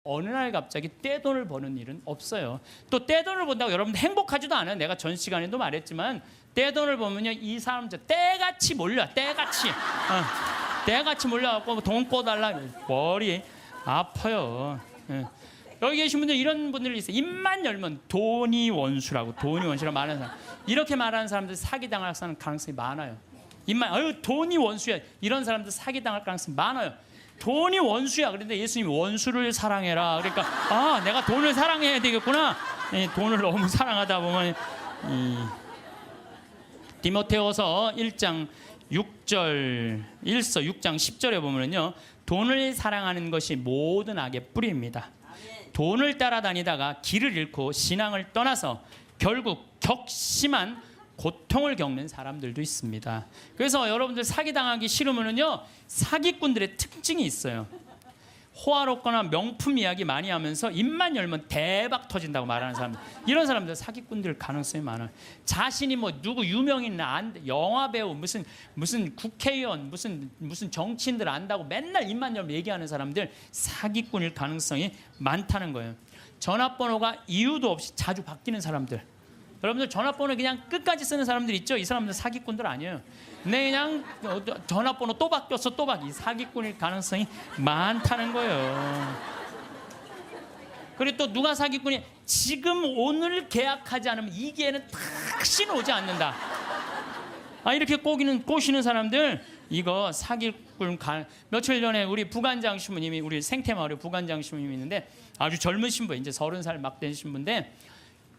어느 날 갑자기 떼돈을 버는 일은 없어요. 또 떼돈을 번다고 여러분들 행복하지도 않아요. 내가 전 시간에도 말했지만 떼돈을 버면요, 이 사람들 떼같이 몰려. 떼같이 몰려갖고 돈 꿔달라. 머리 아파요. 여기 계신 분들 이런 분들이 있어요. 입만 열면 돈이 원수라고 말하는 사람. 이렇게 말하는 사람들 사기당할 가능성이 많아요. 입만 돈이 원수야. 이런 사람들 사기당할 가능성이 많아요. 돈이 원수야. 그런데 예수님이 원수를 사랑해라. 그러니까 내가 돈을 사랑해야 되겠구나. 돈을 너무 사랑하다 보면 디모데후서 1장 6절 6장 10절에 보면요, 돈을 사랑하는 것이 모든 악의 뿌리입니다. 돈을 따라다니다가 길을 잃고 신앙을 떠나서 결국 격심한 고통을 겪는 사람들도 있습니다. 그래서 여러분들 사기당하기 싫으면요, 사기꾼들의 특징이 있어요. 호화롭거나 명품 이야기 많이 하면서 입만 열면 대박 터진다고 말하는 사람들, 이런 사람들 사기꾼들 가능성이 많아요. 자신이 뭐 누구 유명인 영화 배우 무슨 국회의원 무슨 정치인들 안다고 맨날 입만 열면 얘기하는 사람들 사기꾼일 가능성이 많다는 거예요. 전화번호가 이유도 없이 자주 바뀌는 사람들, 여러분들 전화번호 그냥 끝까지 쓰는 사람들 있죠? 이 사람들 사기꾼들 아니에요. 그냥 전화번호 또 바뀌었어, 또 바뀌. 사기꾼일 가능성이 많다는 거예요. 그리고 또 누가 사기꾼이 지금 오늘 계약하지 않으면 이 기회는 다시는 오지 않는다. 이렇게 꼬시는 사람들, 이거 사기꾼. 며칠 전에 우리 부관장 신부님이, 우리 생태마을에 부관장 신부님이 있는데 아주 젊은 신부, 이제 30살 막 된 신부인데,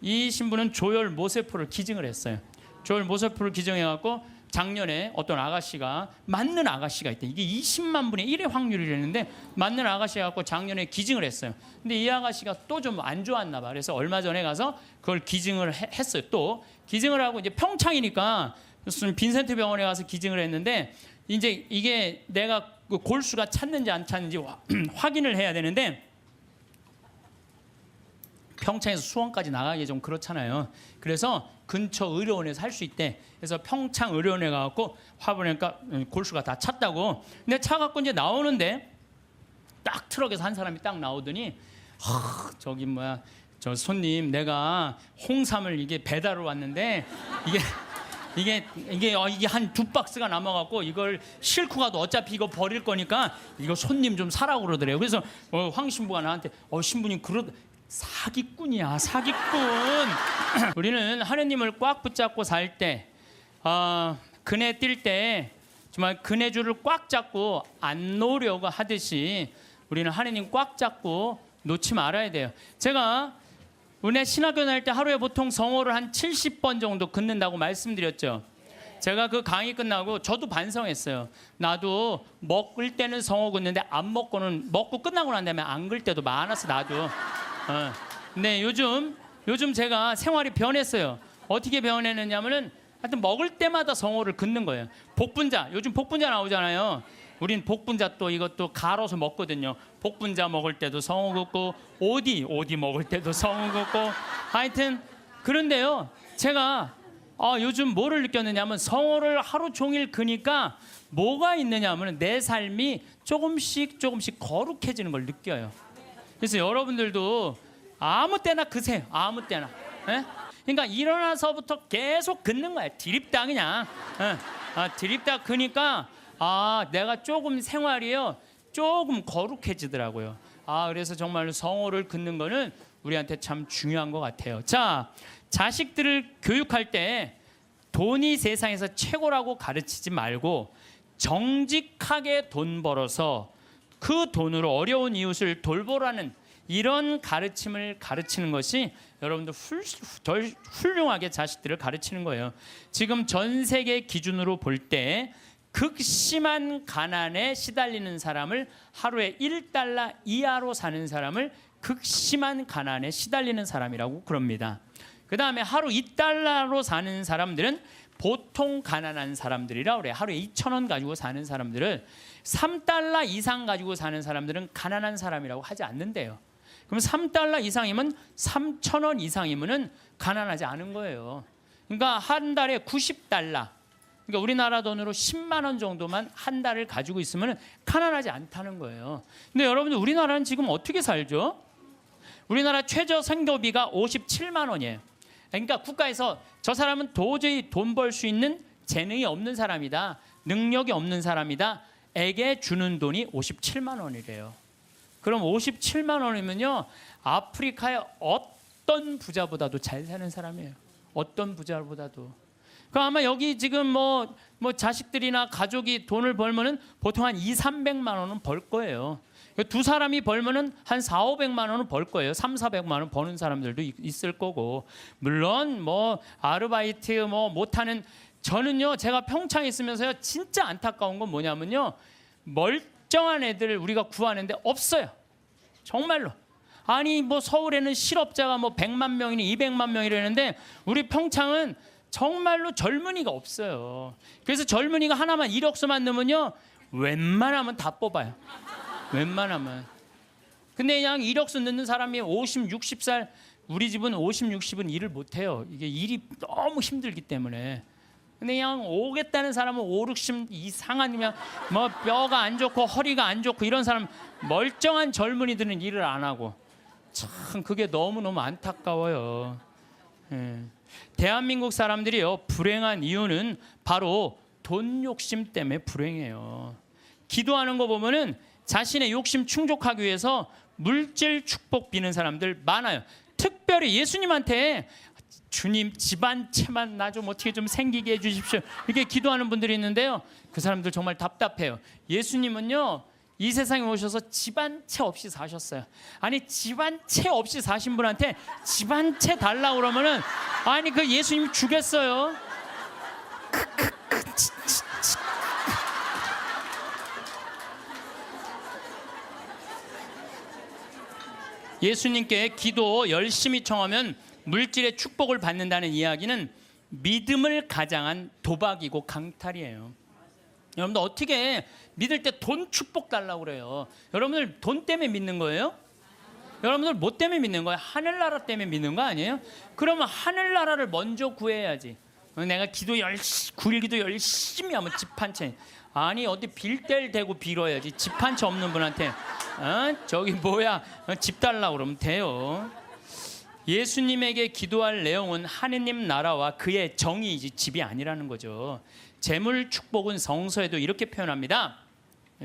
이 신부는 조혈 모세포를 기증을 했어요. 조혈 모세포를 기증해갖고 작년에 어떤 아가씨가, 맞는 아가씨가 있대. 이게 20만 분의 1의 확률이라는데 맞는 아가씨가 갖고 작년에 기증을 했어요. 근데 이 아가씨가 또 좀 안 좋았나 봐. 그래서 얼마 전에 가서 그걸 기증을 했어요. 또 기증을 하고, 이제 평창이니까 무슨 빈센트 병원에 가서 기증을 했는데, 이제 이게 내가 그 골수가 찼는지 안 찼는지 확인을 해야 되는데, 평창에서 수원까지 나가기 좀 그렇잖아요. 그래서 근처 의료원에서 할 수 있대. 그래서 평창 의료원에 가갖고 화보니까 골수가 다 찼다고. 근데 차 갖고 이제 나오는데 딱 트럭에서 한 사람이 딱 나오더니, 저 손님, 내가 홍삼을 이게 배달을 왔는데 이게 한 2박스가 남아갖고 이걸 싣고 가도 어차피 이거 버릴 거니까 이거 손님 좀 사라고 그러더래요. 그래서 황 신부가 나한테 신부님 사기꾼이야, 사기꾼. 우리는 하느님을 꽉 붙잡고 살 때, 그네 뛸 때 정말 그네줄을 꽉 잡고 안 놓으려고 하듯이 우리는 하느님 꽉 잡고 놓지 말아야 돼요. 제가 은혜 신학교 다닐 때 하루에 보통 성호를 한 70번 정도 긋는다고 말씀드렸죠. 제가 그 강의 끝나고 저도 반성했어요. 나도 먹을 때는 성호 긋는데 먹고 끝나고 난 다음에 안 글 때도 많았어, 나도. 근데 요즘 제가 생활이 변했어요. 어떻게 변했느냐면은 하여튼 먹을 때마다 성호를 긋는 거예요. 복분자, 요즘 복분자 나오잖아요. 우린 복분자 또 이것도 갈아서 먹거든요. 복분자 먹을 때도 성호 긋고, 오디 먹을 때도 성호 긋고, 하여튼 그런데요, 제가 요즘 뭐를 느꼈느냐면, 성호를 하루 종일 그니까 뭐가 있느냐면 내 삶이 조금씩 거룩해지는 걸 느껴요. 그래서 여러분들도 아무 때나 그세요. 아무 때나. 그러니까 일어나서부터 계속 긋는 거야. 드립다 그냥. 드립다 그니까 내가 조금 생활이요, 조금 거룩해지더라고요. 그래서 정말로 성호를 긋는 거는 우리한테 참 중요한 것 같아요. 자, 자식들을 교육할 때 돈이 세상에서 최고라고 가르치지 말고 정직하게 돈 벌어서 그 돈으로 어려운 이웃을 돌보라는 이런 가르침을 가르치는 것이 여러분들 덜 훌륭하게 자식들을 가르치는 거예요. 지금 전 세계 기준으로 볼 때 극심한 가난에 시달리는 사람을, 하루에 $1 이하로 사는 사람을 극심한 가난에 시달리는 사람이라고 그럽니다. 그 다음에 하루 $2로 사는 사람들은 보통 가난한 사람들이라 그래. 하루에 2,000원 가지고 사는 사람들을, $3 이상 가지고 사는 사람들은 가난한 사람이라고 하지 않는데요. 그럼 $3 이상이면 3,000원 이상이면은 가난하지 않은 거예요. 그러니까 한 달에 $90, 그러니까 우리나라 돈으로 10만 원 정도만 한 달을 가지고 있으면 가난하지 않다는 거예요. 근데 여러분들 우리나라는 지금 어떻게 살죠? 우리나라 최저 생계비가 57만 원이에요. 그러니까 국가에서 저 사람은 도저히 돈 벌 수 있는 재능이 없는 사람이다, 능력이 없는 사람이다 에게 주는 돈이 57만 원이래요. 그럼 57만 원이면요, 아프리카의 어떤 부자보다도 잘 사는 사람이에요. 어떤 부자보다도. 그 아마 여기 지금 뭐 자식들이나 가족이 돈을 벌면은 보통 한 200~300만 원은 벌 거예요. 두 사람이 벌면은 한 400~500만 원은 벌 거예요. 300~400만 원 버는 사람들도 있을 거고. 물론 뭐 아르바이트 뭐 못하는, 저는요 제가 평창에 있으면서요 진짜 안타까운 건 뭐냐면요, 멀쩡한 애들 우리가 구하는데 없어요. 정말로. 아니 뭐 서울에는 실업자가 뭐 100만 명이니 200만 명이라는데 우리 평창은 정말로 젊은이가 없어요. 그래서 젊은이가 하나만 이력서만 넣으면요 웬만하면 다 뽑아요. 웬만하면. 근데 그냥 이력서 넣는 사람이 50, 60살, 우리 집은 50, 60은 일을 못해요. 이게 일이 너무 힘들기 때문에. 근데 그냥 오겠다는 사람은 5, 60 이상한, 그냥 뭐 뼈가 안 좋고 허리가 안 좋고 이런 사람, 멀쩡한 젊은이들은 일을 안 하고. 참 그게 너무너무 안타까워요. 예. 대한민국 사람들이요 불행한 이유는 바로 돈 욕심 때문에 불행해요. 기도하는 거 보면은 자신의 욕심 충족하기 위해서 물질 축복 비는 사람들 많아요. 특별히 예수님한테 주님 집안채만 나 좀 어떻게 좀 생기게 해주십시오 이렇게 기도하는 분들이 있는데요, 그 사람들 정말 답답해요. 예수님은요 이 세상에 오셔서 집안채 없이 사셨어요. 아니 집안채 없이 사신 분한테 집안채 달라고 그러면은 아니 그 예수님이 주겠어요? 예수님께 기도 열심히 청하면 물질의 축복을 받는다는 이야기는 믿음을 가장한 도박이고 강탈이에요. 여러분들 어떻게 믿을 때 돈 축복 달라고 그래요? 여러분들 돈 때문에 믿는 거예요? 여러분들 뭐 때문에 믿는 거예요? 하늘나라 때문에 믿는 거 아니에요? 그러면 하늘나라를 먼저 구해야지. 내가 기도 열심히, 9일 기도 열심히 하면 집 한 채. 아니 어디 빌 tel 대고 빌어야지. 집 한 채 없는 분한테 저기 뭐야 집 달라고 그러면 돼요. 예수님에게 기도할 내용은 하느님 나라와 그의 정의이지 집이 아니라는 거죠. 재물 축복은 성서에도 이렇게 표현합니다.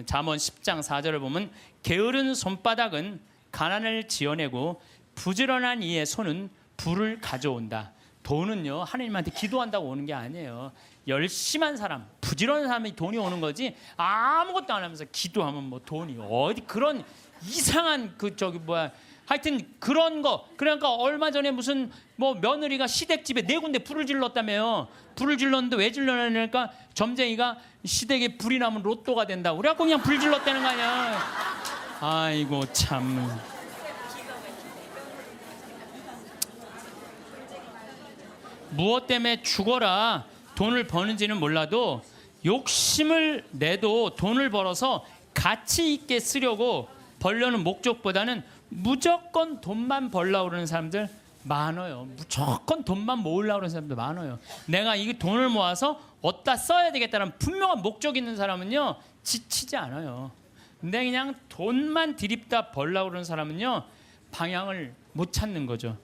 잠언 10장 4절을 보면 게으른 손바닥은 가난을 지어내고 부지런한 이의 손은 부를 가져온다. 돈은요 하느님한테 기도한다고 오는 게 아니에요. 열심한 사람, 부지런한 사람이 돈이 오는 거지, 아무것도 안 하면서 기도하면 뭐 돈이 어디, 그런 이상한 그 저기 뭐야, 하여튼 그런 거. 그러니까 얼마 전에 무슨 뭐 며느리가 시댁집에 4군데 불을 질렀다며요. 불을 질렀는데 왜 질렀냐니까 점쟁이가 시댁에 불이 나면 로또가 된다고 그래갖고 그냥 불 질렀다는 거 아니야. 아이고 참. 무엇 때문에 죽어라 돈을 버는지는 몰라도 욕심을 내도 돈을 벌어서 가치 있게 쓰려고 벌려는 목적보다는 무조건 돈만 벌려고 그러는 사람들 많아요. 무조건 돈만 모으려고 그러는 사람들 많아요. 내가 이 돈을 모아서 어디다 써야 되겠다는 분명한 목적이 있는 사람은요 지치지 않아요. 근데 그냥 돈만 들이다 벌려고 그러는 사람은요 방향을 못 찾는 거죠.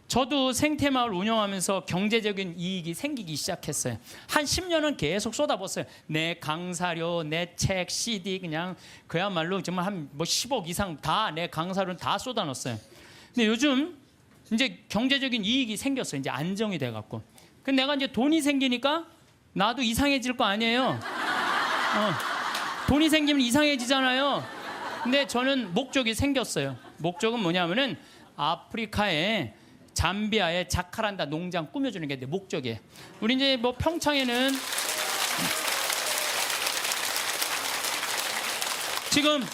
저도 생태마을 운영하면서 경제적인 이익이 생기기 시작했어요. 한 10년은 계속 쏟아붓어요. 내 강사료, 내 책, CD, 그냥 그야말로 정말 한 뭐 10억 이상 다 내 강사료는 다 쏟아넣었어요. 근데 요즘 이제 경제적인 이익이 생겼어요. 이제 안정이 돼갖고. 근데 내가 이제 돈이 생기니까 나도 이상해질 거 아니에요. 돈이 생기면 이상해지잖아요. 근데 저는 목적이 생겼어요. 목적은 뭐냐면은 아프리카에 잠비아의 자카란다 농장 꾸며주는 게 내 목적이에요. 우리 이제 뭐 평창에는 지금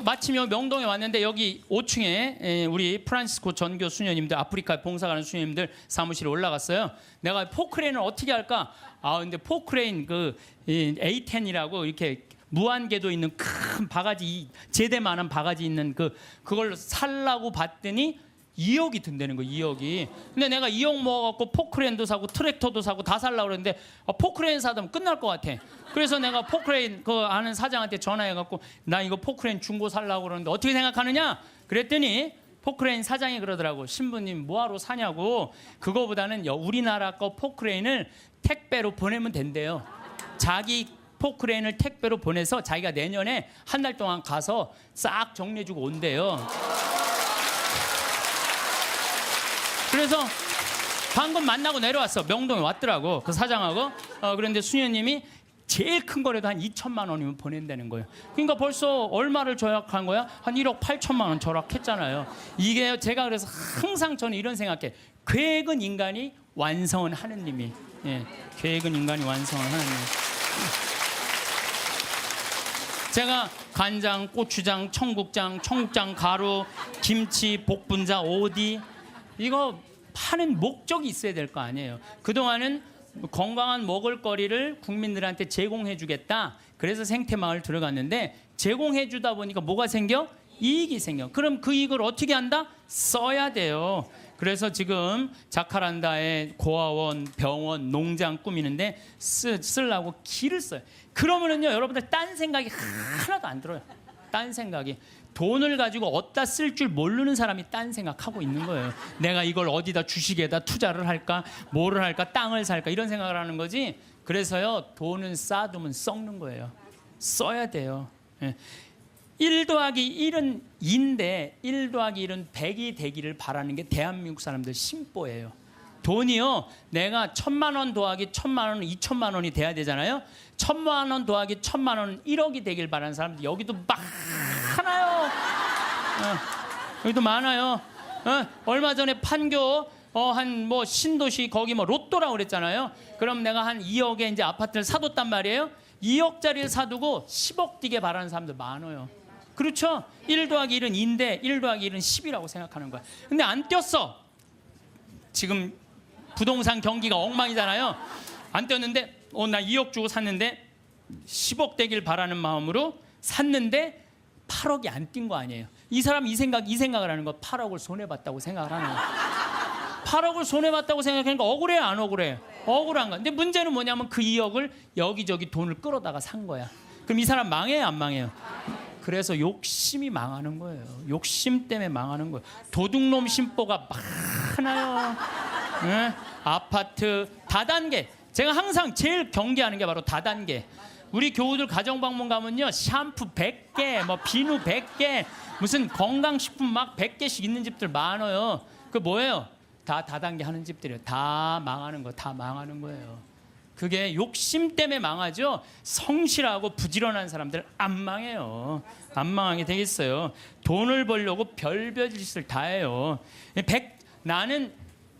마침 명동에 왔는데 여기 5층에 우리 프란시스코 전교 수녀님들, 아프리카에 봉사가는 수녀님들 사무실에 올라갔어요. 내가 포크레인을 어떻게 할까? 근데 포크레인 그 A10이라고 이렇게 무한궤도 있는 큰 바가지, 제대만한 바가지 있는 그걸 살라고 봤더니 2억이 든다는 거, 2억이. 근데 내가 2억 모아갖고 포크레인도 사고 트랙터도 사고 다 살라고 그랬는데 포크레인 사면 끝날 것 같아. 그래서 내가 포크레인 그 아는 사장한테 전화해갖고 나 이거 포크레인 중고 살라고 그러는데 어떻게 생각하느냐? 그랬더니 포크레인 사장이 그러더라고. 신부님 뭐하러 사냐고. 그거보다는 우리나라 거 포크레인을 택배로 보내면 된대요. 자기 포크레인을 택배로 보내서 자기가 내년에 한 달 동안 가서 싹 정리해주고 온대요. 그래서 방금 만나고 내려왔어. 명동에 왔더라고, 그 사장하고. 그런데 수녀님이 제일 큰 거라도 한 2천만 원이면 보낸다는 거예요. 그러니까 벌써 얼마를 절약한 거야? 한 1억 8천만 원 절약했잖아요. 이게 제가 그래서 항상 저는 이런 생각해. 계획은 인간이 완성은 하느님이. 예, 계획은 인간이 완성은 하느님. 제가 간장, 고추장, 청국장, 가루, 김치, 복분자, 오디 이거 파는 목적이 있어야 될 거 아니에요. 그동안은 건강한 먹을거리를 국민들한테 제공해 주겠다. 그래서 생태마을 들어갔는데 제공해 주다 보니까 뭐가 생겨? 이익이 생겨. 그럼 그 이익을 어떻게 한다? 써야 돼요. 그래서 지금 자카란다에 고아원, 병원, 농장 꾸미는데 쓰려고 길을 써요. 그러면은요, 여러분들 딴 생각이 하나도 안 들어요. 딴 생각이. 돈을 가지고 어디다 쓸 줄 모르는 사람이 딴 생각하고 있는 거예요. 내가 이걸 어디다 주식에다 투자를 할까, 뭐를 할까, 땅을 살까 이런 생각을 하는 거지. 그래서요, 돈은 쌓아두면 썩는 거예요. 써야 돼요. 1 더하기 1은 2인데 1 더하기 1은 100이 되기를 바라는 게 대한민국 사람들 심보예요. 돈이요, 내가 1,000만 원 더하기 1,000만 원은 2,000만 원이 돼야 되잖아요. 1,000만 원 더하기 1,000만 원은 1억이 되길 바라는 사람들 여기도 많아요. 여기도 많아요. 얼마 전에 판교 한 뭐 신도시 거기 뭐 로또라고 그랬잖아요. 그럼 내가 한 2억에 이제 아파트를 사뒀단 말이에요. 2억짜리를 사두고 10억 뛰게 바라는 사람들 많아요. 그렇죠? 1 더하기 1은 2인데 1 더하기 1은 10이라고 생각하는 거야. 근데 안 뛰었어. 지금 부동산 경기가 엉망이잖아요. 안 뛰었는데 나 2억 주고 샀는데 10억 되길 바라는 마음으로 샀는데 8억이 안 뛴 거 아니에요. 이 사람 이 생각을 하는 거. 8억을 손해봤다고 생각을 하는 거예요. 8억을 손해봤다고 생각하니까 억울해, 안 억울해? 억울한 거야. 근데 문제는 뭐냐면 그 2억을 여기저기 돈을 끌어다가 산 거야. 그럼 이 사람 망해요, 안 망해요? 그래서 욕심이 망하는 거예요. 욕심 때문에 망하는 거예요. 도둑놈 심보가 많아요. 네? 아파트 다단계. 제가 항상 제일 경계하는 게 바로 다단계. 우리 교우들 가정방문 가면요, 샴푸 100개, 뭐 비누 100개, 무슨 건강식품 막 100개씩 있는 집들 많아요. 그 뭐예요? 다 다단계 하는 집들이에요. 다 망하는 거, 다 망하는 거예요. 그게 욕심 때문에 망하죠. 성실하고 부지런한 사람들 안 망해요. 안 망하게 되겠어요. 돈을 벌려고 별별 짓을 다 해요. 나는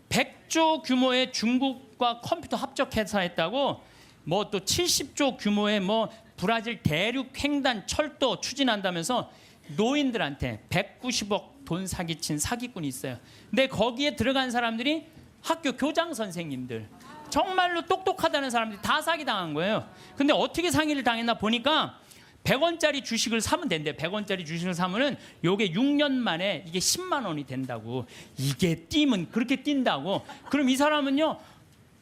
100조 규모의 중국과 컴퓨터 합작 회사 했다고, 뭐 또 70조 규모의 뭐 브라질 대륙 횡단 철도 추진한다면서 노인들한테 190억 돈 사기친 사기꾼이 있어요. 근데 거기에 들어간 사람들이 학교 교장 선생님들, 정말로 똑똑하다는 사람들이 다 사기당한 거예요. 근데 어떻게 상의를 당했나 보니까 100원짜리 주식을 사면 된대. 100원짜리 주식을 사면은 요게 6년 만에 이게 10만 원이 된다고. 이게 뛰면 그렇게 뛴다고. 그럼 이 사람은요,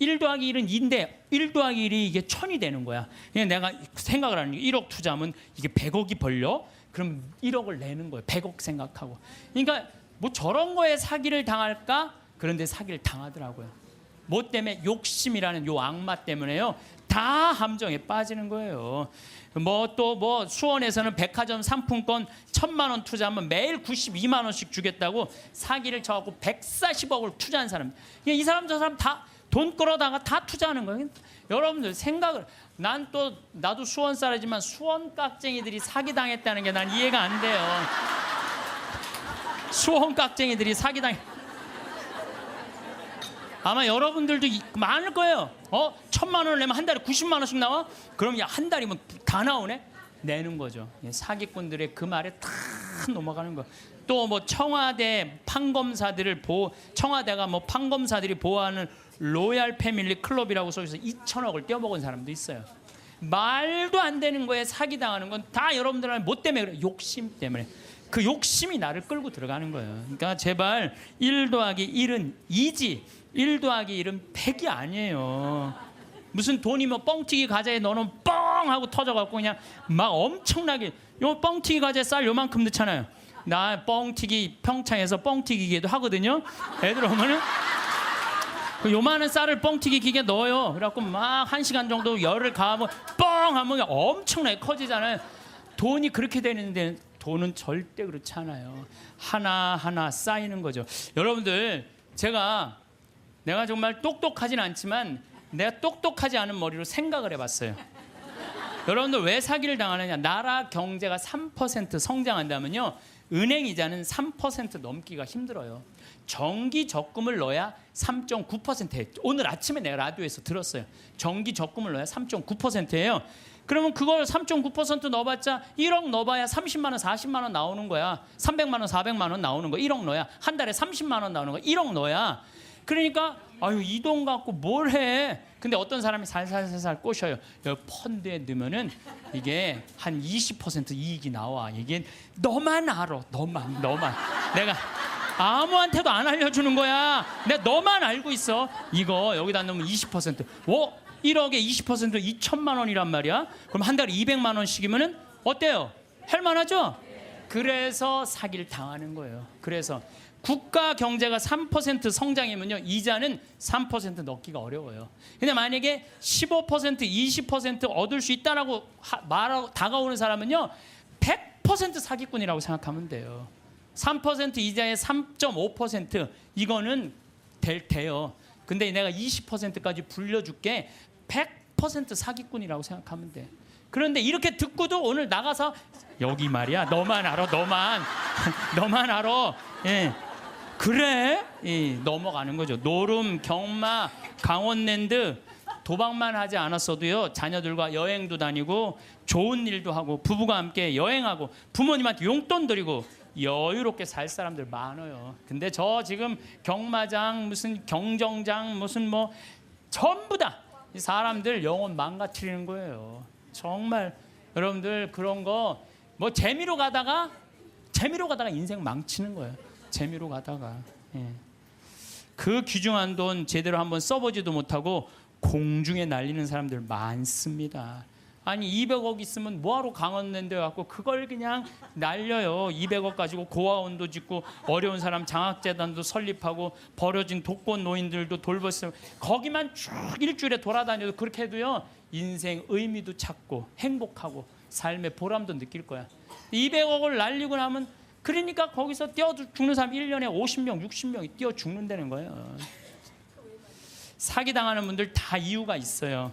1 더하기 1은 2인데 1 더하기 1이 이게 1000이 되는 거야. 그냥 내가 생각을 하는 게 1억 투자하면 이게 100억이 벌려? 그럼 1억을 내는 거예요. 100억 생각하고. 그러니까 뭐 저런 거에 사기를 당할까? 그런데 사기를 당하더라고요. 뭐 때문에? 욕심이라는 요 악마 때문에요. 다 함정에 빠지는 거예요. 뭐 또 뭐 수원에서는 백화점 상품권 1,000만 원 투자하면 매일 92만 원씩 주겠다고 사기를 쳐갖고 140억을 투자한 사람. 이 사람 저 사람 다 돈 끌어다가 다 투자하는 거예요. 여러분들 생각을, 나도 수원 사람이지만 수원 깍쟁이들이 사기 당했다는 게 난 이해가 안 돼요. 수원 깍쟁이들이 사기 당. 아마 여러분들도 많을 거예요. 1,000만 원을 내면 한 달에 90만 원씩 나와? 그럼 야, 한 달이면 다 나오네? 내는 거죠. 사기꾼들의 그 말에 다 넘어가는 거. 또 뭐 청와대 판검사들을 청와대가 뭐 판검사들이 보호하는 로얄 패밀리 클럽이라고 써서 2천억을 떼어먹은 사람도 있어요. 말도 안 되는 거에 사기당하는 건 다 여러분들은 뭐 때문에 그래? 욕심 때문에. 그 욕심이 나를 끌고 들어가는 거예요. 그러니까 제발 1 더하기 1은 2지 1 더하기 1은 100이 아니에요. 무슨 돈이 뭐 뻥튀기 과자에 넣어놓으면 뻥 하고 터져갖고 그냥 막 엄청나게, 요 뻥튀기 과자에 쌀 요만큼 넣잖아요. 나 뻥튀기 평창에서 뻥튀기 기계도 하거든요. 애들 오면은 그 요만한 쌀을 뻥튀기 기계에 넣어요. 그래갖고 막 1시간 정도 열을 가하면 뻥 하면 엄청나게 커지잖아요. 돈이 그렇게 되는데 돈은 절대 그렇지 않아요. 하나하나 쌓이는 거죠. 여러분들, 내가 정말 똑똑하진 않지만 내가 똑똑하지 않은 머리로 생각을 해봤어요. 여러분들 왜 사기를 당하느냐? 나라 경제가 3% 성장한다면요, 은행 이자는 3% 넘기가 힘들어요. 정기 적금을 넣어야 3.9%예요. 오늘 아침에 내가 라디오에서 들었어요. 정기 적금을 넣어야 3.9%예요. 그러면 그걸 3.9% 넣어봤자 1억 넣어봐야 30만 원, 40만 원 나오는 거야. 300만 원, 400만 원 나오는 거. 1억 넣어야 한 달에 30만 원 나오는 거. 1억 넣어야. 그러니까 아유, 이 돈 갖고 뭘 해? 근데 어떤 사람이 살살살살 꼬셔요. 여기 펀드에 넣으면은 이게 한 20% 이익이 나와. 이게 너만 알아. 너만. 내가 아무한테도 안 알려주는 거야. 내가 너만 알고 있어. 이거 여기다 넣으면 20%. 1억에 20% 2천만 원이란 말이야. 그럼 한 달에 200만 원씩이면은 어때요? 할만하죠? 그래서 사기를 당하는 거예요. 그래서 국가 경제가 3% 성장이면요, 이자는 3% 넣기가 어려워요. 근데 만약에 15%, 20% 얻을 수 있다라고 말하고 다가오는 사람은요, 100% 사기꾼이라고 생각하면 돼요. 3% 이자에 3.5% 이거는 돼요. 근데 내가 20%까지 불려줄게. 100% 사기꾼이라고 생각하면 돼. 그런데 이렇게 듣고도 오늘 나가서 여기 말이야, 너만 알아, 너만 알아. 예. 그래? 넘어가는 거죠. 노름, 경마, 강원랜드 도박만 하지 않았어도요, 자녀들과 여행도 다니고 좋은 일도 하고 부부가 함께 여행하고 부모님한테 용돈 드리고 여유롭게 살 사람들 많아요. 근데 저 지금 경마장, 무슨 경정장, 무슨 뭐 전부 다 이 사람들 영혼 망가뜨리는 거예요. 정말 여러분들 그런 거 뭐 재미로 가다가 인생 망치는 거예요. 재미로 가다가. 예. 그 귀중한 돈 제대로 한번 써보지도 못하고 공중에 날리는 사람들 많습니다. 아니 200억 있으면 뭐하러 강원랜드 갖고 그걸 그냥 날려요. 200억 가지고 고아원도 짓고 어려운 사람 장학재단도 설립하고 버려진 독거노 노인들도 돌봤어요. 거기만 쭉 일주일에 돌아다녀도 그렇게 해도요, 인생 의미도 찾고 행복하고 삶의 보람도 느낄 거야. 200억을 날리고 나면, 그러니까 거기서 뛰어 죽는 사람 1년에 50명, 60명이 뛰어 죽는다는 거예요. 사기당하는 분들 다 이유가 있어요.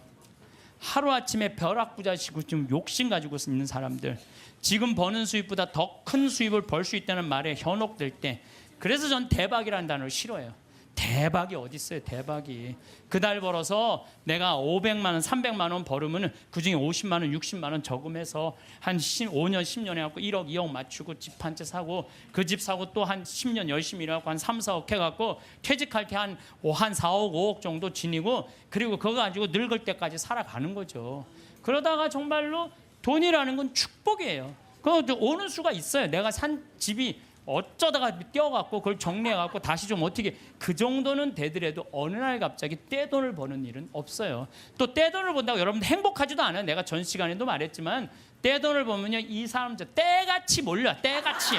하루아침에 벼락부자시고 좀 욕심 가지고 있는 사람들, 지금 버는 수입보다 더 큰 수입을 벌 수 있다는 말에 현혹될 때, 그래서 전 대박이라는 단어를 싫어해요. 대박이 어디 있어요? 대박이. 그 달 벌어서 내가 500만 원, 300만 원 벌으면 그중에 50만 원, 60만 원 저금해서 한 5년, 10년 해갖고 1억, 2억 맞추고 집 한 채 사고, 그 집 사고 또 한 10년 열심히 일해갖고 한 3, 4억 해갖고 퇴직할 때 한 4억, 5억 정도 지니고, 그리고 그거 가지고 늙을 때까지 살아가는 거죠. 그러다가 정말로 돈이라는 건 축복이에요. 그거 오는 수가 있어요. 내가 산 집이 어쩌다가 떼어갖고 그걸 정리해갖고 다시 좀 어떻게, 그 정도는 되더라도 어느 날 갑자기 떼돈을 버는 일은 없어요. 또 떼돈을 번다고 여러분 행복하지도 않아요. 내가 전 시간에도 말했지만 떼돈을 보면요, 이 사람들 떼같이 몰려. 떼같이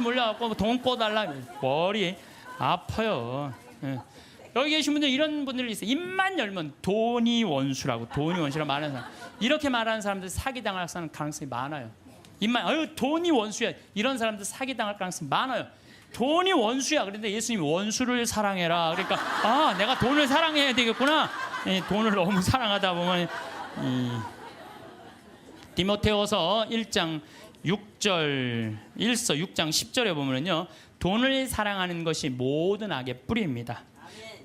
몰려갖고 돈 꿔달라. 머리 아파요. 여기 계신 분들 이런 분들이 있어요. 입만 열면 돈이 원수라고 말하는 사람. 이렇게 말하는 사람들 사기당할 가능성이 많아요. 돈이 원수야. 이런 사람들 사기당할 가능성이 많아요. 돈이 원수야. 그런데 예수님이 원수를 사랑해라. 그러니까 내가 돈을 사랑해야 되겠구나. 돈을 너무 사랑하다 보면 디모데후서 1장 6절 6장 10절에 보면요, 돈을 사랑하는 것이 모든 악의 뿌리입니다.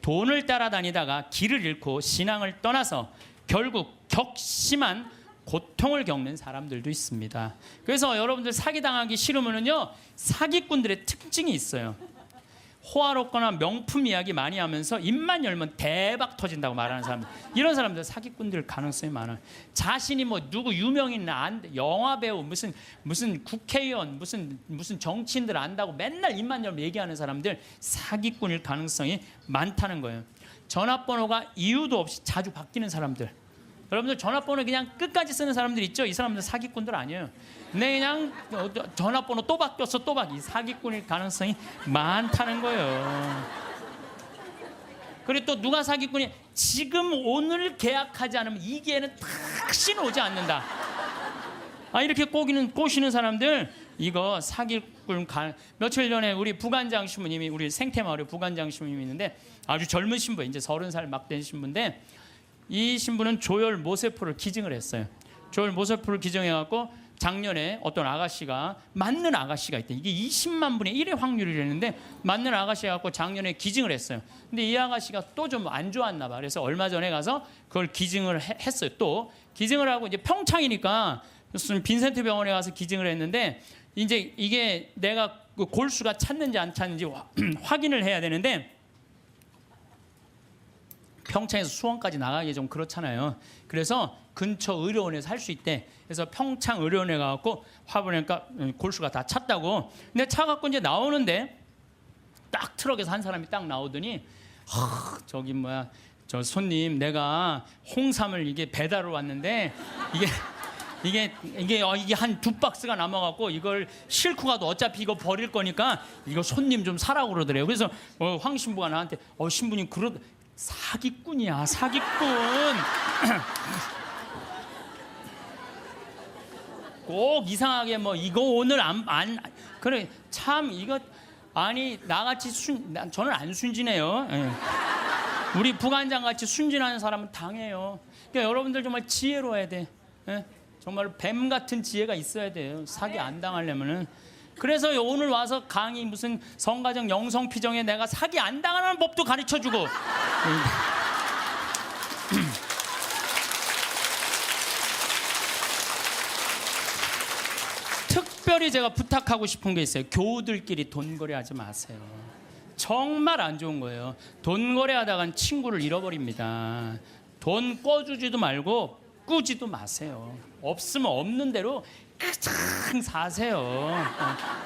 돈을 따라다니다가 길을 잃고 신앙을 떠나서 결국 격심한 고통을 겪는 사람들도 있습니다. 그래서 여러분들 사기당하기 싫으면요, 사기꾼들의 특징이 있어요. 호화롭거나 명품 이야기 많이 하면서 입만 열면 대박 터진다고 말하는 사람들, 이런 사람들 사기꾼들 가능성이 많아요. 자신이 뭐 누구 유명인 영화 배우 무슨 국회의원 무슨 정치인들 안다고 맨날 입만 열면 얘기하는 사람들 사기꾼일 가능성이 많다는 거예요. 전화번호가 이유도 없이 자주 바뀌는 사람들, 여러분들 전화번호 그냥 끝까지 쓰는 사람들 있죠? 이 사람들 사기꾼들 아니에요. 내 그냥 전화번호 또 바뀌었어 또 이 사기꾼일 가능성이 많다는 거예요. 그리고 또 누가 사기꾼이 지금 오늘 계약하지 않으면 이 기회는 다시 오지 않는다. 이렇게 꼬시는 사람들 이거 사기꾼. 며칠 전에 우리 부관장 신부님이, 우리 생태마을에 부관장 신부님이 있는데 아주 젊은 신부, 이제 30살 막 된 신부인데, 이 신부는 조혈 모세포를 기증을 했어요. 조혈 모세포를 기증해갖고 작년에 어떤 아가씨가, 맞는 아가씨가 있대. 이게 20만 분의 1의 확률이랬는데 맞는 아가씨가 갖고 작년에 기증을 했어요. 근데 이 아가씨가 또 좀 안 좋았나 봐. 그래서 얼마 전에 가서 그걸 기증을 했어요. 또 기증을 하고 이제 평창이니까 무슨 빈센트 병원에 가서 기증을 했는데, 이제 이게 내가 그 골수가 찼는지 안 찼는지 확인을 해야 되는데, 평창에서 수원까지 나가기 좀 그렇잖아요. 그래서 근처 의료원에서 할 수 있대. 그래서 평창 의료원에 가갖고 화보니까 골수가 다 찼다고. 근데 차 갖고 이제 나오는데 딱 트럭에서 한 사람이 딱 나오더니, 저기 뭐야, 저 손님, 내가 홍삼을 이게 배달을 왔는데 이게 한 2박스가 남아갖고 이걸 싣고 가도 어차피 이거 버릴 거니까 이거 손님 좀 사라고 그러더래요. 그래서 황 신부가 나한테 신부님 사기꾼이야, 사기꾼. 꼭 이상하게 뭐 이거 오늘 안 그래, 참 이거 아니, 나같이 저는 안 순진해요. 예. 우리 부관장 같이 순진한 사람은 당해요. 그러니까 여러분들 정말 지혜로워야 돼. 예? 정말 뱀 같은 지혜가 있어야 돼요. 사기 안 당하려면은. 그래서 오늘 와서 강의 무슨 성가정 영성피정에 내가 사기 안 당하는 법도 가르쳐주고. 특별히 제가 부탁하고 싶은 게 있어요. 교우들끼리 돈거래하지 마세요. 정말 안 좋은 거예요. 돈거래하다간 친구를 잃어버립니다. 돈 꿔주지도 말고 꾸지도 마세요. 없으면 없는 대로 그냥 사세요.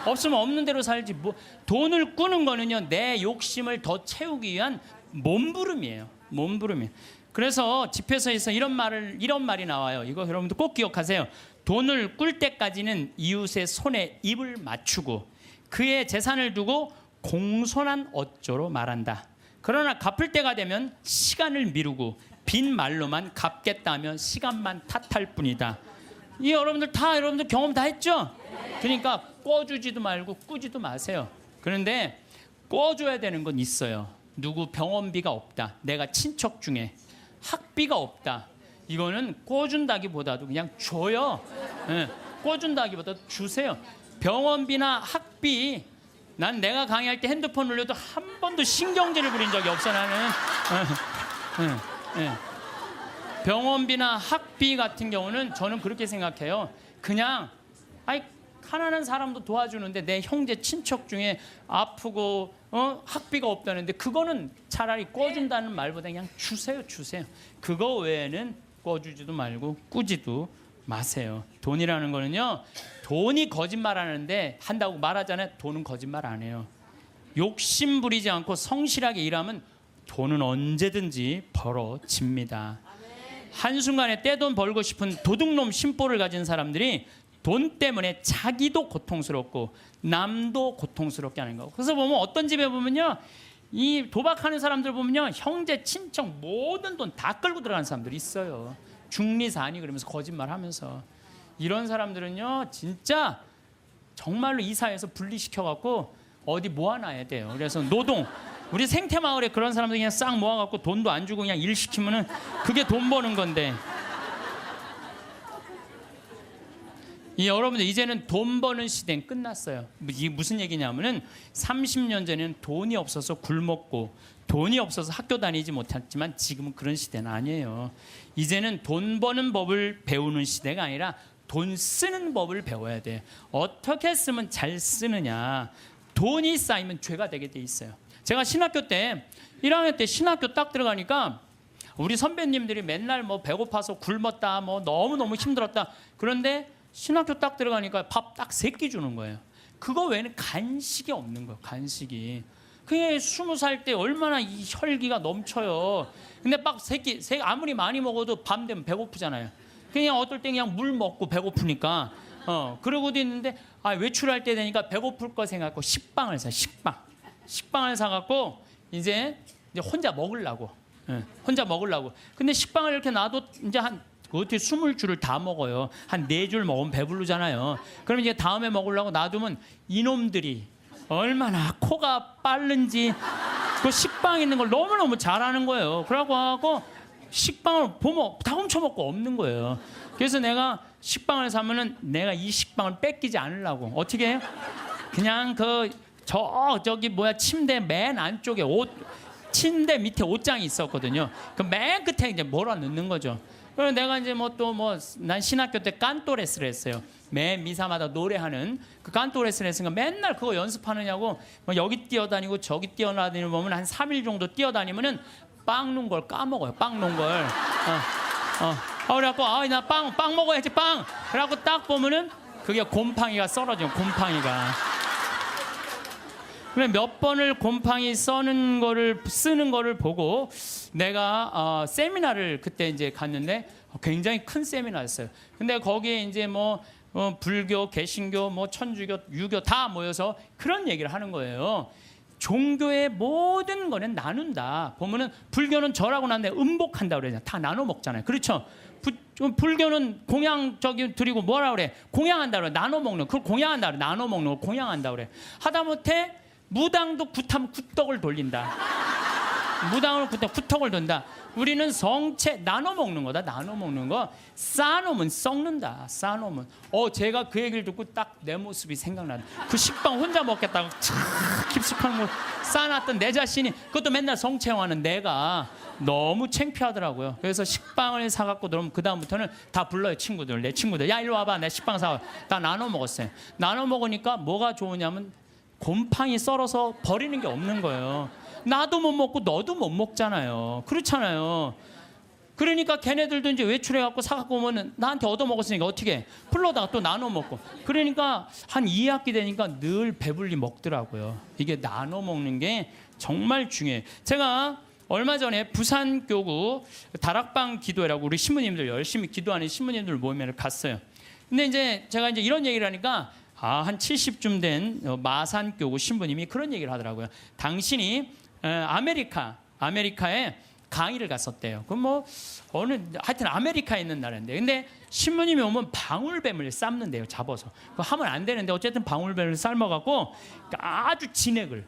없으면 없는 대로 살지. 뭐 돈을 꾸는 거는요, 내 욕심을 더 채우기 위한 몸부림이에요. 몸부림이에요. 그래서 집회서에서 이런 말이 나와요. 이거 여러분들 꼭 기억하세요. 돈을 꿀 때까지는 이웃의 손에 입을 맞추고 그의 재산을 두고 공손한 어조로 말한다. 그러나 갚을 때가 되면 시간을 미루고 빈 말로만 갚겠다며 시간만 탓할 뿐이다. 이 여러분들 경험 다 했죠? 그러니까 꿔주지도 말고 꾸지도 마세요. 그런데 꿔줘야 되는 건 있어요. 누구 병원비가 없다, 내가 친척 중에 학비가 없다, 이거는 꿔준다기보다도 그냥 줘요. 네, 꿔준다기보다도 주세요. 병원비나 학비, 난 내가 강의할 때 핸드폰 울려도 한 번도 신경질을 부린 적이 없어. 나는 병원비나 학비 같은 경우는 저는 그렇게 생각해요. 그냥 가난한 사람도 도와주는데 내 형제 친척 중에 아프고 학비가 없다는데 그거는 차라리 꿔준다는 말보다 그냥 주세요. 그거 외에는 꿔주지도 말고 꾸지도 마세요. 돈이라는 거는요, 돈이 거짓말하는데 한다고 말하잖아요. 돈은 거짓말 안 해요. 욕심 부리지 않고 성실하게 일하면 돈은 언제든지 벌어집니다. 한순간에 떼돈 벌고 싶은 도둑놈 심보를 가진 사람들이 돈 때문에 자기도 고통스럽고 남도 고통스럽게 하는 거. 그래서 보면 어떤 집에 보면요, 이 도박하는 사람들 보면요, 형제 친척 모든 돈 다 끌고 들어가는 사람들이 있어요. 중리사니 그러면서 거짓말하면서. 이런 사람들은요, 진짜 정말로 이 사회에서 분리시켜갖고 어디 모아놔야 돼요. 그래서 노동, 우리 생태마을에 그런 사람들 그냥 싹 모아갖고 돈도 안 주고 그냥 일 시키면은 그게 돈 버는 건데. 여러분들 이제는 돈 버는 시대는 끝났어요. 이게 무슨 얘기냐면은 30년 전에는 돈이 없어서 굶었고 돈이 없어서 학교 다니지 못했지만 지금은 그런 시대는 아니에요. 이제는 돈 버는 법을 배우는 시대가 아니라 돈 쓰는 법을 배워야 돼요. 어떻게 쓰면 잘 쓰느냐. 돈이 쌓이면 죄가 되게 돼 있어요. 제가 신학교 때 1학년 때 신학교 딱 들어가니까 우리 선배님들이 맨날 뭐 배고파서 굶었다, 뭐 너무너무 힘들었다. 그런데 신학교 딱 들어가니까 밥 딱 3끼 주는 거예요. 그거 외에는 간식이 없는 거예요. 간식이. 그게 20살 때 얼마나 이 혈기가 넘쳐요. 근데 막 3끼 아무리 많이 먹어도 밤 되면 배고프잖아요. 그냥 어떨 때 그냥 물 먹고 배고프니까 그러고도 있는데 외출할 때 되니까 배고플 거 생각하고 식빵을 사. 식빵을 사갖고 이제 혼자 먹으려고. 혼자 먹으려고. 근데 식빵을 이렇게 놔도 이제 어떻게 20줄을 다 먹어요. 한 4줄 먹으면 배부르잖아요. 그럼 이제 다음에 먹으려고 놔두면 이놈들이 얼마나 코가 빠른지 그 식빵 있는 걸 너무너무 잘하는 거예요. 그러고 하고 식빵을 보면 다 훔쳐먹고 없는 거예요. 그래서 내가 식빵을 사면은 내가 이 식빵을 뺏기지 않으려고 어떻게 해요? 그냥 저기 침대 맨 안쪽에 침대 밑에 옷장이 있었거든요. 그 맨 끝에 이제 몰아 넣는 거죠. 그래서 내가 이제 난 신학교 때 깐또레스를 했어요. 매 미사마다 노래하는 그 깐또레스를 했으니까 맨날 그거 연습하느냐고 여기 뛰어다니고 저기 뛰어다니고 보면 한 3일 정도 뛰어다니면은 빵 놓은 걸 까먹어요. 빵 놓은 걸. 그래갖고 나 빵 먹어야지 빵. 그래갖고 딱 보면은 그게 곰팡이가 썰어져요. 곰팡이가. 그래 몇 번을 곰팡이 쓰는 거를 보고 내가 세미나를 그때 이제 갔는데 굉장히 큰 세미나였어요. 근데 거기에 이제 불교, 개신교, 천주교, 유교 다 모여서 그런 얘기를 하는 거예요. 종교의 모든 거는 나눈다. 보면은 불교는 절하고 난 다음에 음복한다 그러잖아요. 다 나눠 먹잖아요. 그렇죠? 불교는 공양 드리고 뭐라 그래? 공양한다 그래. 나눠 먹는. 그걸 공양한다 그래. 나눠 먹는 걸 공양한다 그래. 하다못해 무당도 굿하면 굿떡을 돌린다. 무당으로 굿떡을 돈다. 우리는 성체 나눠 먹는 거다. 나눠 먹는 거. 쌓아놓으면 썩는다. 쌓아놓으면. 제가 그 얘기를 듣고 딱 내 모습이 생각나다. 그 식빵 혼자 먹겠다고 깊숙한 걸 쌓아놨던 내 자신이 그것도 맨날 성체화하는 내가 너무 창피하더라고요. 그래서 식빵을 사갖고 그러면 그 다음부터는 다 불러요. 친구들. 내 친구들. 야 일로 와봐. 내 식빵 사와. 다 나눠 먹었어요. 나눠 먹으니까 뭐가 좋으냐면 곰팡이 썰어서 버리는 게 없는 거예요. 나도 못 먹고 너도 못 먹잖아요. 그렇잖아요. 그러니까 걔네들도 이제 외출해갖고 사갖고 오면은 나한테 얻어먹었으니까 어떻게 해? 풀러다가 또 나눠 먹고. 그러니까 한 2학기 되니까 늘 배불리 먹더라고요. 이게 나눠 먹는 게 정말 중요해요. 제가 얼마 전에 부산교구 다락방 기도회라고 우리 신부님들 열심히 기도하는 신부님들 모임에 갔어요. 근데 이제 제가 이제 이런 얘기를 하니까 한 70쯤 된 마산교구 신부님이 그런 얘기를 하더라고요. 당신이 아메리카에 강의를 갔었대요. 그럼 하여튼 아메리카에 있는 나라인데, 근데 신부님이 오면 방울뱀을 삶는데요. 잡아서. 그거 하면 안 되는데 어쨌든 방울뱀을 삶아갖고 아주 진액을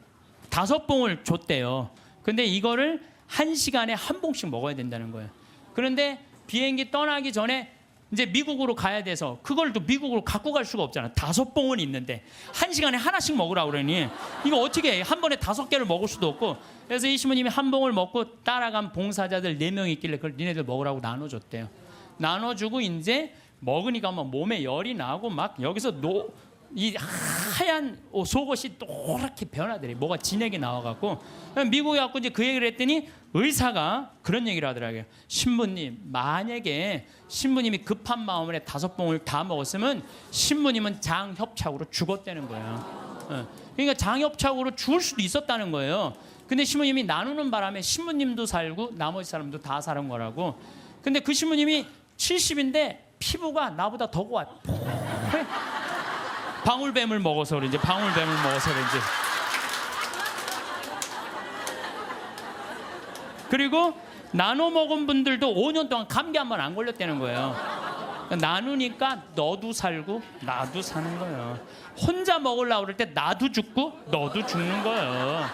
5봉을 줬대요. 근데 이거를 1시간에 한 봉씩 먹어야 된다는 거예요. 그런데 비행기 떠나기 전에 이제 미국으로 가야 돼서 그걸 또 미국으로 갖고 갈 수가 없잖아. 5봉은 있는데 1시간에 하나씩 먹으라고 그러니 이거 어떻게 해? 한 번에 5개를 먹을 수도 없고. 그래서 이 신부님이 한 봉을 먹고 따라간 봉사자들 4명 있길래 그걸 니네들 먹으라고 나눠줬대요. 나눠주고 이제 먹으니까 막 몸에 열이 나고 막 여기서 이 하얀 속옷이 노랗게 변하더래. 뭐가 진액이 나와갖고 미국에 갖고 이제 그 얘기를 했더니 의사가 그런 얘기를 하더라고요. 신부님, 만약에 신부님이 급한 마음에 5봉을 다 먹었으면 신부님은 장협착으로 죽었다는 거예요. 그러니까 장협착으로 죽을 수도 있었다는 거예요. 근데 신부님이 나누는 바람에 신부님도 살고 나머지 사람도 다 사는 거라고. 근데 그 신부님이 70인데 피부가 나보다 더 고와요. 방울뱀을 먹어서 그런지 그리고 나눠 먹은 분들도 5년 동안 감기 한 번 안 걸렸다는 거예요. 나누니까 너도 살고 나도 사는 거예요. 혼자 먹으려고 그럴 때 나도 죽고 너도 죽는 거예요.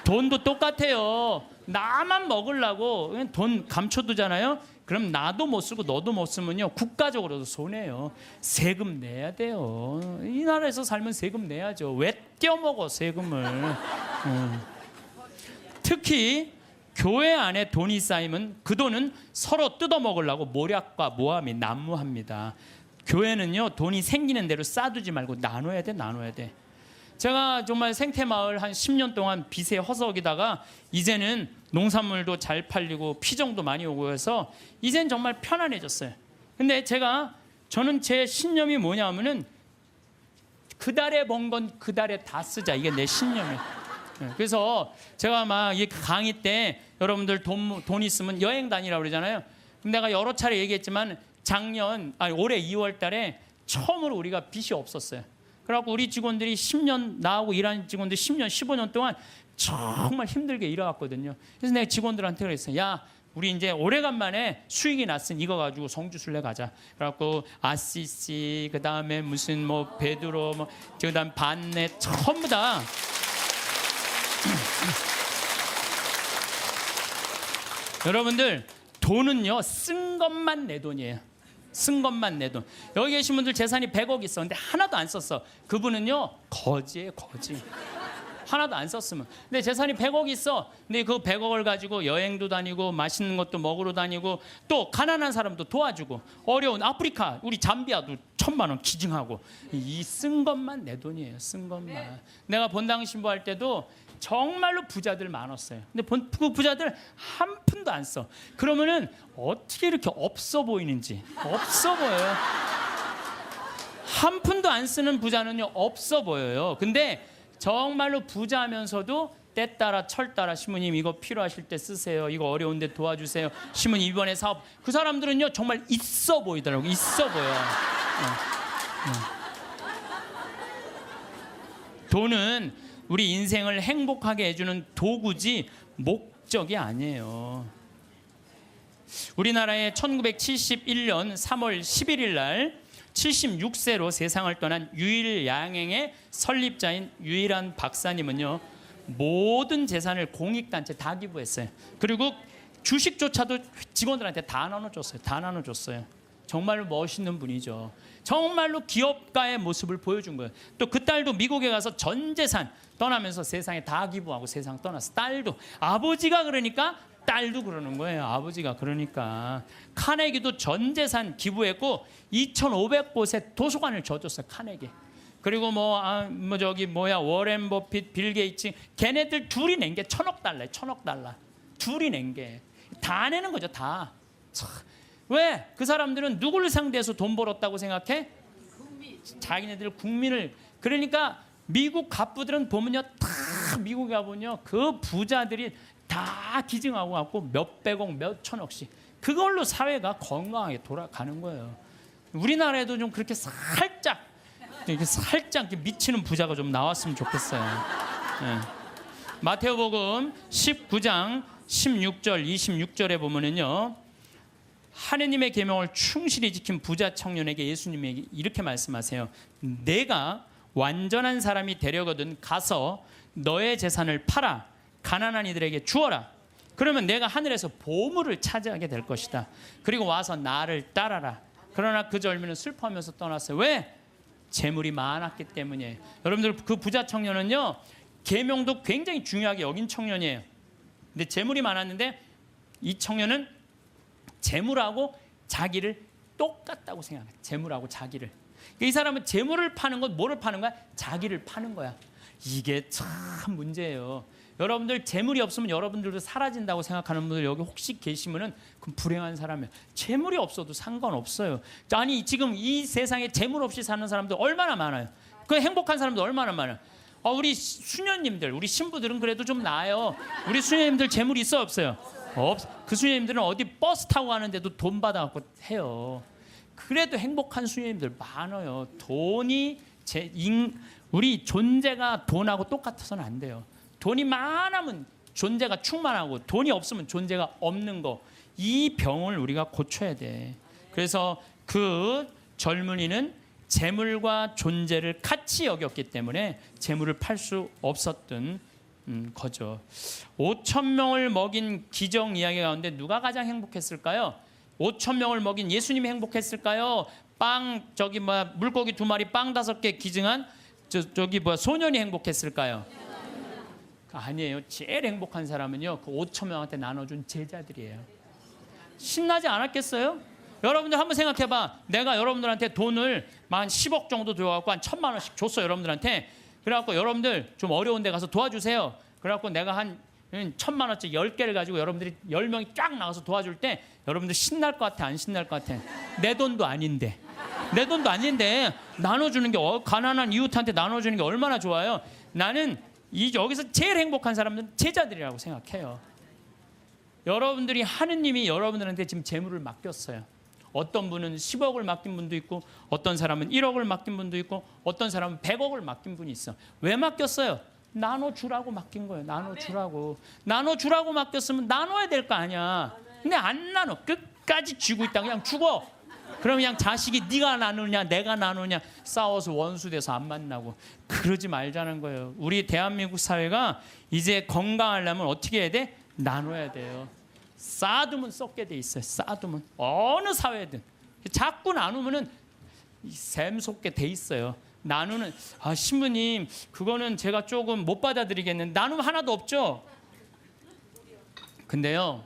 돈도 똑같아요. 나만 먹으려고 돈 감춰두잖아요. 그럼 나도 못 쓰고 너도 못 쓰면요 국가적으로도 손해요. 세금 내야 돼요. 이 나라에서 살면 세금 내야죠. 왜 떼어먹어 세금을. 특히 교회 안에 돈이 쌓이면 그 돈은 서로 뜯어먹으려고 모략과 모함이 난무합니다. 교회는요 돈이 생기는 대로 쌓아두지 말고 나눠야 돼. 제가 정말 생태마을 한 10년 동안 빚에 허덕이다가 이제는 농산물도 잘 팔리고 피정도 많이 오고 해서 이젠 정말 편안해졌어요. 근데 저는 제 신념이 뭐냐면은 그 달에 번 건 그 달에 다 쓰자. 이게 내 신념이에요. 그래서 제가 막 이 강의 때 여러분들 돈 있으면 여행 다니라고 그러잖아요. 내가 여러 차례 얘기했지만 올해 2월 달에 처음으로 우리가 빚이 없었어요. 그래갖고 우리 직원들이 10년, 나하고 일하는 직원들 10년, 15년 동안 정말 힘들게 일해왔거든요. 그래서 내가 직원들한테 그랬어요. 야, 우리 이제 오래간만에 수익이 났으니 이거 가지고 성주순례 가자. 그래갖고 아시시, 그 다음에 무슨 뭐 베드로, 그 다음 반네, 전부 다 여러분들 돈은요 쓴 것만 내 돈이에요. 쓴 것만 내 돈. 여기 계신 분들 재산이 100억 있어. 근데 하나도 안 썼어. 그분은요 거지예요, 거지. 하나도 안 썼으면. 근데 재산이 100억 있어. 근데 그 100억을 가지고 여행도 다니고 맛있는 것도 먹으러 다니고 또 가난한 사람도 도와주고 어려운 아프리카 우리 잠비아도 1,000만 원 기증하고 이 쓴 것만 내 돈이에요. 쓴 것만. 내가 본당 신부할 때도 정말로 부자들 많았어요. 근데 그 부자들 한 푼도 안 써. 그러면은 어떻게 이렇게 없어 보이는지. 없어 보여요. 한 푼도 안 쓰는 부자는요 없어 보여요. 근데 정말로 부자면서도 때 따라 철 따라 시모님 이거 필요하실 때 쓰세요. 이거 어려운데 도와주세요. 시모님 이번에 사업. 그 사람들은요 정말 있어 보이더라고요. 있어 보여. 돈은 우리 인생을 행복하게 해주는 도구지 목적이 아니에요. 우리나라에 1971년 3월 11일 날 76세로 세상을 떠난 유일양행의 설립자인 유일한 박사님은요 모든 재산을 공익단체 다 기부했어요. 그리고 주식조차도 직원들한테 다 나눠줬어요. 다 나눠줬어요. 정말로 멋있는 분이죠. 정말로 기업가의 모습을 보여준 거예요. 또 그 딸도 미국에 가서 전 재산 떠나면서 세상에 다 기부하고 세상 떠났어. 딸도. 아버지가 그러니까 딸도 그러는 거예요. 아버지가 그러니까. 카네기도 전 재산 기부했고 2,500곳에 도서관을 져줬어요. 카네기. 그리고 워렌 버핏, 빌 게이츠 걔네들 둘이 낸 게 1,000억 달러예요. 1,000억 달러. 둘이 낸 게. 다 내는 거죠. 다. 왜? 그 사람들은 누구를 상대해서 돈 벌었다고 생각해? 자기네들 국민을. 그러니까 미국 갑부들은 보면요 다 미국에 가보면요 그 부자들이 다 기증하고 갖고 몇백억 몇천억씩 그걸로 사회가 건강하게 돌아가는 거예요. 우리나라에도 좀 그렇게 살짝 미치는 부자가 좀 나왔으면 좋겠어요. 네. 마태복음 19장 16절 26절에 보면은요 하느님의 계명을 충실히 지킨 부자 청년에게 예수님이 이렇게 말씀하세요. 내가 완전한 사람이 되려거든 가서 너의 재산을 팔아 가난한 이들에게 주어라. 그러면 내가 하늘에서 보물을 차지하게 될 것이다. 그리고 와서 나를 따라라. 그러나 그 젊은이는 슬퍼하면서 떠났어요. 왜? 재물이 많았기 때문이에요. 여러분들 그 부자 청년은요 계명도 굉장히 중요하게 여긴 청년이에요. 근데 재물이 많았는데 이 청년은 재물하고 자기를 똑같다고 생각해요. 재물하고 자기를. 이 사람은 재물을 파는 건 뭐를 파는 거야? 자기를 파는 거야. 이게 참 문제예요. 여러분들 재물이 없으면 여러분들도 사라진다고 생각하는 분들 여기 혹시 계시면은 그럼 불행한 사람이에요. 재물이 없어도 상관없어요. 아니 지금 이 세상에 재물 없이 사는 사람들 얼마나 많아요. 그 행복한 사람들 얼마나 많아요. 우리 수녀님들, 우리 신부들은 그래도 좀 나아요. 우리 수녀님들 재물 있어요, 없어요? 그 수녀님들은 어디 버스 타고 가는데도 돈 받아갖고 해요. 그래도 행복한 수녀님들 많아요. 돈이 우리 존재가 돈하고 똑같아서는 안 돼요. 돈이 많으면 존재가 충만하고 돈이 없으면 존재가 없는 거. 이 병을 우리가 고쳐야 돼. 그래서 그 젊은이는 재물과 존재를 같이 여겼기 때문에 재물을 팔 수 없었던 거죠. 5,000명을 먹인 기적 이야기 가운데 누가 가장 행복했을까요? 5,000명을 먹인 예수님이 행복했을까요? 물고기 2마리 빵 5개 기증한 소년이 행복했을까요? 아니에요. 제일 행복한 사람은요 그 5,000명한테 나눠준 제자들이에요. 신나지 않았겠어요? 여러분들 한번 생각해봐. 내가 여러분들한테 돈을 한 10억 정도 들어갖고 한 1,000만 원씩 줬어요. 여러분들한테. 그래갖고 여러분들 좀 어려운 데 가서 도와주세요. 그래갖고 내가 한 1,000만 원짜리 10개를 가지고 여러분들이 10명이 쫙 나가서 도와줄 때 여러분들 신날 것 같아, 안 신날 것 같아? 내 돈도 아닌데. 내 돈도 아닌데 나눠주는 게 가난한 이웃한테 나눠주는 게 얼마나 좋아요. 나는 여기서 제일 행복한 사람들은 제자들이라고 생각해요. 여러분들이 하느님이 여러분들한테 지금 재물을 맡겼어요. 어떤 분은 10억을 맡긴 분도 있고 어떤 사람은 1억을 맡긴 분도 있고 어떤 사람은 100억을 맡긴 분이 있어. 왜 맡겼어요? 나눠주라고 맡긴 거예요. 나눠주라고. 나눠주라고 맡겼으면 나눠야 될 거 아니야. 근데 안 나눠. 끝까지 쥐고 있다. 그냥 죽어. 그럼 그냥 자식이 네가 나누냐 내가 나누냐 싸워서 원수돼서 안 만나고. 그러지 말자는 거예요. 우리 대한민국 사회가 이제 건강하려면 어떻게 해야 돼? 나눠야 돼요. 쌓아두면 썩게 돼 있어요. 쌓아두면 어느 사회든 자꾸 나누면은 샘솟게 돼 있어요. 나누는 신부님 그거는 제가 조금 못 받아들이겠는데 나누면 하나도 없죠. 근데요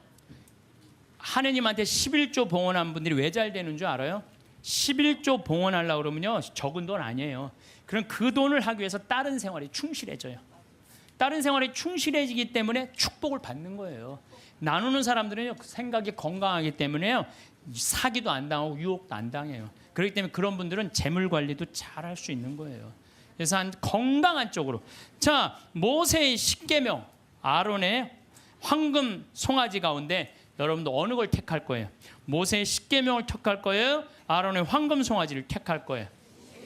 하느님한테 11조 봉헌한 분들이 왜 잘 되는 줄 알아요? 11조 봉헌하려고 그러면요 적은 돈 아니에요. 그럼 그 돈을 하기 위해서 다른 생활에 충실해져요. 다른 생활에 충실해지기 때문에 축복을 받는 거예요. 나누는 사람들은 생각이 건강하기 때문에요 사기도 안 당하고 유혹도 안 당해요. 그렇기 때문에 그런 분들은 재물 관리도 잘 할 수 있는 거예요. 그래서 한 건강한 쪽으로. 자, 모세의 10계명, 아론의 황금 송아지 가운데 여러분도 어느 걸 택할 거예요? 모세의 10계명을 택할 거예요? 아론의 황금 송아지를 택할 거예요?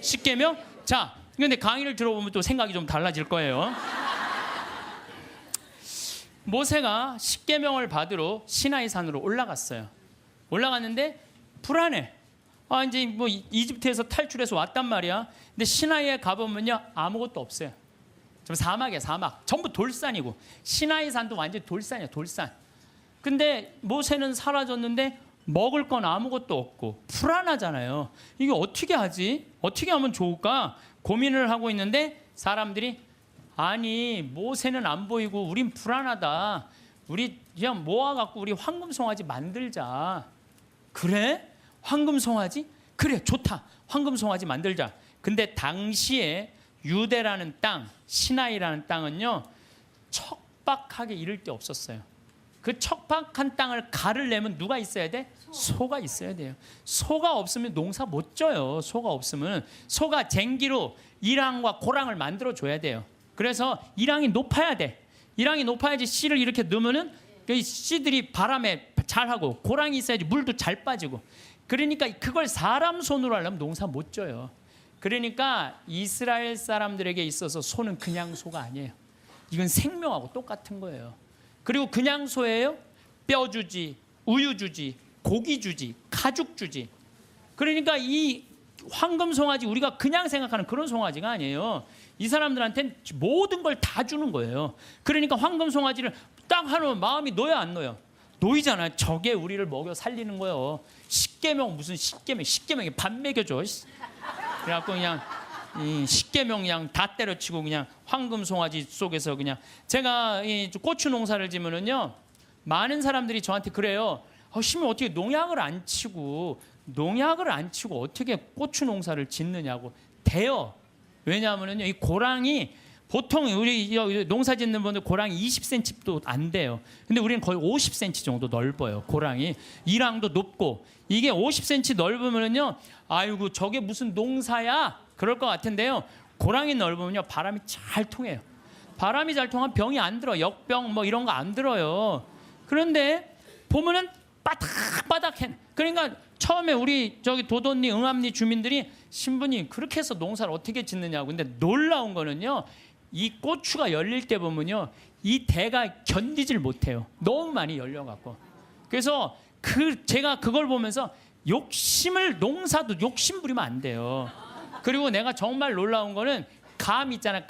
10계명? 자, 근데 강의를 들어보면 또 생각이 좀 달라질 거예요. 모세가 10계명을 받으러 시나이 산으로 올라갔어요. 올라갔는데 불안해. 이제 뭐 이집트에서 탈출해서 왔단 말이야. 근데 시나이에 가보면요 아무것도 없어요. 좀 사막이야, 사막. 전부 돌산이고 시나이 산도 완전 돌산이야, 돌산. 근데 모세는 사라졌는데 먹을 건 아무것도 없고 불안하잖아요. 이게 어떻게 하지? 어떻게 하면 좋을까? 고민을 하고 있는데 사람들이 아니 모세는 안 보이고 우린 불안하다. 우리 그냥 모아갖고 우리 황금 송아지 만들자. 그래? 황금 송아지? 그래 좋다. 황금 송아지 만들자. 근데 당시에 유대라는 땅, 시나이라는 땅은요 척박하게 이를 데 없었어요. 그 척박한 땅을 가르려면 누가 있어야 돼? 소가 있어야 돼요. 소가 없으면 농사 못 져요. 소가 없으면. 소가 쟁기로 이랑과 고랑을 만들어 줘야 돼요. 그래서 이랑이 높아야 돼. 이랑이 높아야지 씨를 이렇게 넣으면은 그 씨들이 바람에 잘하고 고랑이 있어야지 물도 잘 빠지고. 그러니까 그걸 사람 손으로 하려면 농사 못 져요. 그러니까 이스라엘 사람들에게 있어서 소는 그냥 소가 아니에요. 이건 생명하고 똑같은 거예요. 그리고 그냥 소예요? 뼈 주지, 우유 주지, 고기 주지, 가죽 주지. 그러니까 이 황금 송아지 우리가 그냥 생각하는 그런 송아지가 아니에요. 이 사람들한테는 모든 걸 다 주는 거예요. 그러니까 황금 송아지를 딱 하면 마음이 놓여 안 놓여? 놓이잖아요. 저게 우리를 먹여 살리는 거예요. 10계명 무슨 10계명이 밥 먹여줘. 그래갖고 그냥 10계명 그냥 다 때려치고 그냥 황금 송아지 속에서 그냥. 제가 이 고추 농사를 지면은요 많은 사람들이 저한테 그래요. 심은 어떻게 농약을 안 치고 어떻게 고추 농사를 짓느냐고. 돼요. 왜냐하면요 이 고랑이 보통 우리 농사 짓는 분들 고랑이 20cm도 안 돼요. 근데 우리는 거의 50cm 정도 넓어요. 고랑이 이랑도 높고. 이게 50cm 넓으면요 아이고 저게 무슨 농사야 그럴 것 같은데요. 고랑이 넓으면요 바람이 잘 통해요. 바람이 잘 통하면 병이 안 들어. 역병 뭐 이런 거 안 들어요. 그런데 보면은 바닥바닥해. 그러니까 처음에 우리 저기 도돈리 응암리 주민들이 신부님 그렇게 해서 농사를 어떻게 짓느냐고. 근데 놀라운 거는요 이 고추가 열릴 때 보면요 이 대가 견디질 못해요. 너무 많이 열려갖고. 그래서 제가 그걸 보면서 농사도 욕심 부리면 안 돼요. 그리고 내가 정말 놀라운 거는 감 있잖아요.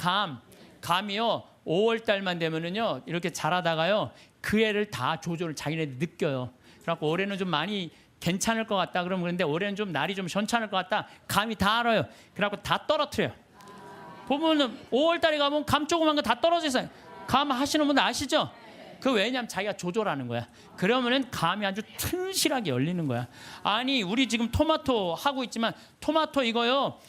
감이요 5월 달만 되면은요 이렇게 자라다가요 그 애를 다 조절을 자기네들 느껴요. 그래갖고 올해는 좀 많이 괜찮을 것 같다 그러면 그런데 올해는 좀 날이 좀 현찮을 것 같다. 감이 다 알아요. 그래갖고 다 떨어뜨려요. 보면은 5월 달에 가면 감 조그만 거 다 떨어져 있어요. 감 하시는 분들 아시죠? 그 왜냐면 자기가 조절하는 거야. 그러면은 감이 아주 튼실하게 열리는 거야. 아니 우리 지금 토마토 하고 있지만 토마토 이거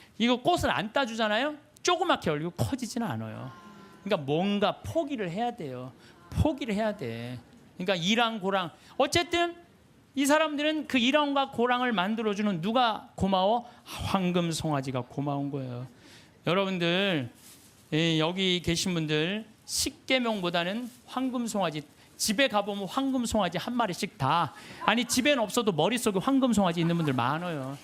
꽃을 안 따주잖아요. 조그맣게 열리고 커지지는 않아요. 그러니까 뭔가 포기를 해야 돼요. 포기를 해야 돼. 그러니까 이랑 고랑, 어쨌든 이 사람들은 그 이랑과 고랑을 만들어주는 누가 고마워? 황금 송아지가 고마운 거예요. 여러분들 여기 계신 분들 십계명보다는 황금 송아지, 집에 가보면 황금 송아지 한 마리씩 다, 아니 집에는 없어도 머릿속에 황금 송아지 있는 분들 많아요.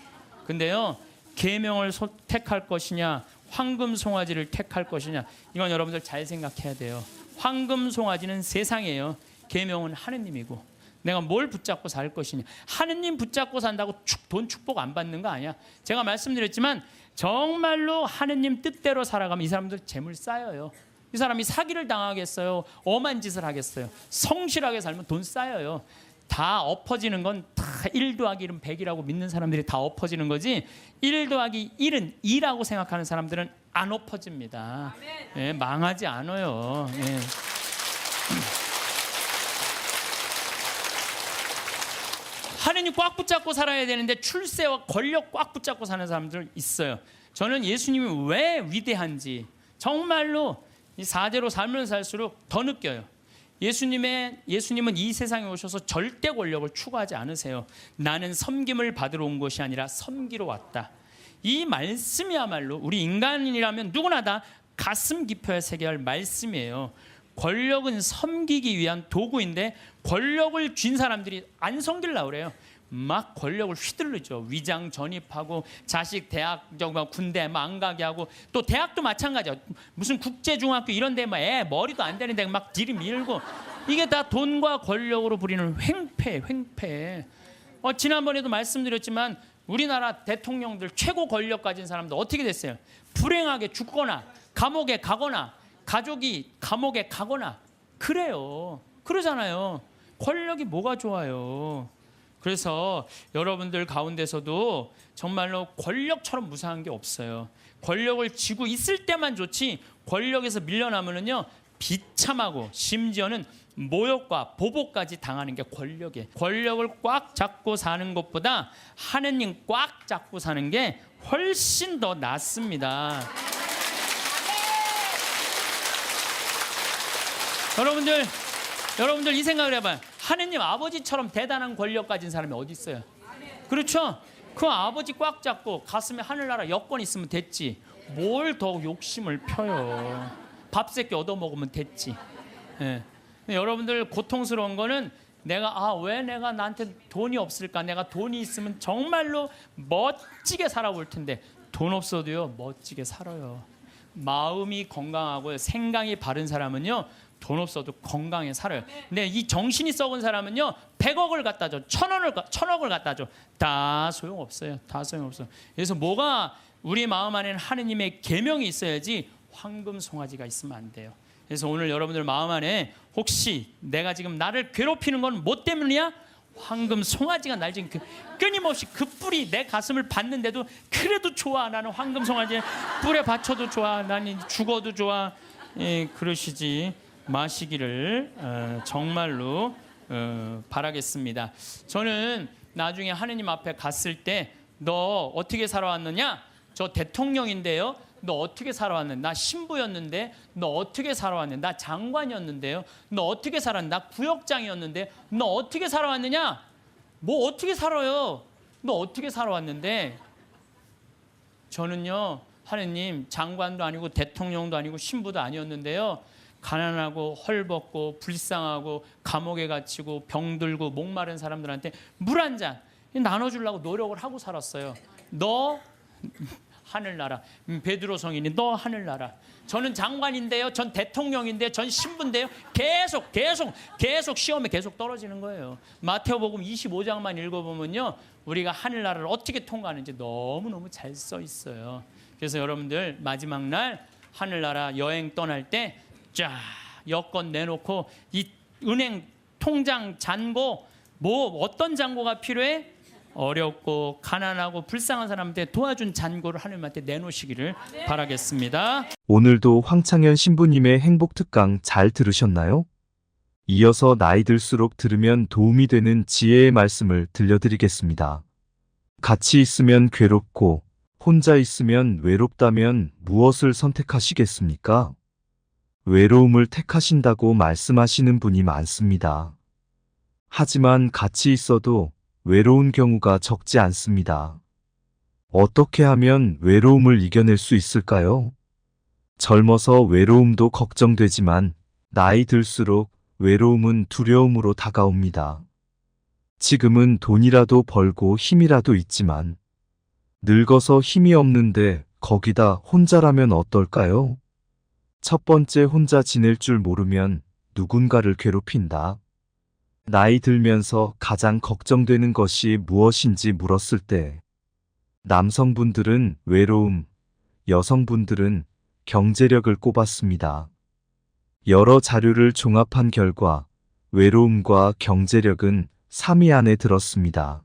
근데요, 계명을 택할 것이냐 황금 송아지를 택할 것이냐, 이건 여러분들 잘 생각해야 돼요. 황금 송아지는 세상이에요. 계명은 하느님이고, 내가 뭘 붙잡고 살 것이냐. 하느님 붙잡고 산다고 돈 축복 안 받는 거 아니야. 제가 말씀드렸지만 정말로 하느님 뜻대로 살아가면 이 사람들 재물 쌓여요. 이 사람이 사기를 당하겠어요? 엄한 짓을 하겠어요? 성실하게 살면 돈 쌓여요. 다 엎어지는 건 다 1 더하기 1은 100이라고 믿는 사람들이 다 엎어지는 거지, 1 더하기 1은 2라고 생각하는 사람들은 안 엎어집니다. 예, 망하지 않아요. 예. 하느님 꽉 붙잡고 살아야 되는데 출세와 권력 꽉 붙잡고 사는 사람들 있어요. 저는 예수님이 왜 위대한지 정말로 이 4대로 살면 살수록 더 느껴요. 예수님은 이 세상에 오셔서 절대 권력을 추구하지 않으세요. 나는 섬김을 받으러 온 것이 아니라 섬기러 왔다. 이 말씀이야말로 우리 인간이라면 누구나 다 가슴 깊어야 새겨야 할 말씀이에요. 권력은 섬기기 위한 도구인데 권력을 쥔 사람들이 안 섬기려고 그래요. 막 권력을 휘둘르죠. 위장 전입하고 자식 대학 군대 안 가게 하고, 또 대학도 마찬가지야. 무슨 국제중학교 이런 데 애 머리도 안 되는데 막 들이밀고, 이게 다 돈과 권력으로 부리는 횡패. 지난번에도 말씀드렸지만 우리나라 대통령들 최고 권력 가진 사람들 어떻게 됐어요? 불행하게 죽거나 감옥에 가거나 가족이 감옥에 가거나 그래요. 그러잖아요. 권력이 뭐가 좋아요. 그래서 여러분들 가운데서도 정말로 권력처럼 무상한 게 없어요. 권력을 쥐고 있을 때만 좋지, 권력에서 밀려나면은요 비참하고 심지어는 모욕과 보복까지 당하는 게 권력이에요. 권력을 꽉 잡고 사는 것보다 하느님 꽉 잡고 사는 게 훨씬 더 낫습니다. 여러분들 이 생각을 해봐요. 하느님 아버지처럼 대단한 권력 가진 사람이 어디 있어요? 그렇죠? 그 아버지 꽉 잡고 가슴에 하늘나라 여권 있으면 됐지. 뭘 더 욕심을 펴요. 밥 새끼 얻어먹으면 됐지. 예. 여러분들 고통스러운 거는 왜 내가 나한테 돈이 없을까? 내가 돈이 있으면 정말로 멋지게 살아볼 텐데 돈 없어도요 멋지게 살아요. 마음이 건강하고 생각이 바른 사람은요 돈 없어도 건강해 살아요. 근데 이 정신이 썩은 사람은요 100억을 갖다 줘, 1000억을 갖다 줘, 다 소용없어요. 다 소용없어요. 그래서 뭐가 우리 마음 안에는 하느님의 계명이 있어야지 황금 송아지가 있으면 안 돼요. 그래서 오늘 여러분들 마음 안에 혹시 내가 지금 나를 괴롭히는 건 뭐 때문이야? 황금 송아지가 날 지금 끊임없이 그 뿔이 내 가슴을 받는데도 그래도 좋아. 나는 황금 송아지 뿔에 받쳐도 좋아. 나는 죽어도 좋아. 예, 그러시지 마시기를 정말로 바라겠습니다. 저는 나중에 하느님 앞에 갔을 때 너 어떻게 살아왔느냐? 저 대통령인데요. 너 어떻게 살아왔는데? 나 신부였는데 너 어떻게 살아왔는데? 나 장관이었는데요. 너 어떻게 살았는데? 나 구역장이었는데 너 어떻게 살아왔느냐? 뭐 어떻게 살아요? 너 어떻게 살아왔는데? 저는요 하느님 장관도 아니고 대통령도 아니고 신부도 아니었는데요. 가난하고 헐벗고 불쌍하고 감옥에 갇히고 병들고 목마른 사람들한테 물 한 잔 나눠주려고 노력을 하고 살았어요. 너 하늘나라. 베드로 성인이 너 하늘나라. 저는 장관인데요. 전 대통령인데요. 전 신부인데요. 계속 시험에 계속 떨어지는 거예요. 마태복음 25장만 읽어보면요. 우리가 하늘나라를 어떻게 통과하는지 너무너무 잘 써 있어요. 그래서 여러분들 마지막 날 하늘나라 여행 떠날 때 쫙 여권 내놓고 이 은행 통장 잔고 뭐 어떤 잔고가 필요해? 어렵고 가난하고 불쌍한 사람한테 도와준 잔고를 하나님한테 내놓으시기를 바라겠습니다. 오늘도 황창현 신부님의 행복 특강 잘 들으셨나요? 이어서 나이 들수록 들으면 도움이 되는 지혜의 말씀을 들려드리겠습니다. 같이 있으면 괴롭고 혼자 있으면 외롭다면 무엇을 선택하시겠습니까? 외로움을 택하신다고 말씀하시는 분이 많습니다. 하지만 같이 있어도 외로운 경우가 적지 않습니다. 어떻게 하면 외로움을 이겨낼 수 있을까요? 젊어서 외로움도 걱정되지만 나이 들수록 외로움은 두려움으로 다가옵니다. 지금은 돈이라도 벌고 힘이라도 있지만 늙어서 힘이 없는데 거기다 혼자라면 어떨까요? 첫 번째, 혼자 지낼 줄 모르면 누군가를 괴롭힌다. 나이 들면서 가장 걱정되는 것이 무엇인지 물었을 때 남성분들은 외로움, 여성분들은 경제력을 꼽았습니다. 여러 자료를 종합한 결과 외로움과 경제력은 3위 안에 들었습니다.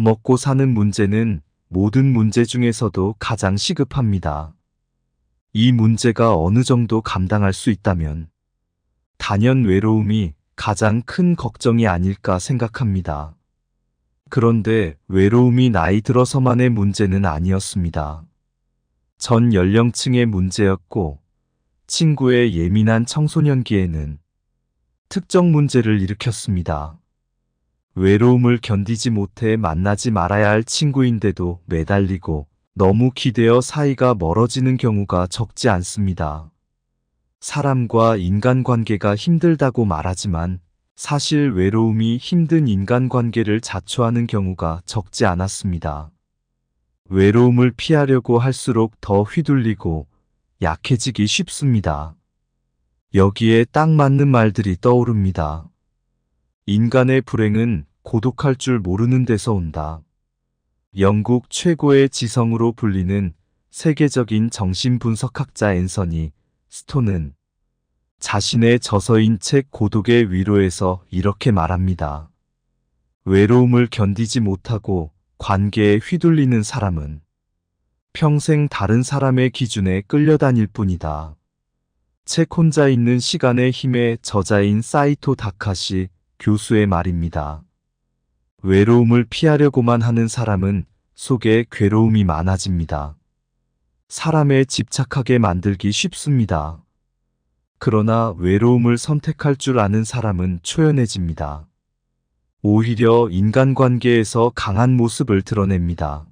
먹고 사는 문제는 모든 문제 중에서도 가장 시급합니다. 이 문제가 어느 정도 감당할 수 있다면 단연 외로움이 가장 큰 걱정이 아닐까 생각합니다. 그런데 외로움이 나이 들어서만의 문제는 아니었습니다. 전 연령층의 문제였고 친구의 예민한 청소년기에는 특정 문제를 일으켰습니다. 외로움을 견디지 못해 만나지 말아야 할 친구인데도 매달리고 너무 기대어 사이가 멀어지는 경우가 적지 않습니다. 사람과 인간관계가 힘들다고 말하지만 사실 외로움이 힘든 인간관계를 자초하는 경우가 적지 않았습니다. 외로움을 피하려고 할수록 더 휘둘리고 약해지기 쉽습니다. 여기에 딱 맞는 말들이 떠오릅니다. 인간의 불행은 고독할 줄 모르는 데서 온다. 영국 최고의 지성으로 불리는 세계적인 정신분석학자 앤서니 스톤은 자신의 저서인 책 고독의 위로에서 이렇게 말합니다. 외로움을 견디지 못하고 관계에 휘둘리는 사람은 평생 다른 사람의 기준에 끌려다닐 뿐이다. 책 혼자 있는 시간의 힘의 저자인 사이토 다카시 교수의 말입니다. 외로움을 피하려고만 하는 사람은 속에 괴로움이 많아집니다. 사람에 집착하게 만들기 쉽습니다. 그러나 외로움을 선택할 줄 아는 사람은 초연해집니다. 오히려 인간관계에서 강한 모습을 드러냅니다.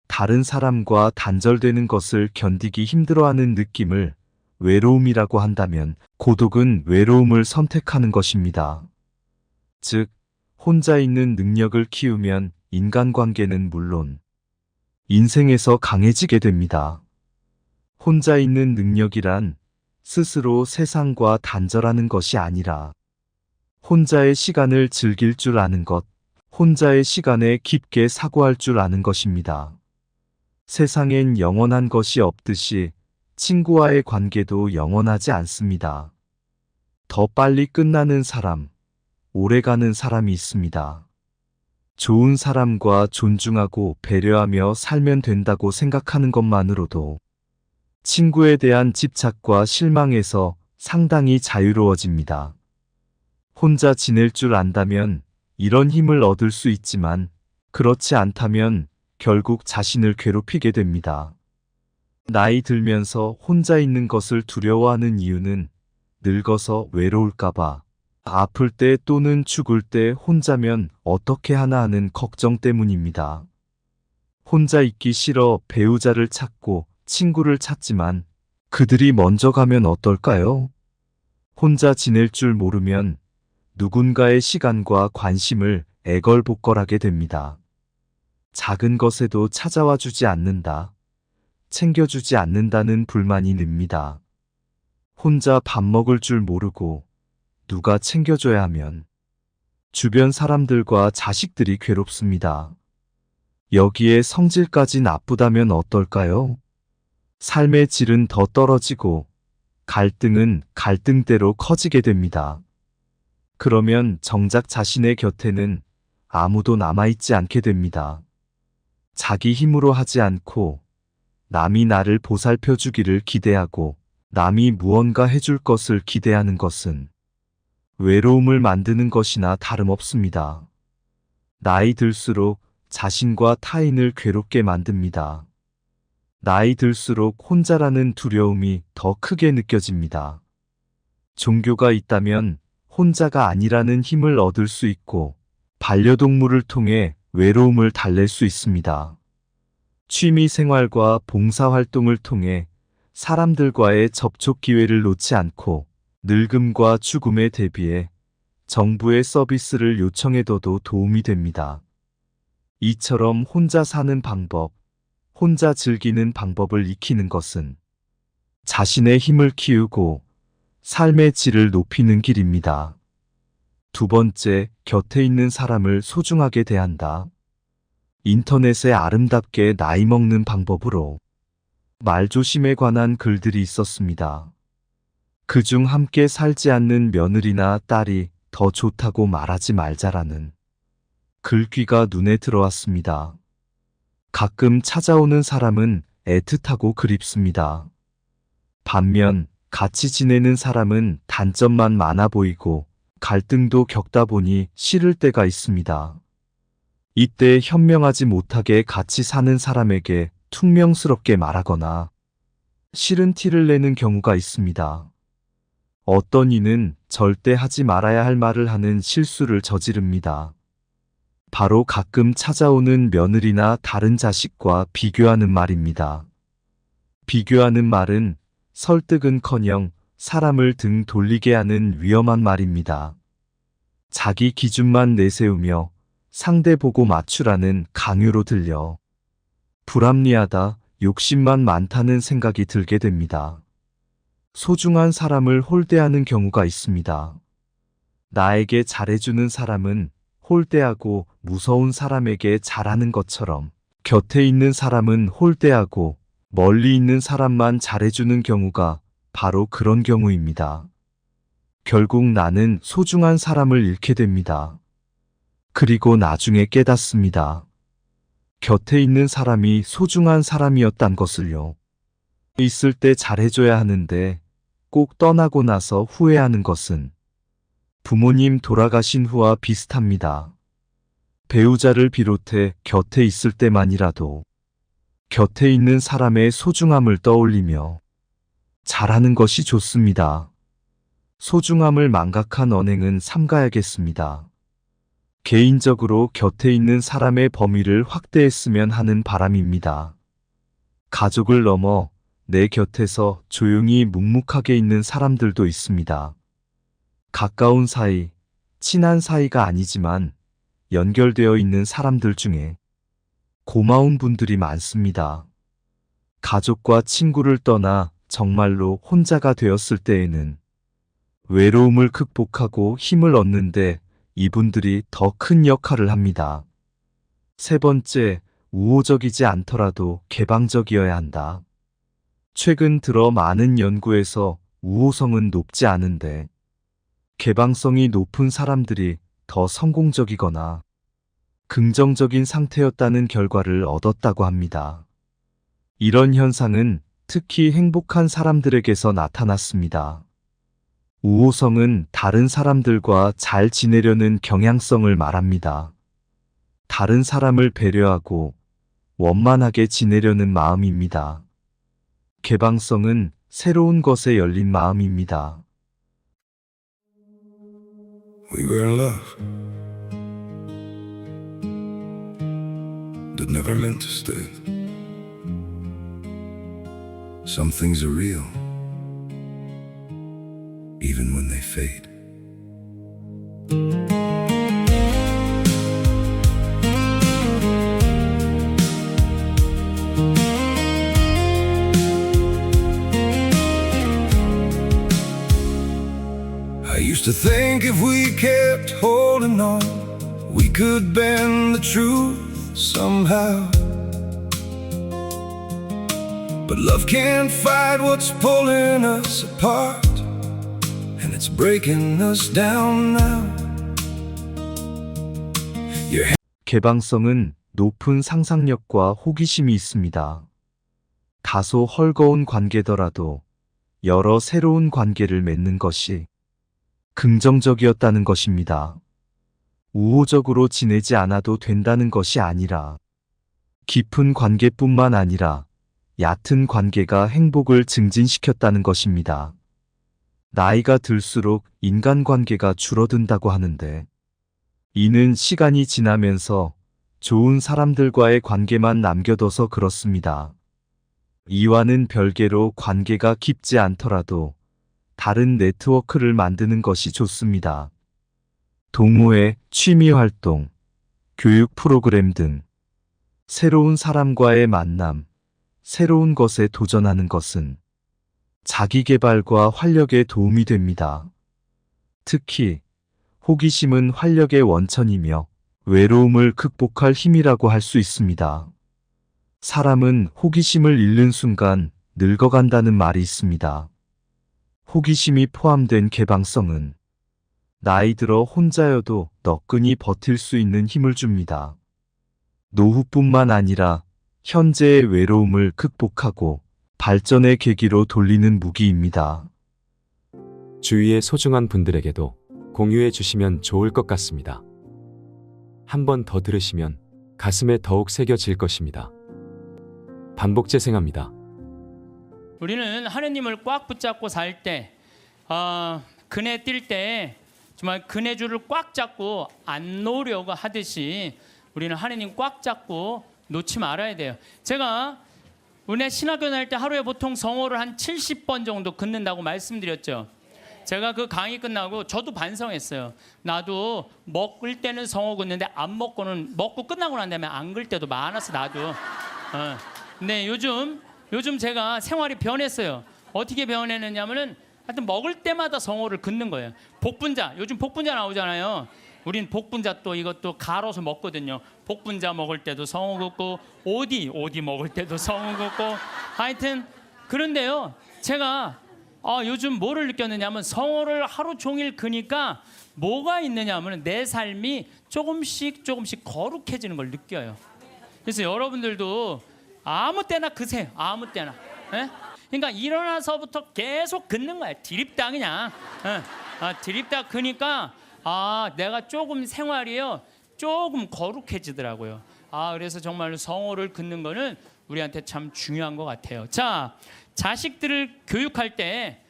다른 사람과 단절되는 것을 견디기 힘들어하는 느낌을 외로움이라고 한다면 고독은 외로움을 선택하는 것입니다. 즉, 혼자 있는 능력을 키우면 인간관계는 물론 인생에서 강해지게 됩니다. 혼자 있는 능력이란 스스로 세상과 단절하는 것이 아니라 혼자의 시간을 즐길 줄 아는 것, 혼자의 시간에 깊게 사고할 줄 아는 것입니다. 세상엔 영원한 것이 없듯이 친구와의 관계도 영원하지 않습니다. 더 빨리 끝나는 사람, 오래가는 사람이 있습니다. 좋은 사람과 존중하고 배려하며 살면 된다고 생각하는 것만으로도 친구에 대한 집착과 실망에서 상당히 자유로워집니다. 혼자 지낼 줄 안다면 이런 힘을 얻을 수 있지만 그렇지 않다면 결국 자신을 괴롭히게 됩니다. 나이 들면서 혼자 있는 것을 두려워하는 이유는 늙어서 외로울까봐, 아플 때 또는 죽을 때 혼자면 어떻게 하나 하는 걱정 때문입니다. 혼자 있기 싫어 배우자를 찾고 친구를 찾지만 그들이 먼저 가면 어떨까요? 혼자 지낼 줄 모르면 누군가의 시간과 관심을 애걸복걸하게 됩니다. 작은 것에도 찾아와 주지 않는다, 챙겨주지 않는다는 불만이 늡니다. 혼자 밥 먹을 줄 모르고 누가 챙겨줘야 하면 주변 사람들과 자식들이 괴롭습니다. 여기에 성질까지 나쁘다면 어떨까요? 삶의 질은 더 떨어지고 갈등은 갈등대로 커지게 됩니다. 그러면 정작 자신의 곁에는 아무도 남아있지 않게 됩니다. 자기 힘으로 하지 않고 남이 나를 보살펴 주기를 기대하고 남이 무언가 해줄 것을 기대하는 것은 외로움을 만드는 것이나 다름없습니다. 나이 들수록 자신과 타인을 괴롭게 만듭니다. 나이 들수록 혼자라는 두려움이 더 크게 느껴집니다. 종교가 있다면 혼자가 아니라는 힘을 얻을 수 있고 반려동물을 통해 외로움을 달랠 수 있습니다. 취미 생활과 봉사활동을 통해 사람들과의 접촉 기회를 놓지 않고 늙음과 죽음에 대비해 정부의 서비스를 요청해둬도 도움이 됩니다. 이처럼 혼자 사는 방법, 혼자 즐기는 방법을 익히는 것은 자신의 힘을 키우고 삶의 질을 높이는 길입니다. 두 번째, 곁에 있는 사람을 소중하게 대한다. 인터넷에 아름답게 나이 먹는 방법으로 말조심에 관한 글들이 있었습니다. 그중 함께 살지 않는 며느리나 딸이 더 좋다고 말하지 말자라는 글귀가 눈에 들어왔습니다. 가끔 찾아오는 사람은 애틋하고 그립습니다. 반면 같이 지내는 사람은 단점만 많아 보이고 갈등도 겪다 보니 싫을 때가 있습니다. 이때 현명하지 못하게 같이 사는 사람에게 퉁명스럽게 말하거나 싫은 티를 내는 경우가 있습니다. 어떤 이는 절대 하지 말아야 할 말을 하는 실수를 저지릅니다. 바로 가끔 찾아오는 며느리나 다른 자식과 비교하는 말입니다. 비교하는 말은 설득은커녕 사람을 등 돌리게 하는 위험한 말입니다. 자기 기준만 내세우며 상대 보고 맞추라는 강요로 들려 불합리하다, 욕심만 많다는 생각이 들게 됩니다. 소중한 사람을 홀대하는 경우가 있습니다. 나에게 잘해주는 사람은 홀대하고 무서운 사람에게 잘하는 것처럼 곁에 있는 사람은 홀대하고 멀리 있는 사람만 잘해주는 경우가 바로 그런 경우입니다. 결국 나는 소중한 사람을 잃게 됩니다. 그리고 나중에 깨닫습니다. 곁에 있는 사람이 소중한 사람이었단 것을요. 있을 때 잘해줘야 하는데 꼭 떠나고 나서 후회하는 것은 부모님 돌아가신 후와 비슷합니다. 배우자를 비롯해 곁에 있을 때만이라도 곁에 있는 사람의 소중함을 떠올리며 잘하는 것이 좋습니다. 소중함을 망각한 언행은 삼가야겠습니다. 개인적으로 곁에 있는 사람의 범위를 확대했으면 하는 바람입니다. 가족을 넘어 내 곁에서 조용히 묵묵하게 있는 사람들도 있습니다. 가까운 사이, 친한 사이가 아니지만 연결되어 있는 사람들 중에 고마운 분들이 많습니다. 가족과 친구를 떠나 정말로 혼자가 되었을 때에는 외로움을 극복하고 힘을 얻는데 이분들이 더 큰 역할을 합니다. 세 번째, 우호적이지 않더라도 개방적이어야 한다. 최근 들어 많은 연구에서 우호성은 높지 않은데 개방성이 높은 사람들이 더 성공적이거나 긍정적인 상태였다는 결과를 얻었다고 합니다. 이런 현상은 특히 행복한 사람들에게서 나타났습니다. 우호성은 다른 사람들과 잘 지내려는 경향성을 말합니다. 다른 사람을 배려하고 원만하게 지내려는 마음입니다. 개방성은 새로운 것에 열린 마음입니다. We were in love, but never meant to stay. Some things are real, even when they fade. I used to think if we kept holding on, we could bend the truth somehow. But love can't fight what's pulling us apart, and it's breaking us down now. 개방성은 높은 상상력과 호기심이 있습니다. 다소 헐거운 관계더라도 여러 새로운 관계를 맺는 것이 긍정적이었다는 것입니다. 우호적으로 지내지 않아도 된다는 것이 아니라 깊은 관계뿐만 아니라 얕은 관계가 행복을 증진시켰다는 것입니다. 나이가 들수록 인간관계가 줄어든다고 하는데 이는 시간이 지나면서 좋은 사람들과의 관계만 남겨둬서 그렇습니다. 이와는 별개로 관계가 깊지 않더라도 다른 네트워크를 만드는 것이 좋습니다. 동호회, 취미활동, 교육 프로그램 등 새로운 사람과의 만남, 새로운 것에 도전하는 것은 자기 개발과 활력에 도움이 됩니다. 특히 호기심은 활력의 원천이며 외로움을 극복할 힘이라고 할 수 있습니다. 사람은 호기심을 잃는 순간 늙어간다는 말이 있습니다. 호기심이 포함된 개방성은 나이 들어 혼자여도 너끈히 버틸 수 있는 힘을 줍니다. 노후뿐만 아니라 현재의 외로움을 극복하고 발전의 계기로 돌리는 무기입니다. 주위의 소중한 분들에게도 공유해 주시면 좋을 것 같습니다. 한 번 더 들으시면 가슴에 더욱 새겨질 것입니다. 반복 재생합니다. 우리는 하느님을 꽉 붙잡고 살 때, 그네 뛸 때 정말 그네줄을 꽉 잡고 안 놓으려고 하듯이 우리는 하느님 꽉 잡고 놓지 말아야 돼요. 제가 은혜 신학교 다닐 때 하루에 보통 성호를 한 70번 정도 긋는다고 말씀드렸죠. 제가 그 강의 끝나고 저도 반성했어요. 나도 먹을 때는 성호 긋는데 안 먹고는, 먹고 끝나고 난 다음에 안 글 때도 많았어 나도. 근데 요즘 제가 생활이 변했어요. 어떻게 변했느냐면은 하여튼 먹을 때마다 성호를 긋는 거예요. 복분자, 요즘 복분자 나오잖아요. 우린 복분자 또 이것도 갈아서 먹거든요. 복분자 먹을 때도 성호 긋고 오디 먹을 때도 성호 긋고 하여튼 그런데요. 제가 요즘 뭐를 느꼈느냐면 성호를 하루 종일 그니까 뭐가 있느냐면 내 삶이 조금씩 거룩해지는 걸 느껴요. 그래서 여러분들도 아무 때나 그세요. 아무 때나. 예? 그러니까 일어나서부터 계속 긋는 거야. 드립다 그냥. 드립다 그니까 내가 조금 생활이요. 조금 거룩해지더라고요. 그래서 정말 성호를 긋는 거는 우리한테 참 중요한 것 같아요. 자, 자식들을 교육할 때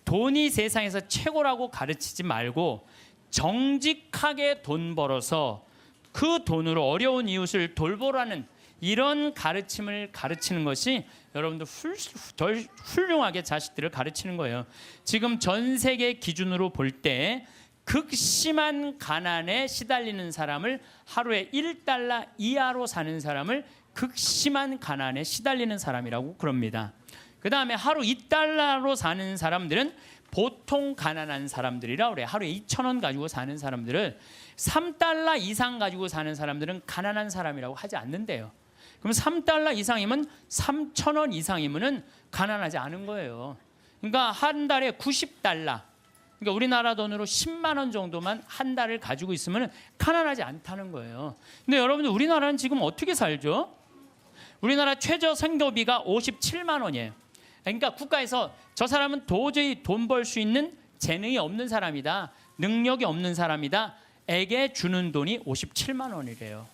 돈이 세상에서 최고라고 가르치지 말고 정직하게 돈 벌어서 그 돈으로 어려운 이웃을 돌보라는 이런 가르침을 가르치는 것이 여러분들 덜 훌륭하게 자식들을 가르치는 거예요. 지금 전 세계 기준으로 볼 때 극심한 가난에 시달리는 사람을 하루에 1달러 이하로 사는 사람을 극심한 가난에 시달리는 사람이라고 그럽니다. 그 다음에 하루 2달러로 사는 사람들은 보통 가난한 사람들이라 그래. 하루에 2,000원 가지고 사는 사람들을 3달러 이상 가지고 사는 사람들은 가난한 사람이라고 하지 않는데요. 그럼 3달러 이상이면 3,000원 이상이면은 가난하지 않은 거예요. 그러니까 한 달에 90달러. 그러니까 우리나라 돈으로 10만 원 정도만 한 달을 가지고 있으면 가난하지 않다는 거예요. 근데 여러분들 우리나라는 지금 어떻게 살죠? 우리나라 최저 생계비가 57만 원이에요. 그러니까 국가에서 저 사람은 도저히 돈 벌 수 있는 재능이 없는 사람이다. 능력이 없는 사람이다. 에게 주는 돈이 57만 원이래요.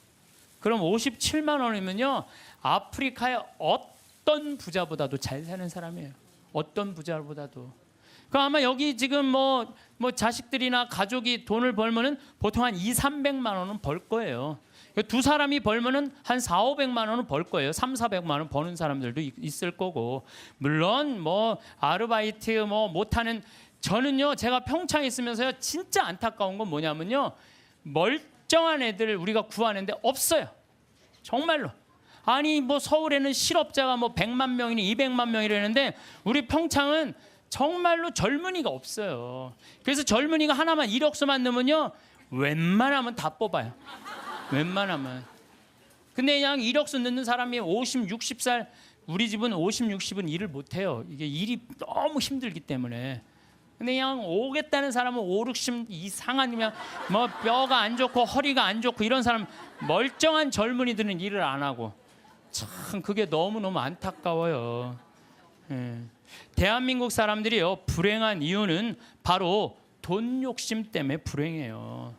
그럼 57만 원이면요. 아프리카의 어떤 부자보다도 잘 사는 사람이에요. 어떤 부자보다도. 그럼 아마 여기 지금 뭐 자식들이나 가족이 돈을 벌면은 보통 한 200~300만 원은 벌 거예요. 두 사람이 벌면은 한 400~500만 원은 벌 거예요. 300~400만 원 버는 사람들도 있을 거고. 물론 뭐 아르바이트 못하는 저는요. 제가 평창에 있으면서요. 진짜 안타까운 건 뭐냐면요. 멀쩡한 애들 우리가 구하는데 없어요. 정말로. 아니 뭐 서울에는 실업자가 100만 명이니 200만 명이라는데 우리 평창은 정말로 젊은이가 없어요. 그래서 젊은이가 하나만 이력서만 넣으면요. 웬만하면 다 뽑아요. 웬만하면. 근데 그냥 이력서 넣는 사람이 50, 60살 우리 집은 50, 60은 일을 못해요. 이게 일이 너무 힘들기 때문에. 근데 그냥 오겠다는 사람은 5, 60 이상한 뼈가 안 좋고 허리가 안 좋고 이런 사람 멀쩡한 젊은이들은 일을 안 하고 참 그게 너무너무 안타까워요. 대한민국 사람들이요 불행한 이유는 바로 돈 욕심 때문에 불행해요.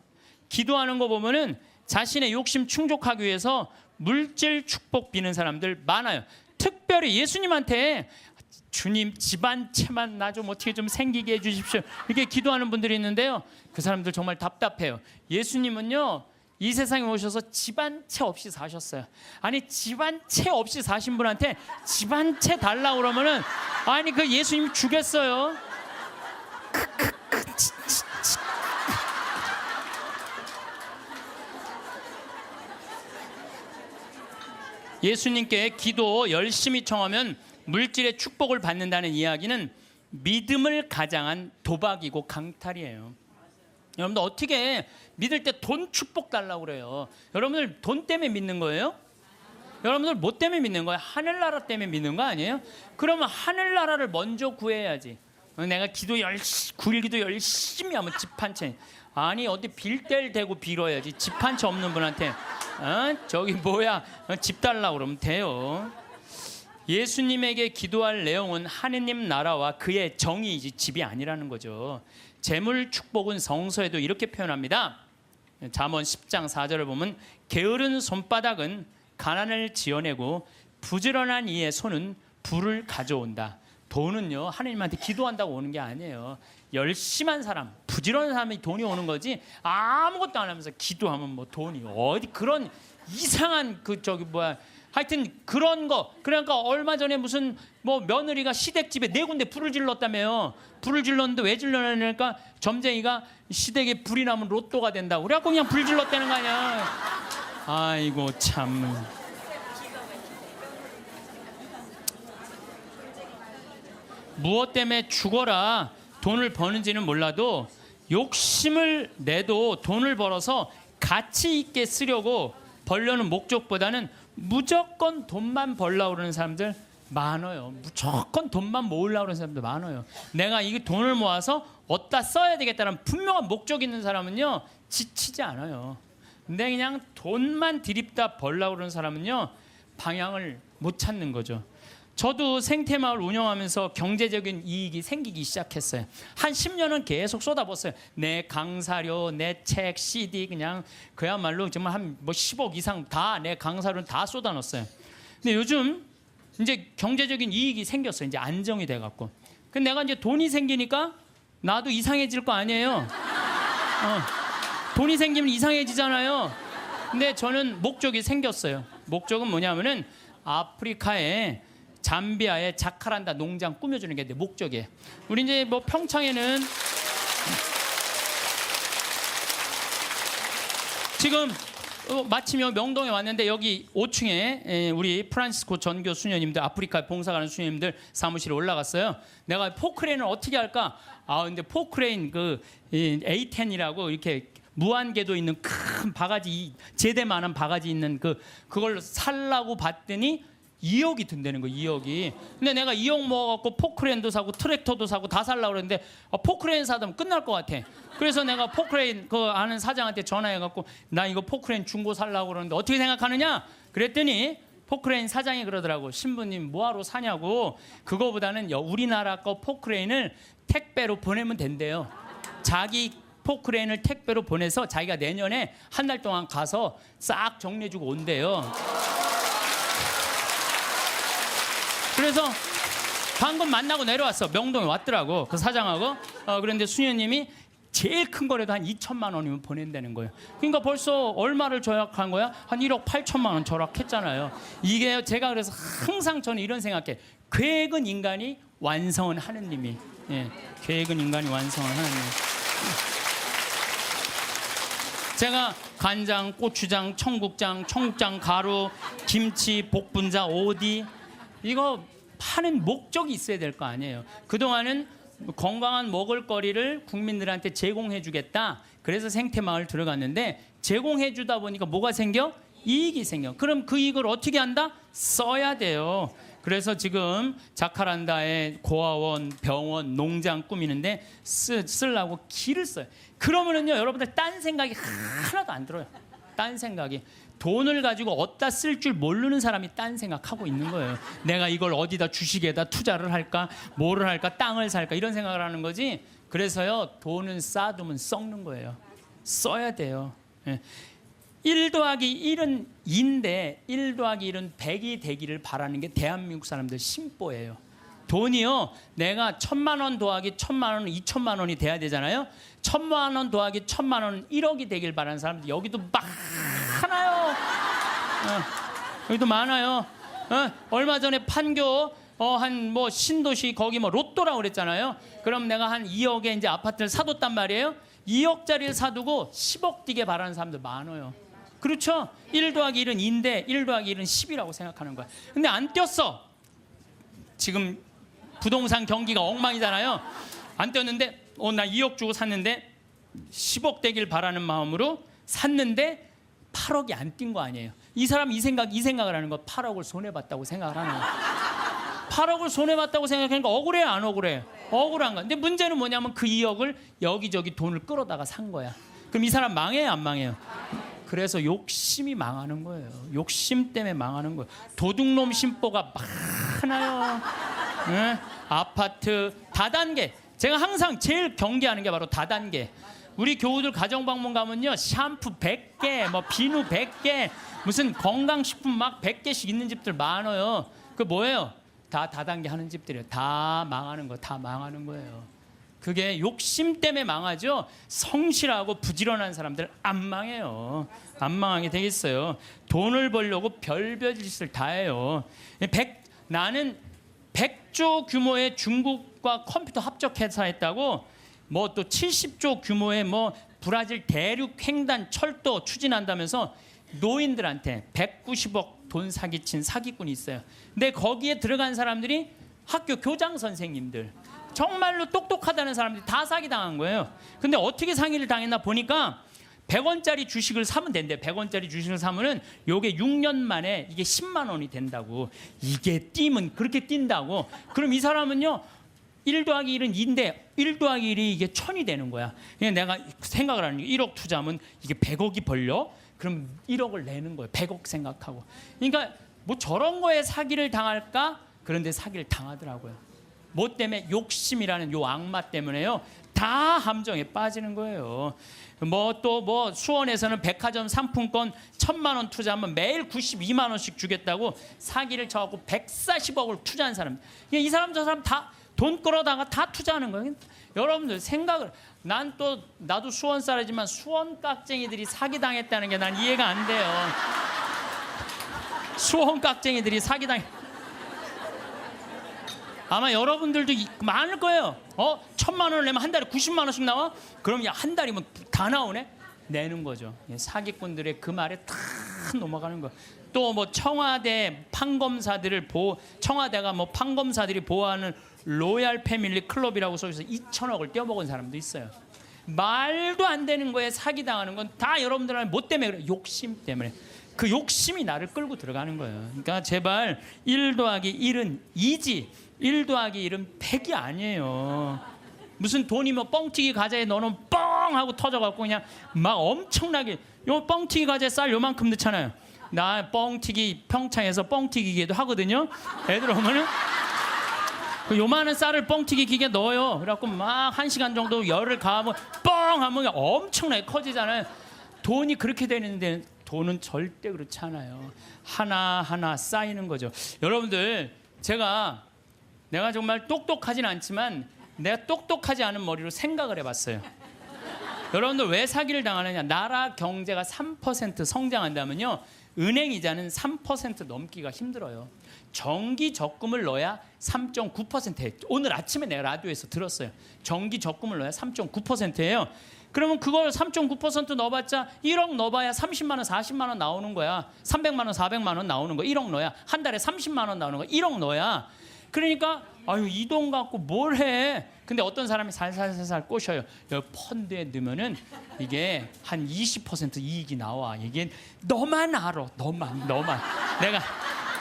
기도하는 거 보면은 자신의 욕심 충족하기 위해서 물질 축복 비는 사람들 많아요. 특별히 예수님한테 주님 집안채만 나 좀 어떻게 좀 생기게 해주십시오 이렇게 기도하는 분들이 있는데요. 그 사람들 정말 답답해요. 예수님은요 이 세상에 오셔서 집안채 없이 사셨어요. 아니 집안채 없이 사신 분한테 집안채 달라고 그러면은 아니 그 예수님 주겠어요. 예수님께 기도 열심히 청하면 물질의 축복을 받는다는 이야기는 믿음을 가장한 도박이고 강탈이에요. 여러분들 어떻게 믿을 때 돈 축복 달라고 그래요? 여러분들 돈 때문에 믿는 거예요? 여러분들 뭐 때문에 믿는 거예요? 하늘나라 때문에 믿는 거 아니에요? 그러면 하늘나라를 먼저 구해야지. 내가 구일 기도 열심히 하면 집 한 채. 아니 어디 빌 때를 대고 빌어야지. 집 한 채 없는 분한테 저기 뭐야 집 달라고 그러면 돼요. 예수님에게 기도할 내용은 하느님 나라와 그의 정의이지 집이 아니라는 거죠. 재물 축복은 성서에도 이렇게 표현합니다. 잠언 10장 4절을 보면 게으른 손바닥은 가난을 지어내고 부지런한 이의 손은 부를 가져온다. 돈은요 하느님한테 기도한다고 오는 게 아니에요. 열심한 사람, 부지런한 사람이 돈이 오는 거지 아무것도 안 하면서 기도하면 뭐 돈이 어디 그런 이상한 하여튼 그런 거. 그러니까 얼마 전에 무슨 뭐 며느리가 시댁집에 4군데 불을 질렀다며요. 불을 질렀는데 왜 질렀냐니까 점쟁이가 시댁에 불이 나면 로또가 된다고. 그래갖고 그냥 불 질렀다는 거 아니야. 아이고 참. 무엇 때문에 죽어라 돈을 버는지는 몰라도 욕심을 내도 돈을 벌어서 가치 있게 쓰려고 벌려는 목적보다는 무조건 돈만 벌려고 그러는 사람들 많아요. 무조건 돈만 모으려고 그러는 사람들 많아요. 내가 이 돈을 모아서 어디다 써야 되겠다는 분명한 목적이 있는 사람은요 지치지 않아요. 근데 그냥 돈만 들입다 벌려고 그러는 사람은요 방향을 못 찾는 거죠. 저도 생태마을 운영하면서 경제적인 이익이 생기기 시작했어요. 한 10년은 계속 쏟아붓었어요. 내 강사료, 내 책, CD 그냥 그야말로 정말 한 10억 이상 다 내 강사료는 다 쏟아넣었어요. 근데 요즘 이제 경제적인 이익이 생겼어요. 이제 안정이 돼갖고. 근데 내가 이제 돈이 생기니까 나도 이상해질 거 아니에요. 돈이 생기면 이상해지잖아요. 근데 저는 목적이 생겼어요. 목적은 뭐냐면은 아프리카에 잠비아의 자카란다 농장 꾸며주는 게 내 목적이에요. 우리 이제 뭐 평창에는 지금 마침 명동에 왔는데 여기 5층에 우리 프란시스코 전교 수녀님들 아프리카 봉사 가는 수녀님들 사무실에 올라갔어요. 내가 포크레인을 어떻게 할까? 근데 포크레인 그 A10이라고 이렇게 무한궤도 있는 큰 바가지 제대만한 바가지 있는 그걸 살라고 봤더니 2억이 든다는 거예요. 2억이. 근데 내가 2억 모아갖고 포크레인도 사고 트랙터도 사고 다 살라고 그랬는데 포크레인 사면 끝날 것 같아. 그래서 내가 포크레인 그 아는 사장한테 전화해갖고 나 이거 포크레인 중고 살라고 그러는데 어떻게 생각하느냐? 그랬더니 포크레인 사장이 그러더라고. 신부님 뭐하러 사냐고. 그거보다는 우리나라 거 포크레인을 택배로 보내면 된대요. 자기 포크레인을 택배로 보내서 자기가 내년에 한 달 동안 가서 싹 정리해주고 온대요. 그래서 방금 만나고 내려왔어. 명동에 왔더라고. 그 사장하고. 그런데 수녀님이 제일 큰 거라도 한 2천만 원이면 보낸다는 거예요. 그러니까 벌써 얼마를 절약한 거야? 한 1억 8천만 원 절약했잖아요. 이게 제가 그래서 항상 저는 이런 생각해. 계획은 인간이 완성은 하느님이. 예, 계획은 인간이 완성은 하느님. 제가 간장, 고추장, 청국장, 가루, 김치, 복분자, 오디 이거 파는 목적이 있어야 될 거 아니에요. 그동안은 건강한 먹을거리를 국민들한테 제공해 주겠다. 그래서 생태마을 들어갔는데 제공해 주다 보니까 뭐가 생겨? 이익이 생겨. 그럼 그 이익을 어떻게 한다? 써야 돼요. 그래서 지금 자카란다에 고아원, 병원, 농장 꾸미는데 쓰려고 길을 써요. 그러면은요 여러분들 딴 생각이 하나도 안 들어요. 딴 생각이. 돈을 가지고 어디다 쓸 줄 모르는 사람이 딴 생각하고 있는 거예요. 내가 이걸 어디다 주식에다 투자를 할까? 뭐를 할까? 땅을 살까? 이런 생각을 하는 거지. 그래서요 돈은 쌓아두면 썩는 거예요. 써야 돼요. 1 더하기 1은 2인데 1 더하기 1은 100이 되기를 바라는 게 대한민국 사람들 심보예요. 돈이요, 내가 1,000만 원 더하기 1,000만 원은 2,000만 원이 돼야 되잖아요. 1,000만 원 더하기 1,000만 원은 1억이 되길 바라는 사람들 여기도 많아요. 여기도 많아요. 얼마 전에 판교 한 뭐 신도시 거기 뭐 로또라고 그랬잖아요. 그럼 내가 한 2억에 이제 아파트를 사뒀단 말이에요. 2억짜리를 사두고 10억 뛰게 바라는 사람들 많아요. 그렇죠? 1 더하기 1은 2인데 1 더하기 1은 10이라고 생각하는 거야. 근데 안 뛰었어. 지금 부동산 경기가 엉망이잖아요. 안 뛰었는데 나 2억 주고 샀는데 10억 되길 바라는 마음으로 샀는데 8억이 안 뛴 거 아니에요. 이 사람 이 생각을 하는 거 8억을 손해봤다고 생각을 하는 거예요. 8억을 손해봤다고 생각하니까 억울해요, 안 억울해요? 억울한 거야. 근데 문제는 뭐냐면 그 2억을 여기저기 돈을 끌어다가 산 거야. 그럼 이 사람 망해요, 안 망해요? 그래서 욕심이 망하는 거예요. 욕심 때문에 망하는 거예요. 도둑놈 심보가 많아요. 네? 아파트 다단계. 제가 항상 제일 경계하는 게 바로 다단계. 우리 교우들 가정방문 가면요, 샴푸 100개, 뭐 비누 100개, 무슨 건강식품 막 100개씩 있는 집들 많아요. 그 뭐예요? 다 다단계 하는 집들이에요. 다 망하는 거, 다 망하는 거예요. 그게 욕심 때문에 망하죠. 성실하고 부지런한 사람들 안 망해요. 안 망하게 되겠어요. 돈을 벌려고 별별 짓을 다 해요. 나는 100조 규모의 중국과 컴퓨터 합작 회사했다고 뭐 또 70조 규모의 뭐 브라질 대륙 횡단 철도 추진한다면서 노인들한테 190억 돈 사기친 사기꾼이 있어요. 근데 거기에 들어간 사람들이 학교 교장 선생님들, 정말로 똑똑하다는 사람들이 다 사기당한 거예요. 근데 어떻게 사기를 당했나 보니까 100원짜리 주식을 사면 된대. 100원짜리 주식을 사면은 요게 6년 만에 이게 10만 원이 된다고. 이게 뛰면 그렇게 뛴다고. 그럼 이 사람은요, 1 더하기 1은 2인데 1 더하기 1이 이게 1000이 되는 거야. 그냥 내가 생각을 하는 게 1억 투자하면 이게 100억이 벌려? 그럼 1억을 내는 거예요. 100억 생각하고. 그러니까 뭐 저런 거에 사기를 당할까? 그런데 사기를 당하더라고요. 뭐 때문에? 욕심이라는 요 악마 때문에요. 다 함정에 빠지는 거예요. 뭐 또 뭐 수원에서는 백화점 상품권 1,000만 원 투자하면 매일 92만 원씩 주겠다고 사기를 쳐갖고 140억을 투자한 사람. 이 사람 저 사람 다 돈 끌어다가 다 투자하는 거예요. 여러분들 생각을, 나도 수원 사람이지만 수원 깍쟁이들이 사기 당했다는 게 난 이해가 안 돼요. 수원 깍쟁이들이 사기 당. 아마 여러분들도 많을 거예요. 1,000만 원을 내면 한 달에 90만 원씩 나와? 그럼 야, 한 달이면 다 나오네? 내는 거죠. 사기꾼들의 그 말에 다 넘어가는 거. 또 뭐 청와대 판검사들을 청와대가 뭐 판검사들이 보호하는 로얄 패밀리 클럽이라고 써서 2천억을 떼어먹은 사람도 있어요. 말도 안 되는 거에 사기당하는 건 다 여러분들은 뭐 때문에 그래? 욕심 때문에. 그 욕심이 나를 끌고 들어가는 거예요. 그러니까 제발 1 더하기 1은 2지 1 더하기 1은 100이 아니에요. 무슨 돈이 뭐 뻥튀기 과자에 넣어놓으면 뻥 하고 터져갖고 그냥 막 엄청나게, 요 뻥튀기 과자에 쌀 요만큼 넣잖아요. 나 뻥튀기 평창에서 뻥튀기 기계도 하거든요. 애들 오면은 그 요만한 쌀을 뻥튀기 기계에 넣어요. 그래갖고 막 1시간 정도 열을 가하면 뻥 하면 엄청나게 커지잖아요. 돈이 그렇게 되는데 돈은 절대 그렇지 않아요. 하나하나 쌓이는 거죠. 여러분들, 내가 정말 똑똑하진 않지만 내가 똑똑하지 않은 머리로 생각을 해봤어요. 여러분들 왜 사기를 당하느냐? 나라 경제가 3% 성장한다면요, 은행 이자는 3% 넘기가 힘들어요. 정기 적금을 넣어야 3.9%예요. 오늘 아침에 내가 라디오에서 들었어요. 정기 적금을 넣어야 3.9%예요. 그러면 그걸 3.9% 넣어봤자 1억 넣어봐야 30만 원, 40만 원 나오는 거야. 300만 원, 400만 원 나오는 거야. 1억 넣어야 한 달에 30만 원 나오는 거야. 1억 넣어야. 그러니까 아유, 이 돈 갖고 뭘 해? 근데 어떤 사람이 살살살살 꼬셔요. 여기 펀드에 넣으면은 이게 한 20% 이익이 나와. 이게 너만 알아. 너만. 내가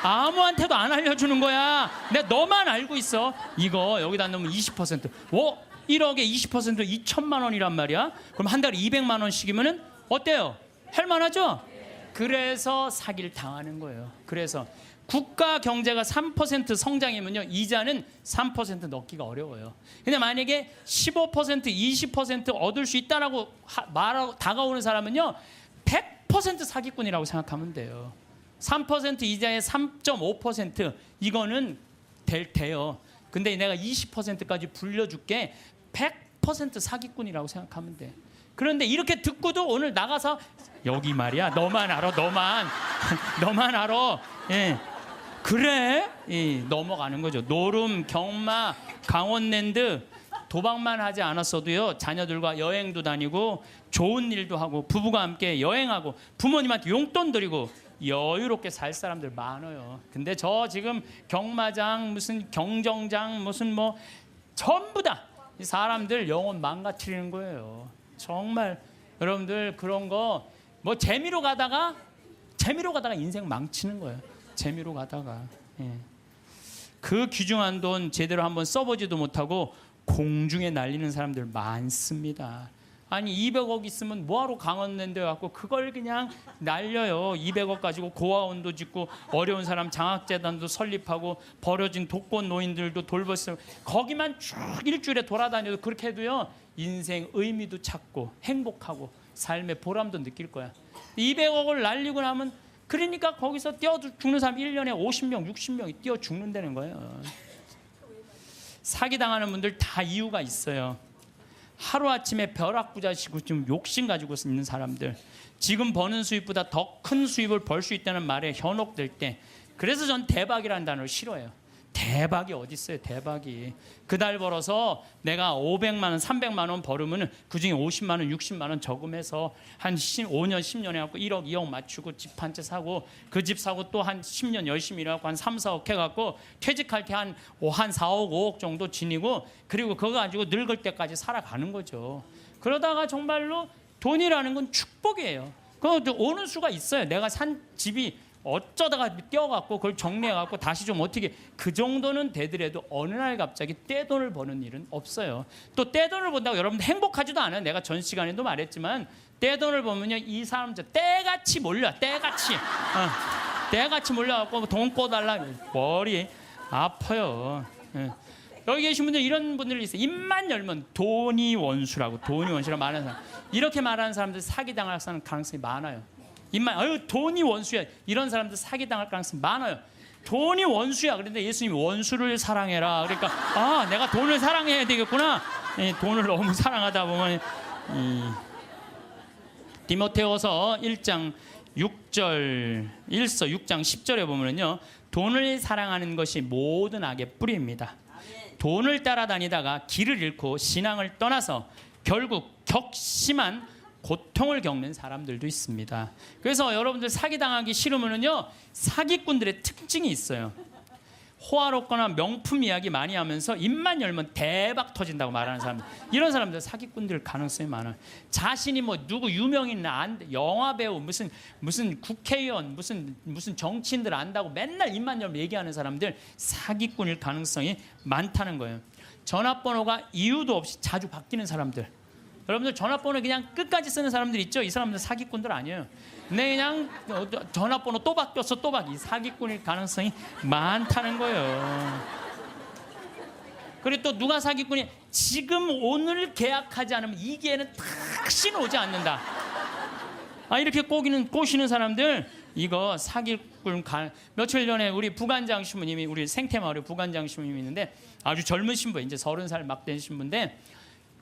아무한테도 안 알려주는 거야. 내가 너만 알고 있어. 이거 여기다 넣으면 20%. 1억에 20% 2천만 원이란 말이야. 그럼 한 달에 200만 원씩이면은 어때요? 할만하죠? 그래서 사기를 당하는 거예요. 그래서 국가 경제가 3% 성장이면요, 이자는 3% 넣기가 어려워요. 근데 만약에 15%, 20% 얻을 수 있다라고 말하고 다가오는 사람은요, 100% 사기꾼이라고 생각하면 돼요. 3% 이자에 3.5% 이거는 돼요. 근데 내가 20%까지 불려줄게. 100% 사기꾼이라고 생각하면 돼. 그런데 이렇게 듣고도 오늘 나가서 여기 말이야, 너만 알아, 너만 너만 알아. 예. 그래? 넘어가는 거죠. 노름, 경마, 강원랜드 도박만 하지 않았어도요, 자녀들과 여행도 다니고 좋은 일도 하고 부부가 함께 여행하고 부모님한테 용돈 드리고 여유롭게 살 사람들 많아요. 근데 저 지금 경마장, 무슨 경정장, 무슨 뭐 전부 다 이 사람들 영혼 망가뜨리는 거예요. 정말 여러분들 그런 거 뭐 재미로 가다가 인생 망치는 거예요. 재미로 가다가. 예. 그 귀중한 돈 제대로 한번 써보지도 못하고 공중에 날리는 사람들 많습니다. 아니 200억 있으면 뭐하러 강원랜드 갖고 그걸 그냥 날려요. 200억 가지고 고아원도 짓고 어려운 사람 장학재단도 설립하고 버려진 독거 노인들도 돌봤어요. 거기만 쭉 일주일에 돌아다녀도 그렇게 해도요, 인생 의미도 찾고 행복하고 삶의 보람도 느낄 거야. 200억을 날리고 나면 그러니까 거기서 뛰어 죽는 사람 1년에 50명, 60명이 뛰어 죽는다는 거예요. 사기당하는 분들 다 이유가 있어요. 하루아침에 벼락부자시고 좀 욕심 가지고 있는 사람들, 지금 버는 수입보다 더 큰 수입을 벌 수 있다는 말에 현혹될 때, 그래서 전 대박이라는 단어를 싫어해요. 대박이 어디 있어요? 대박이. 그 달 벌어서 내가 500만 원, 300만 원 벌으면 그중에 50만 원, 60만 원 저금해서 한 5년, 10년 해갖고 1억, 2억 맞추고 집 한 채 사고 그 집 사고 또 한 10년 열심히 일하고 한 3, 4억 해갖고 퇴직할 때 한 4억, 5억 정도 지니고 그리고 그거 가지고 늙을 때까지 살아가는 거죠. 그러다가 정말로 돈이라는 건 축복이에요. 그거 오는 수가 있어요. 내가 산 집이 어쩌다가 떼어갖고 그걸 정리해갖고 다시 좀 어떻게 그 정도는 되더라도 어느 날 갑자기 떼돈을 버는 일은 없어요. 또 떼돈을 번다고 여러분들 행복하지도 않아요. 내가 전 시간에도 말했지만 떼돈을 보면요, 이 사람들 때같이 몰려. 때같이 몰려갖고 돈 꿔달라 머리 아파요. 여기 계신 분들 이런 분들 있어요. 입만 열면 돈이 원수라고 말하는 사람, 이렇게 말하는 사람들 사기당할 가능성이 많아요. 입만 아유 돈이 원수야, 이런 사람들 사기당할 가능성이 많아요. 돈이 원수야. 그런데 예수님이 원수를 사랑해라. 그러니까 아, 내가 돈을 사랑해야 되겠구나. 돈을 너무 사랑하다 보면 디모데후서 1장 6절 6장 10절에 보면요, 돈을 사랑하는 것이 모든 악의 뿌리입니다. 돈을 따라다니다가 길을 잃고 신앙을 떠나서 결국 격심한 고통을 겪는 사람들도 있습니다. 그래서 여러분들 사기당하기 싫으면요, 사기꾼들의 특징이 있어요. 호화롭거나 명품 이야기 많이 하면서 입만 열면 대박 터진다고 말하는 사람들, 이런 사람들 사기꾼들 가능성이 많아요. 자신이 뭐 누구 유명인 영화 배우, 무슨 국회의원, 무슨 정치인들 안다고 맨날 입만 열면 얘기하는 사람들 사기꾼일 가능성이 많다는 거예요. 전화번호가 이유도 없이 자주 바뀌는 사람들, 여러분들 전화번호 그냥 끝까지 쓰는 사람들 있죠? 이 사람들 사기꾼들 아니에요. 근데 그냥 전화번호 또 바뀌었어, 또 바뀌. 사기꾼일 가능성이 많다는 거예요. 그리고 또 누가 사기꾼이 지금 오늘 계약하지 않으면 이 기회는 다시는 오지 않는다. 이렇게 꼬시는 사람들, 이거 사기꾼. 며칠 전에 우리 부관장 신부님이, 우리 생태마을에 부관장 신부님이 있는데 아주 젊은 신부, 이제 30살 막 된 신부인데,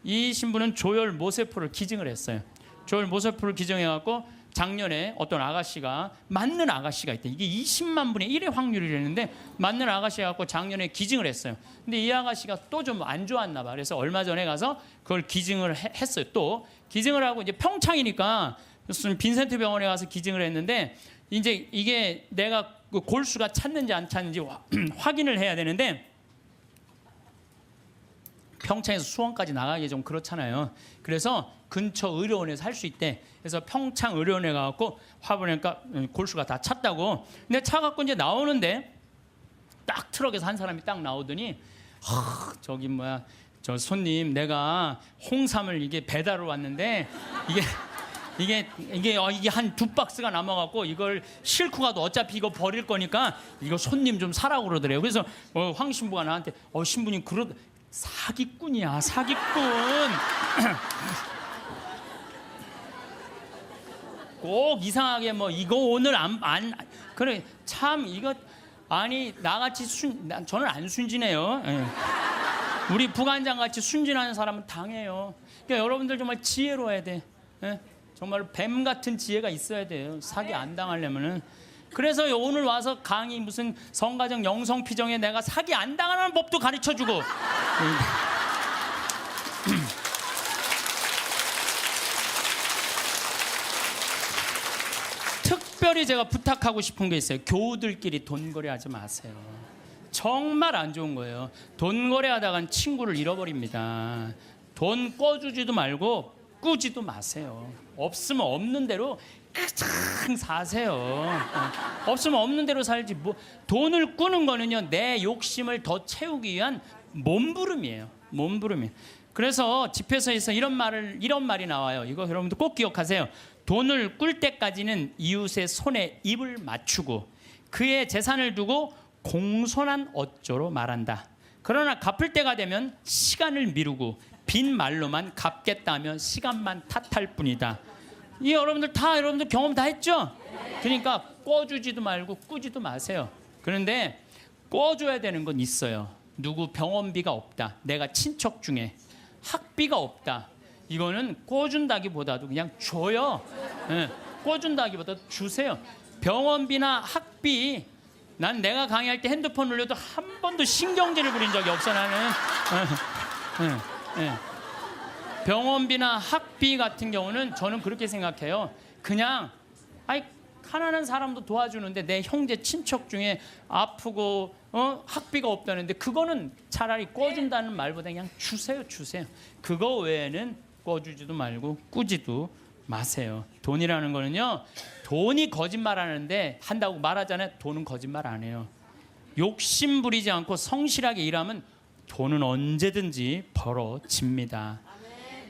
이 신부는 조혈 모세포를 기증을 했어요. 조혈 모세포를 기증해갖고 작년에 어떤 아가씨가, 맞는 아가씨가 있대. 이게 20만 분의 1의 확률이라는데 맞는 아가씨가 갖고 작년에 기증을 했어요. 근데 이 아가씨가 또 좀 안 좋았나 봐. 그래서 얼마 전에 가서 그걸 기증을 했어요. 또 기증을 하고 이제 평창이니까 무슨 빈센트 병원에 가서 기증을 했는데, 이제 이게 내가 그 골수가 찼는지 안 찼는지 확인을 해야 되는데, 평창에서 수원까지 나가기 좀 그렇잖아요. 그래서 근처 의료원에서 할 수 있대. 그래서 평창 의료원에 가갖고 화보니까 골수가 다 찼다고. 근데 차 갖고 이제 나오는데 딱 트럭에서 한 사람이 딱 나오더니, 저기 저 손님, 내가 홍삼을 이게 배달을 왔는데 이게 한 2박스가 남아갖고 이걸 싣고 가도 어차피 이거 버릴 거니까 이거 손님 좀 사라고 그러더래요. 그래서 황 신부가 나한테 신부님 사기꾼이야, 사기꾼. 꼭 이상하게 이거 오늘 그래 참 이거 아니 나같이 저는 안 순진해요. 예. 우리 부관장 같이 순진한 사람은 당해요. 그러니까 여러분들 정말 지혜로워야 돼. 예? 정말 뱀 같은 지혜가 있어야 돼요. 사기 안 당하려면은. 그래서 오늘 와서 강의 무슨 성가정 영성피정에 내가 사기 안 당하는 법도 가르쳐주고. 특별히 제가 부탁하고 싶은 게 있어요. 교우들끼리 돈거래하지 마세요. 정말 안 좋은 거예요. 돈거래하다간 친구를 잃어버립니다. 돈 꿔주지도 말고 꾸지도 마세요. 없으면 없는 대로 그냥 사세요. 없으면 없는 대로 살지. 돈을 꾸는 거는요, 내 욕심을 더 채우기 위한 몸부림이에요. 몸부림이. 그래서 집회서에서 이런 말이 나와요. 이거 여러분들 꼭 기억하세요. 돈을 꿀 때까지는 이웃의 손에 입을 맞추고 그의 재산을 두고 공손한 어조로 말한다. 그러나 갚을 때가 되면 시간을 미루고 빈 말로만 갚겠다며 시간만 탓할 뿐이다. 이 여러분들 경험 다 했죠? 그러니까 꿔주지도 말고 꾸지도 마세요. 그런데 꿔줘야 되는 건 있어요. 누구 병원비가 없다. 내가 친척 중에 학비가 없다. 이거는 꿔준다기보다도 그냥 줘요. 네, 꿔준다기보다 주세요. 병원비나 학비, 난 내가 강의할 때 핸드폰 울려도 한 번도 신경질을 부린 적이 없어 나는. 병원비나 학비 같은 경우는 저는 그렇게 생각해요. 그냥 가난한 사람도 도와주는데 내 형제 친척 중에 아프고 학비가 없다는데 그거는 차라리 꿔준다는 말보다 그냥 주세요. 그거 외에는 꿔주지도 말고 꾸지도 마세요. 돈이라는 거는요, 돈이 거짓말하는데 한다고 말하잖아요. 돈은 거짓말 안 해요. 욕심 부리지 않고 성실하게 일하면 돈은 언제든지 벌어집니다.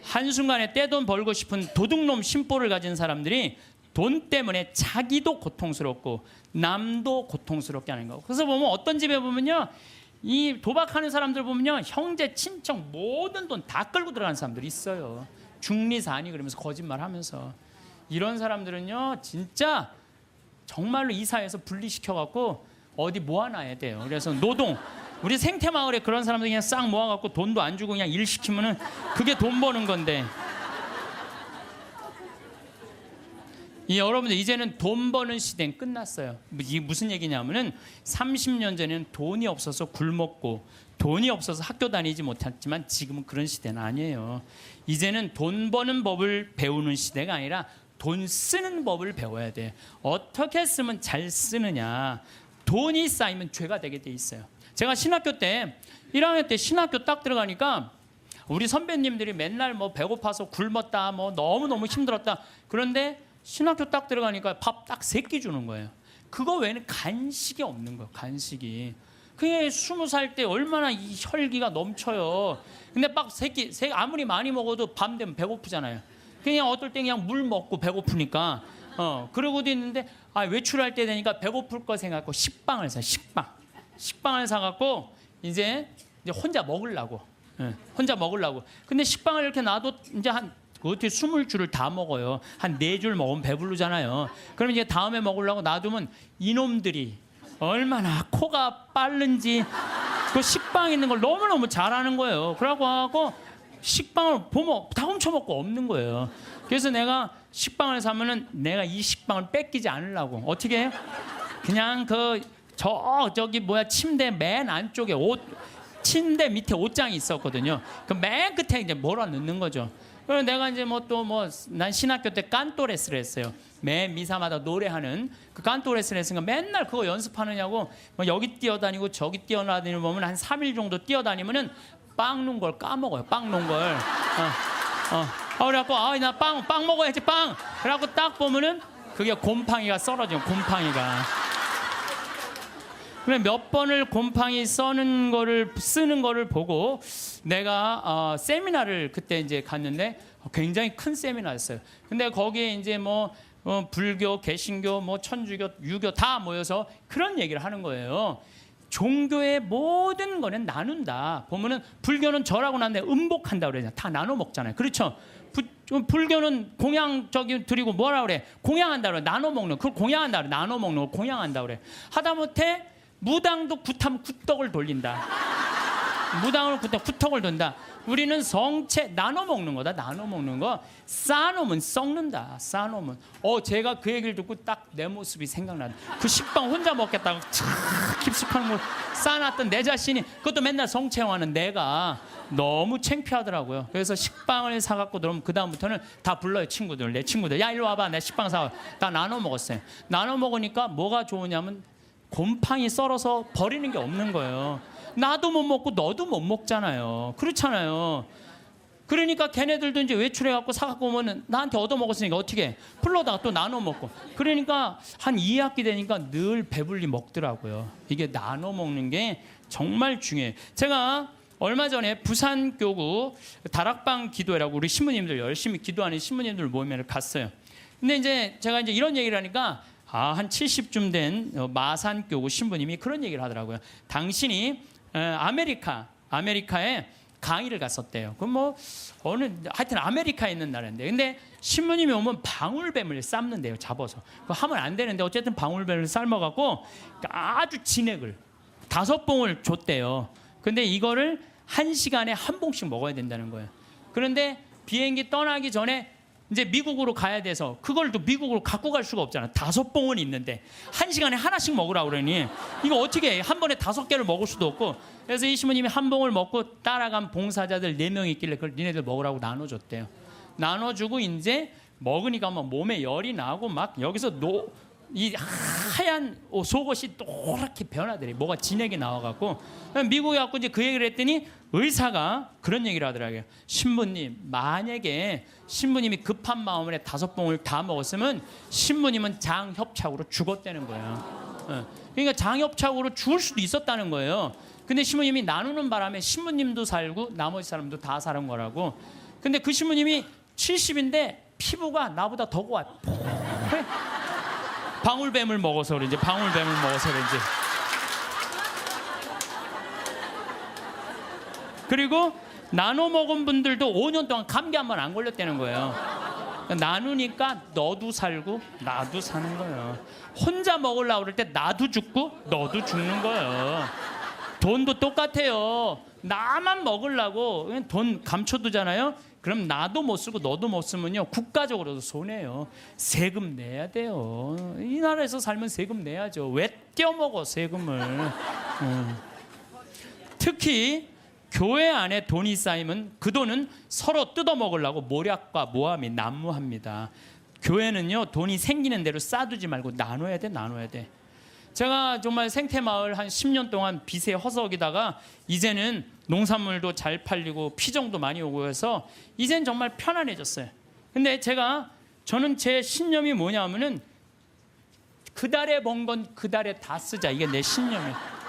한순간에 떼돈 벌고 싶은 도둑놈 심보를 가진 사람들이 돈 때문에 자기도 고통스럽고 남도 고통스럽게 하는 거. 그래서 보면 어떤 집에 보면요, 이 도박하는 사람들 보면요, 형제 친척 모든 돈 다 끌고 들어가는 사람들이 있어요. 중리사니 그러면서 거짓말하면서. 이런 사람들은요 진짜 정말로 이 사회에서 분리시켜갖고 어디 모아놔야 돼요. 그래서 노동, 우리 생태마을에 그런 사람들 그냥 싹 모아갖고 돈도 안 주고 그냥 일 시키면은 그게 돈 버는 건데. 여러분들 이제는 돈 버는 시대는 끝났어요. 이게 무슨 얘기냐면은 30년 전에는 돈이 없어서 굶었고 돈이 없어서 학교 다니지 못했지만 지금은 그런 시대는 아니에요. 이제는 돈 버는 법을 배우는 시대가 아니라 돈 쓰는 법을 배워야 돼. 어떻게 쓰면 잘 쓰느냐. 돈이 쌓이면 죄가 되게 돼 있어요. 제가 신학교 때 1학년 때 신학교 딱 들어가니까 우리 선배님들이 맨날 배고파서 굶었다, 너무너무 힘들었다. 그런데 신학교 딱 들어가니까 밥 딱 3끼 주는 거예요. 그거 외에는 간식이 없는 거예요. 간식이. 그게 20살 때 얼마나 이 혈기가 넘쳐요. 근데 밥 3끼 아무리 많이 먹어도 밤 되면 배고프잖아요. 그냥 어떨 때 그냥 물 먹고 배고프니까. 그러고도 있는데 외출할 때 되니까 배고플 거 생각하고 식빵을 사. 식빵을 사갖고 이제 혼자 먹으려고. 혼자 먹으려고. 근데 식빵을 이렇게 놔도 이제 어떻게 20줄을 다 먹어요. 한 4줄 먹으면 배부르잖아요. 그럼 이제 다음에 먹으려고 놔두면 이놈들이 얼마나 코가 빠른지 그 식빵 있는 걸 너무너무 잘하는 거예요. 그러고 식빵을 보면 다 훔쳐먹고 없는 거예요. 그래서 내가 식빵을 사면은 내가 이 식빵을 뺏기지 않으려고 어떻게 해요? 그냥 저기 침대 맨 안쪽에 침대 밑에 옷장이 있었거든요. 그 맨 끝에 이제 몰아 넣는 거죠. 그래서 내가 이제 난 신학교 때 깐또레스를 했어요. 매 미사마다 노래하는 그 깐또레스를 했으니까 맨날 그거 연습하느냐고 여기 뛰어다니고 저기 뛰어다니고 보면 한 3일 정도 뛰어다니면은 빵 놓은 걸 까먹어요. 빵 놓은 걸. 그래갖고 나 빵 먹어야지 빵. 그래갖고 딱 보면은 그게 곰팡이가 썰어져요. 곰팡이가. 그래 몇 번을 곰팡이 쓰는 거를 보고 내가 세미나를 그때 이제 갔는데 굉장히 큰 세미나였어요. 근데 거기에 이제 뭐 불교, 개신교, 뭐 천주교, 유교 다 모여서 그런 얘기를 하는 거예요. 종교의 모든 거는 나눈다. 보면은 불교는 절하고 난 다음에 음복한다 그러잖아요. 다 나눠 먹잖아요. 그렇죠? 불교는 공양 저기 드리고 뭐라 그래? 공양한다 그래. 나눠 먹는. 그걸 공양한다 그래. 나눠 먹는 걸 공양한다 그래. 하다못해 무당도 굿하면 굿떡을 돌린다. 무당으로 굿떡을 돈다. 우리는 성체 나눠 먹는 거다. 나눠 먹는 거. 쌓아놓으면 썩는다. 쌓아놓으면. 제가 그 얘기를 듣고 딱 내 모습이 생각나다. 그 식빵 혼자 먹겠다고 깊숙한 걸 쌓아놨던 내 자신이, 그것도 맨날 성체화하는 내가 너무 창피하더라고요. 그래서 식빵을 사갖고 그러면 그 다음부터는 다 불러요. 친구들. 내 친구들. 야 일로 와봐. 내 식빵 사와. 다 나눠 먹었어요. 나눠 먹으니까 뭐가 좋으냐면 곰팡이 썰어서 버리는 게 없는 거예요. 나도 못 먹고 너도 못 먹잖아요. 그렇잖아요. 그러니까 걔네들도 이제 외출해갖고 사갖고 오면 나한테 얻어먹었으니까 어떻게 해? 풀러다가 또 나눠 먹고. 그러니까 한 2학기 되니까 늘 배불리 먹더라고요. 이게 나눠 먹는 게 정말 중요해요. 제가 얼마 전에 부산교구 다락방 기도회라고 우리 신부님들 열심히 기도하는 신부님들 모임을 갔어요. 근데 이제 제가 이제 이런 얘기를 하니까 한 70쯤 된 마산교구 신부님이 그런 얘기를 하더라고요. 당신이 아메리카에 강의를 갔었대요. 그럼 뭐 하여튼 아메리카에 있는 나라인데, 근데 신부님이 오면 방울뱀을 삶는데요. 잡아서. 그거 하면 안 되는데 어쨌든 방울뱀을 삶아갖고 아주 진액을 5봉을 줬대요. 근데 이거를 1시간에 1봉씩 먹어야 된다는 거예요. 그런데 비행기 떠나기 전에 이제 미국으로 가야 돼서 그걸 또 미국으로 갖고 갈 수가 없잖아. 5봉은 있는데 1시간에 하나씩 먹으라고 그러니 이거 어떻게 해? 한 번에 5개를 먹을 수도 없고. 그래서 이 신부님이 1봉을 먹고 따라간 봉사자들 4명 있길래 그걸 니네들 먹으라고 나눠줬대요. 나눠주고 이제 먹으니까 막 몸에 열이 나고 막 여기서 이 하얀 속옷이 노랗게 변하더래. 뭐가 진액이 나와갖고. 미국에 갖고 이제 그 얘기를 했더니 의사가 그런 얘기를 하더라고요. 신부님, 만약에 신부님이 급한 마음에 5봉을 다 먹었으면 신부님은 장협착으로 죽었다는 거예요. 그러니까 장협착으로 죽을 수도 있었다는 거예요. 근데 신부님이 나누는 바람에 신부님도 살고 나머지 사람도 다 사는 거라고. 근데 그 신부님이 70인데 피부가 나보다 더 고와. 방울뱀을 먹어서 그런지 그리고 나눠 먹은 분들도 5년 동안 감기 한 번 안 걸렸다는 거예요. 나누니까 너도 살고 나도 사는 거예요. 혼자 먹으려고 그럴 때 나도 죽고 너도 죽는 거예요. 돈도 똑같아요. 나만 먹으려고 돈 감춰두잖아요. 그럼 나도 못 쓰고 너도 못 쓰면요 국가적으로도 손해요. 세금 내야 돼요. 이 나라에서 살면 세금 내야죠. 왜 떼어먹어 세금을. 특히 교회 안에 돈이 쌓이면 그 돈은 서로 뜯어먹으려고 모략과 모함이 난무합니다. 교회는요 돈이 생기는 대로 쌓아두지 말고 나눠야 돼. 제가 정말 생태마을 한 10년 동안 빚에 허석이다가 이제는 농산물도 잘 팔리고 피정도 많이 오고 해서 이젠 정말 편안해졌어요. 근데 저는 제 신념이 뭐냐면은 그 달에 번 건 그 달에 다 쓰자. 이게 내 신념이에요.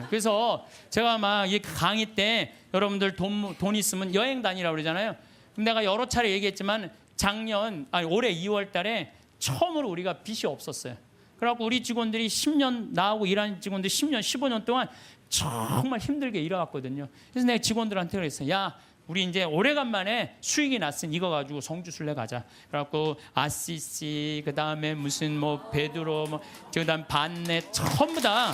그래서 제가 막 이 강의 때 여러분들 돈 있으면 여행 다니라고 그러잖아요. 내가 여러 차례 얘기했지만 올해 2월 달에 처음으로 우리가 빚이 없었어요. 그래갖고 우리 직원들이 10년 나하고 일하는 직원들 10년, 15년 동안 정말 힘들게 일해왔거든요. 그래서 내가 직원들한테 그랬어요. 야, 우리 이제 오래간만에 수익이 났으니 이거 가지고 성주순례 가자. 그래갖고 아시시, 그 다음에 무슨 뭐 베드로, 뭐 그다음 반내 전부 다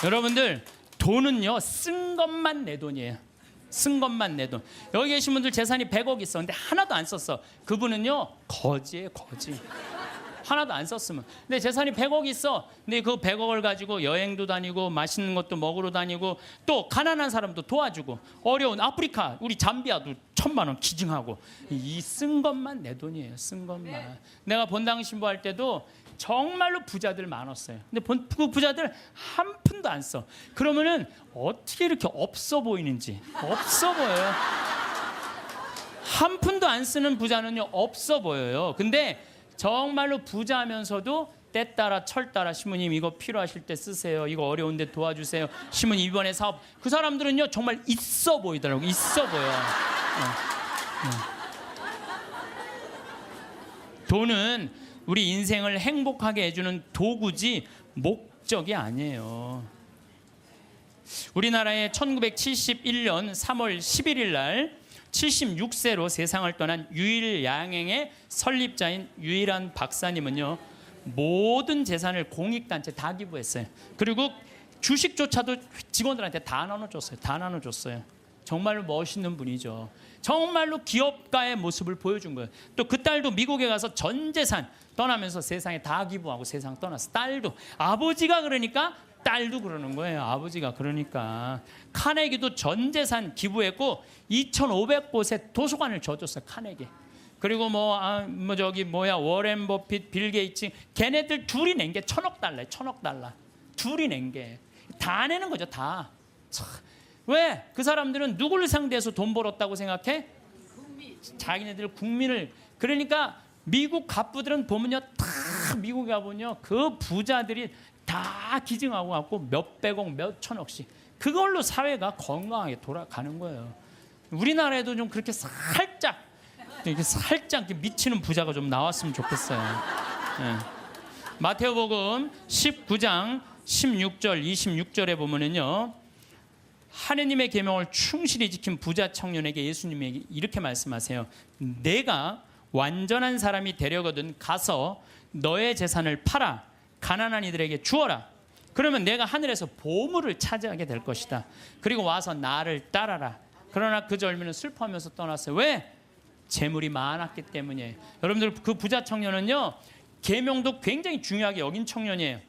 여러분들 돈은요 쓴 것만 내 돈이에요. 쓴 것만 내 돈. 여기 계신 분들 재산이 100억 있어. 근데 하나도 안 썼어. 그분은요 거지예요, 거지. 하나도 안 썼으면. 근데 재산이 100억 있어. 근데 그 100억을 가지고 여행도 다니고 맛있는 것도 먹으러 다니고 또 가난한 사람도 도와주고 어려운 아프리카 우리 잠비아도 1,000만 원 기증하고. 이 쓴 것만 내 돈이에요. 쓴 것만. 내가 본당 신부할 때도 정말로 부자들 많았어요. 근데 그 부자들 한 푼도 안 써. 그러면은 어떻게 이렇게 없어 보이는지. 없어 보여요. 한 푼도 안 쓰는 부자는요 없어 보여요. 근데 정말로 부자면서도 때 따라 철 따라 신부님 이거 필요하실 때 쓰세요. 이거 어려운데 도와주세요. 신부님 이번에 사업. 그 사람들은요 정말 있어 보이더라고요. 있어 보여. 돈은 우리 인생을 행복하게 해주는 도구지 목적이 아니에요. 우리나라에 1971년 3월 11일 날 76세로 세상을 떠난 유일양행의 설립자인 유일한 박사님은요 모든 재산을 공익단체 다 기부했어요. 그리고 주식조차도 직원들한테 다 나눠줬어요. 다 나눠줬어요. 정말로 멋있는 분이죠. 정말로 기업가의 모습을 보여준 거예요. 또 그 딸도 미국에 가서 전 재산 떠나면서 세상에 다 기부하고 세상 떠났어. 딸도. 아버지가 그러니까 딸도 그러는 거예요. 아버지가 그러니까. 카네기도 전 재산 기부했고 2,500곳에 도서관을 져줬어요. 카네기. 그리고 워렌 버핏, 빌 게이츠 걔네들 둘이 낸 게 1,000억 달러예요. 1,000억 달러. 둘이 낸 게. 다 내는 거죠. 다. 왜? 그 사람들은 누구를 상대해서 돈 벌었다고 생각해? 자기네들 국민을. 그러니까 미국 갑부들은 보면요 다 미국에 가보면요 그 부자들이 다 기증하고 갖고 몇백억 몇천억씩 그걸로 사회가 건강하게 돌아가는 거예요. 우리나라에도 좀 그렇게 살짝 이렇게 미치는 부자가 좀 나왔으면 좋겠어요. 네. 마태오복음 19장 16절 26절에 보면은요 하느님의 계명을 충실히 지킨 부자 청년에게 예수님에게 이렇게 말씀하세요. 내가 완전한 사람이 되려거든 가서 너의 재산을 팔아 가난한 이들에게 주어라. 그러면 내가 하늘에서 보물을 차지하게 될 것이다. 그리고 와서 나를 따라라. 그러나 그 젊은이는 슬퍼하면서 떠났어요. 왜? 재물이 많았기 때문이에요. 여러분들 그 부자 청년은요 계명도 굉장히 중요하게 여긴 청년이에요.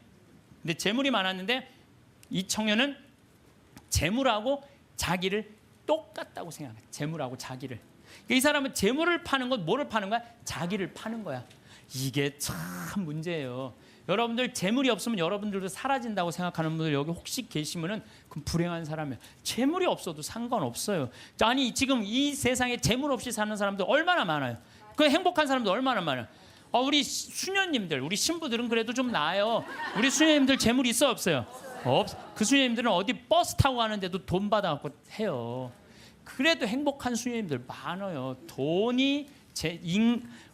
근데 재물이 많았는데 이 청년은 재물하고 자기를 똑같다고 생각해요. 재물하고 자기를. 이 사람은 재물을 파는 건 뭐를 파는 거야? 자기를 파는 거야. 이게 참 문제예요. 여러분들 재물이 없으면 여러분들도 사라진다고 생각하는 분들 여기 혹시 계시면은 그럼 불행한 사람이에요. 재물이 없어도 상관없어요. 아니 지금 이 세상에 재물 없이 사는 사람들 얼마나 많아요. 그 행복한 사람들 얼마나 많아요. 우리 수녀님들, 우리 신부들은 그래도 좀 나아요. 우리 수녀님들 재물이 있어 없어요? 그 수녀님들은 어디 버스 타고 가는데도 돈 받아갖고 해요. 그래도 행복한 수녀님들 많아요. 돈이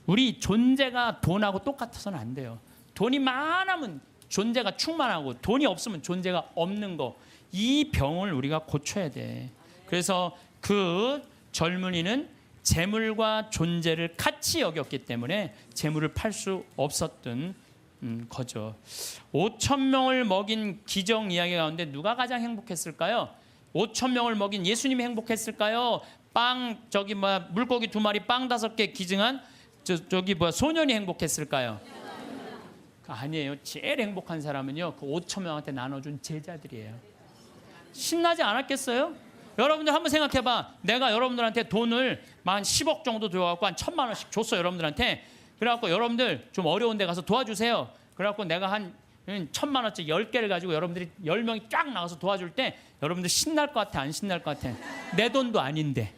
우리 존재가 돈하고 똑같아서는 안 돼요. 돈이 많으면 존재가 충만하고 돈이 없으면 존재가 없는 거. 이 병을 우리가 고쳐야 돼. 그래서 그 젊은이는 재물과 존재를 같이 여겼기 때문에 재물을 팔 수 없었던 거죠. 5,000명을 먹인 기적 이야기 가운데 누가 가장 행복했을까요? 5,000명을 먹인 예수님이 행복했을까요? 물고기 2마리 빵 5개 기증한 소년이 행복했을까요? 아니에요. 제일 행복한 사람은요 그 5,000명한테 나눠준 제자들이에요. 신나지 않았겠어요? 여러분들 한번 생각해봐. 내가 여러분들한테 돈을 한 10억 정도 들어갖고 한 1,000만 원씩 줬어 여러분들한테. 그래갖고 여러분들 좀 어려운 데 가서 도와주세요. 그래갖고 내가 한 1,000만 원짜리 10개를 가지고 여러분들이 10명이 쫙 나가서 도와줄 때 여러분들 신날 것 같아? 안 신날 것 같아? 내 돈도 아닌데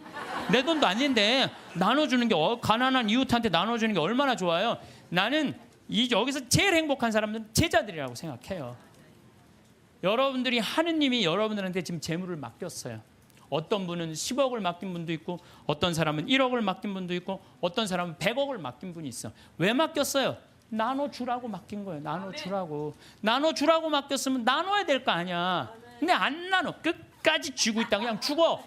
나눠주는 게 가난한 이웃한테 나눠주는 게 얼마나 좋아요. 나는 여기서 제일 행복한 사람들은 제자들이라고 생각해요. 여러분들이 하느님이 여러분들한테 지금 재물을 맡겼어요. 어떤 분은 10억을 맡긴 분도 있고 어떤 사람은 1억을 맡긴 분도 있고 어떤 사람은 100억을 맡긴 분이 있어. 왜 맡겼어요? 나눠주라고 맡긴 거예요. 나눠주라고 맡겼으면 나눠야 될 거 아니야. 근데 안 나눠. 끝까지 쥐고 있다. 그냥 죽어.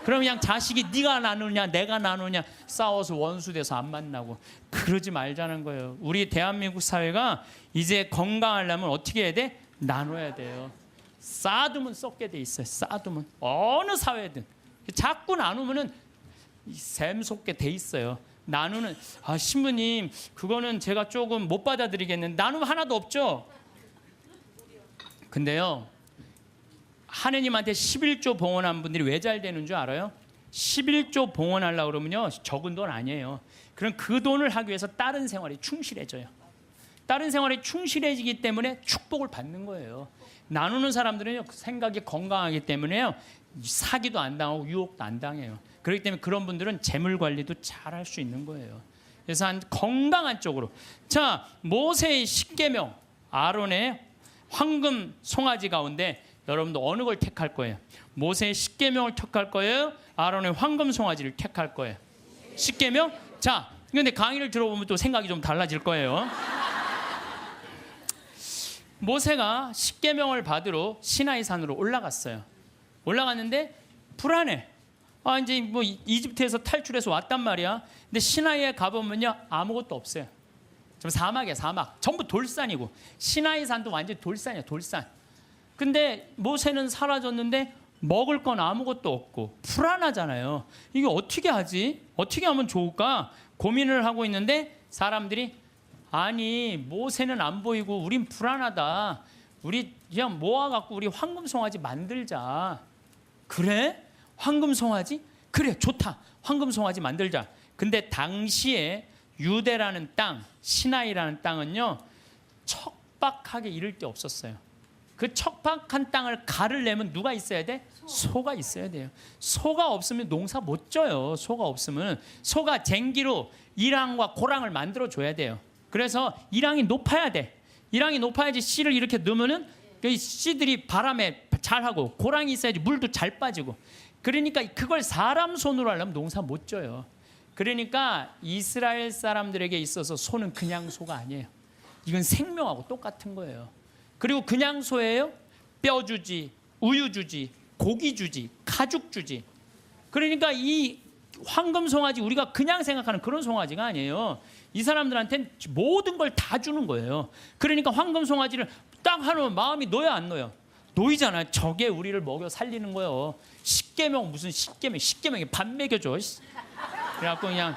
그럼 그냥 자식이 네가 나누냐 내가 나누냐 싸워서 원수돼서 안 만나고. 그러지 말자는 거예요. 우리 대한민국 사회가 이제 건강하려면 어떻게 해야 돼? 나눠야 돼요. 쌓아두면 썩게 돼 있어요. 쌓아두면 어느 사회든 자꾸 나누면은 샘솟게 돼 있어요. 나누는 신부님 그거는 제가 조금 못 받아들이겠는데 나누면 하나도 없죠. 근데요 하느님한테 11조 봉헌한 분들이 왜 잘 되는 줄 알아요? 11조 봉헌하려고 그러면요 적은 돈 아니에요. 그럼 그 돈을 하기 위해서 다른 생활이 충실해져요. 다른 생활이 충실해지기 때문에 축복을 받는 거예요. 나누는 사람들은 생각이 건강하기 때문에요 사기도 안 당하고 유혹도 안 당해요. 그렇기 때문에 그런 분들은 재물 관리도 잘 할 수 있는 거예요. 그래서 한 건강한 쪽으로. 자, 모세의 10계명 아론의 황금 송아지 가운데 여러분도 어느 걸 택할 거예요? 모세의 십계명을 택할 거예요? 아론의 황금 송아지를 택할 거예요? 십계명? 자, 근데 강의를 들어보면 또 생각이 좀 달라질 거예요. 모세가 십계명을 받으러 시나이 산으로 올라갔어요. 올라갔는데 불안해. 이제 뭐 이집트에서 탈출해서 왔단 말이야. 근데 시나이에 가보면요 아무것도 없어요. 좀 사막이야, 사막. 전부 돌산이고 시나이 산도 완전 돌산이야, 돌산. 근데 모세는 사라졌는데 먹을 건 아무것도 없고 불안하잖아요. 이게 어떻게 하지? 어떻게 하면 좋을까? 고민을 하고 있는데 사람들이 아니 모세는 안 보이고 우린 불안하다. 우리 그냥 모아갖고 우리 황금 송아지 만들자. 그래? 황금 송아지? 그래, 좋다. 황금 송아지 만들자. 근데 당시에 유대라는 땅, 시나이라는 땅은요 척박하게 이를 데 없었어요. 그 척박한 땅을 가르려면 누가 있어야 돼? 소가 있어야 돼요. 소가 없으면 농사 못 져요. 소가 없으면. 소가 쟁기로 이랑과 고랑을 만들어 줘야 돼요. 그래서 이랑이 높아야 돼. 이랑이 높아야지 씨를 이렇게 넣으면은 그 씨들이 바람에 잘하고, 고랑이 있어야지 물도 잘 빠지고. 그러니까 그걸 사람 손으로 하려면 농사 못 져요. 그러니까 이스라엘 사람들에게 있어서 소는 그냥 소가 아니에요. 이건 생명하고 똑같은 거예요. 그리고 그냥 소예요? 뼈 주지, 우유 주지, 고기 주지, 가죽 주지. 그러니까 이 황금 송아지, 우리가 그냥 생각하는 그런 송아지가 아니에요. 이 사람들한테는 모든 걸 다 주는 거예요. 그러니까 황금 송아지를 딱 하면 마음이 놓여 안 놓여? 놓이잖아요. 저게 우리를 먹여 살리는 거예요. 십계명 무슨 십계명이 밥 먹여줘. 그래갖고 그냥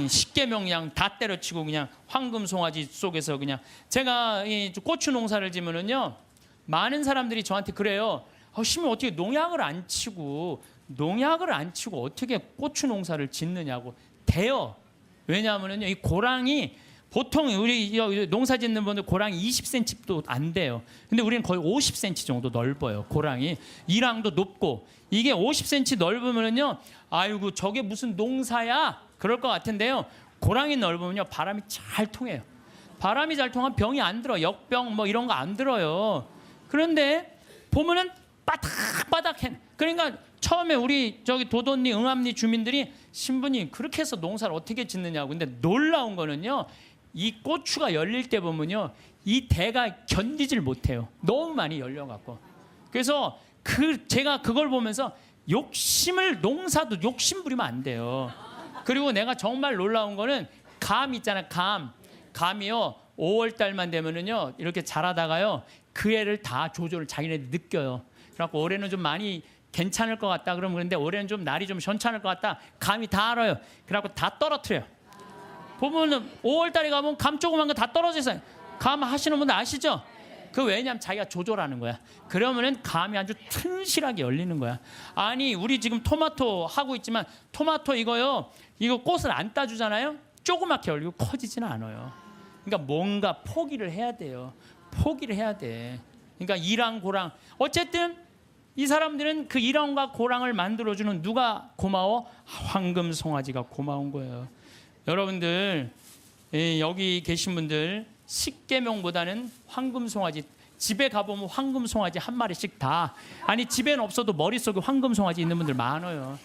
십계명 그냥 다 때려치고 그냥 황금 송아지 속에서 그냥. 제가 이 고추 농사를 지면은요 많은 사람들이 저한테 그래요. 심히 어떻게 농약을 안 치고 어떻게 고추 농사를 짓느냐고. 돼요. 왜냐하면은요 이 고랑이 보통 우리 농사 짓는 분들 고랑이 20cm도 안 돼요. 근데 우리는 거의 50cm 정도 넓어요. 고랑이. 이랑도 높고. 이게 50cm 넓으면은요 아이고 저게 무슨 농사야 그럴 것 같은데요. 고랑이 넓으면요 바람이 잘 통해요. 바람이 잘 통하면 병이 안 들어. 역병 뭐 이런 거 안 들어요. 그런데 보면은 바닥바닥해. 그러니까 처음에 우리 저기 도돈리 응암리 주민들이 신부님 그렇게 해서 농사를 어떻게 짓느냐고. 근데 놀라운 거는요 이 고추가 열릴 때 보면요 이 대가 견디질 못해요. 너무 많이 열려갖고. 그래서 제가 그걸 보면서 농사도 욕심 부리면 안 돼요. 그리고 내가 정말 놀라운 거는 감 있잖아요. 감이요 5월 달만 되면은요 이렇게 자라다가요 그 애를 다 조절을 자기네들 느껴요. 그래갖고 올해는 좀 많이 괜찮을 것 같다 그러면, 그런데 올해는 좀 날이 좀 현찮을 것 같다. 감이 다 알아요. 그래갖고 다 떨어뜨려요. 보면은 5월 달에 가면 감 조그만 거 다 떨어져 있어요. 감 하시는 분들 아시죠? 그 왜냐면 자기가 조절하는 거야. 그러면은 감이 아주 튼실하게 열리는 거야. 아니 우리 지금 토마토 하고 있지만 토마토 이거 꽃을 안 따주잖아요. 조그맣게 열리고 커지지는 않아요. 그러니까 뭔가 포기를 해야 돼요. 포기를 해야 돼. 그러니까 이랑 고랑. 어쨌든 이 사람들은 그 이랑과 고랑을 만들어주는 누가 고마워? 황금 송아지가 고마운 거예요. 여러분들 여기 계신 분들 십계명보다는 황금 송아지, 집에 가보면 황금 송아지 한 마리씩 다. 아니 집에는 없어도 머릿속에 황금 송아지 있는 분들 많아요.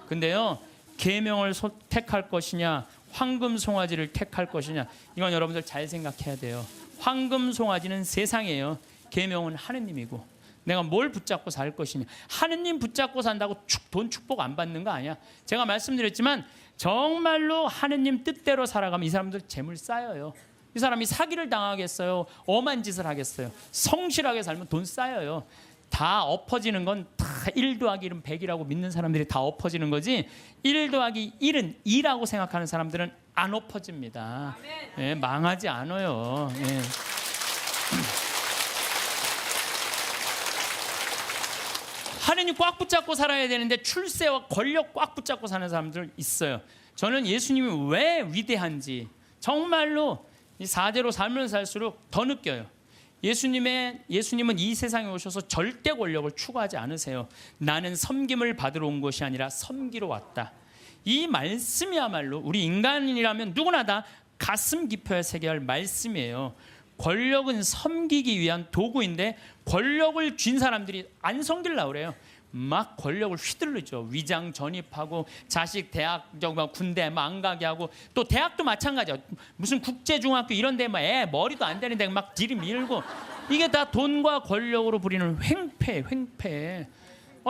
근데요 계명을 택할 것이냐 황금 송아지를 택할 것이냐, 이건 여러분들 잘 생각해야 돼요. 황금 송아지는 세상이에요. 계명은 하느님이고. 내가 뭘 붙잡고 살 것이냐. 하느님 붙잡고 산다고 돈 축복 안 받는 거 아니야. 제가 말씀드렸지만 정말로 하느님 뜻대로 살아가면 이 사람들 재물 쌓여요. 이 사람이 사기를 당하겠어요? 엄한 짓을 하겠어요? 성실하게 살면 돈 쌓여요. 다 엎어지는 건 다 1 더하기 1은 100이라고 믿는 사람들이 다 엎어지는 거지, 1 더하기 1은 2라고 생각하는 사람들은 안 엎어집니다. 예, 망하지 않아요. 예. 하느님 꽉 붙잡고 살아야 되는데 출세와 권력 꽉 붙잡고 사는 사람들 있어요. 저는 예수님이 왜 위대한지 정말로 이 4대로 살면 살수록 더 느껴요. 예수님은 이 세상에 오셔서 절대 권력을 추구하지 않으세요. 나는 섬김을 받으러 온 것이 아니라 섬기러 왔다. 이 말씀이야말로 우리 인간이라면 누구나 다 가슴 깊어야 새겨야 할 말씀이에요. 권력은 섬기기 위한 도구인데 권력을 쥔 사람들이 안 섬기려고 그래요. 막 권력을 휘둘르죠. 위장 전입하고 자식 대학 군대 안 가게 하고, 또 대학도 마찬가지야. 무슨 국제중학교 이런 데 애 머리도 안 되는데 막 들이밀고, 이게 다 돈과 권력으로 부리는 횡패.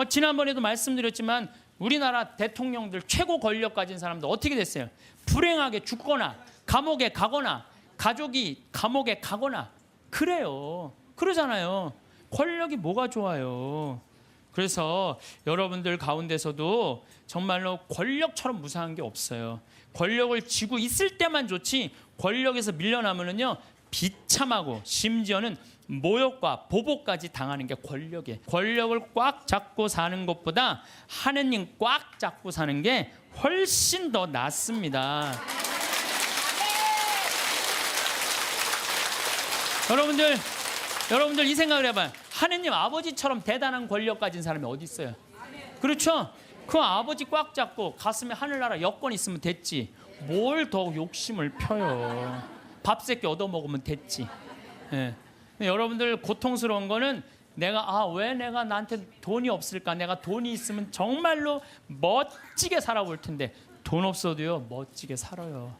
지난번에도 말씀드렸지만 우리나라 대통령들 최고 권력 가진 사람들 어떻게 됐어요? 불행하게 죽거나 감옥에 가거나 가족이 감옥에 가거나 그래요. 그러잖아요. 권력이 뭐가 좋아요. 그래서 여러분들 가운데서도 정말로 권력처럼 무사한 게 없어요. 권력을 쥐고 있을 때만 좋지, 권력에서 밀려나면은요 비참하고 심지어는 모욕과 보복까지 당하는 게 권력이에요. 권력을 꽉 잡고 사는 것보다 하느님 꽉 잡고 사는 게 훨씬 더 낫습니다. 여러분들 이 생각을 해봐요. 하느님 아버지처럼 대단한 권력 가진 사람이 어디 있어요? 그렇죠? 그 아버지 꽉 잡고 가슴에 하늘나라 여권 있으면 됐지. 뭘 더 욕심을 펴요. 밥 새끼 얻어먹으면 됐지. 예. 여러분들 고통스러운 거는 왜 내가 나한테 돈이 없을까? 내가 돈이 있으면 정말로 멋지게 살아볼 텐데 돈 없어도요 멋지게 살아요.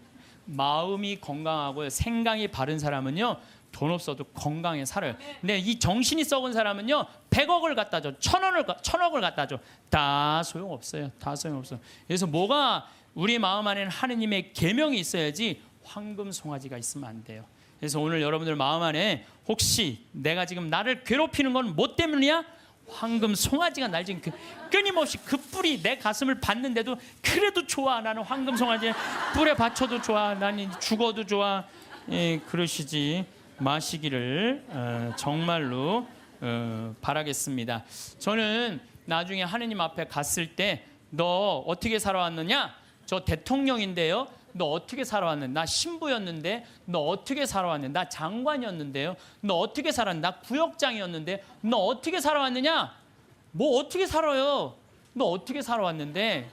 마음이 건강하고 생각이 바른 사람은요 돈 없어도 건강히 살아요. 근데 이 정신이 썩은 사람은요 100억을 갖다 줘, 1000억을 갖다 줘, 다 소용없어요. 다 소용없어요. 그래서 뭐가 우리 마음 안에는 하느님의 계명이 있어야지 황금 송아지가 있으면 안 돼요. 그래서 오늘 여러분들 마음 안에 혹시 내가 지금 나를 괴롭히는 건 뭐 때문이야? 황금 송아지가 날 지금 끊임없이 그 뿔이 내 가슴을 받는데도 그래도 좋아. 나는 황금 송아지 뿔에 받쳐도 좋아. 나는 죽어도 좋아. 그러시지 마시기를 정말로 바라겠습니다. 저는 나중에 하느님 앞에 갔을 때 너 어떻게 살아왔느냐? 저 대통령인데요. 너 어떻게 살아왔는데? 나 신부였는데 너 어떻게 살아왔는데? 나 장관이었는데요. 너 어떻게 살았는데? 나 구역장이었는데 너 어떻게 살아왔느냐? 뭐 어떻게 살아요? 너 어떻게 살아왔는데?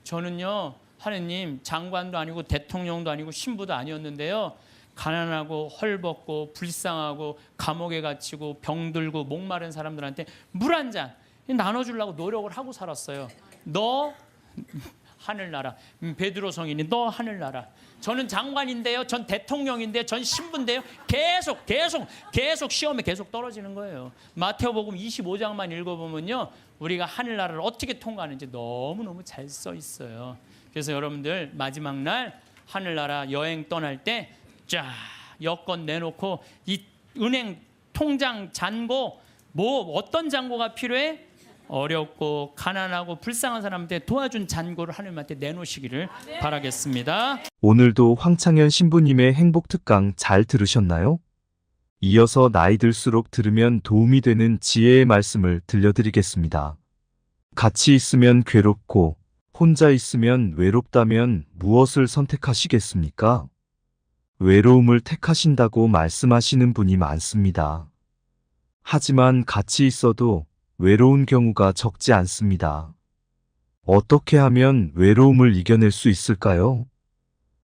저는요 하느님 장관도 아니고 대통령도 아니고 신부도 아니었는데요. 가난하고 헐벗고 불쌍하고 감옥에 갇히고 병들고 목마른 사람들한테 물 한 잔 나눠주려고 노력을 하고 살았어요. 너 하늘나라. 베드로 성인이 너 하늘나라. 저는 장관인데요. 전 대통령인데요. 전 신부인데요. 계속 시험에 계속 떨어지는 거예요. 마태복음 25장만 읽어보면요. 우리가 하늘나라를 어떻게 통과하는지 너무너무 잘 써 있어요. 그래서 여러분들 마지막 날 하늘나라 여행 떠날 때 쫙 여권 내놓고 이 은행 통장 잔고 뭐 어떤 잔고가 필요해? 어렵고 가난하고 불쌍한 사람한테 도와준 잔고를 하나님한테 내놓으시기를 바라겠습니다. 오늘도 황창현 신부님의 행복 특강 잘 들으셨나요? 이어서 나이 들수록 들으면 도움이 되는 지혜의 말씀을 들려드리겠습니다. 같이 있으면 괴롭고 혼자 있으면 외롭다면 무엇을 선택하시겠습니까? 외로움을 택하신다고 말씀하시는 분이 많습니다. 하지만 같이 있어도 외로운 경우가 적지 않습니다. 어떻게 하면 외로움을 이겨낼 수 있을까요?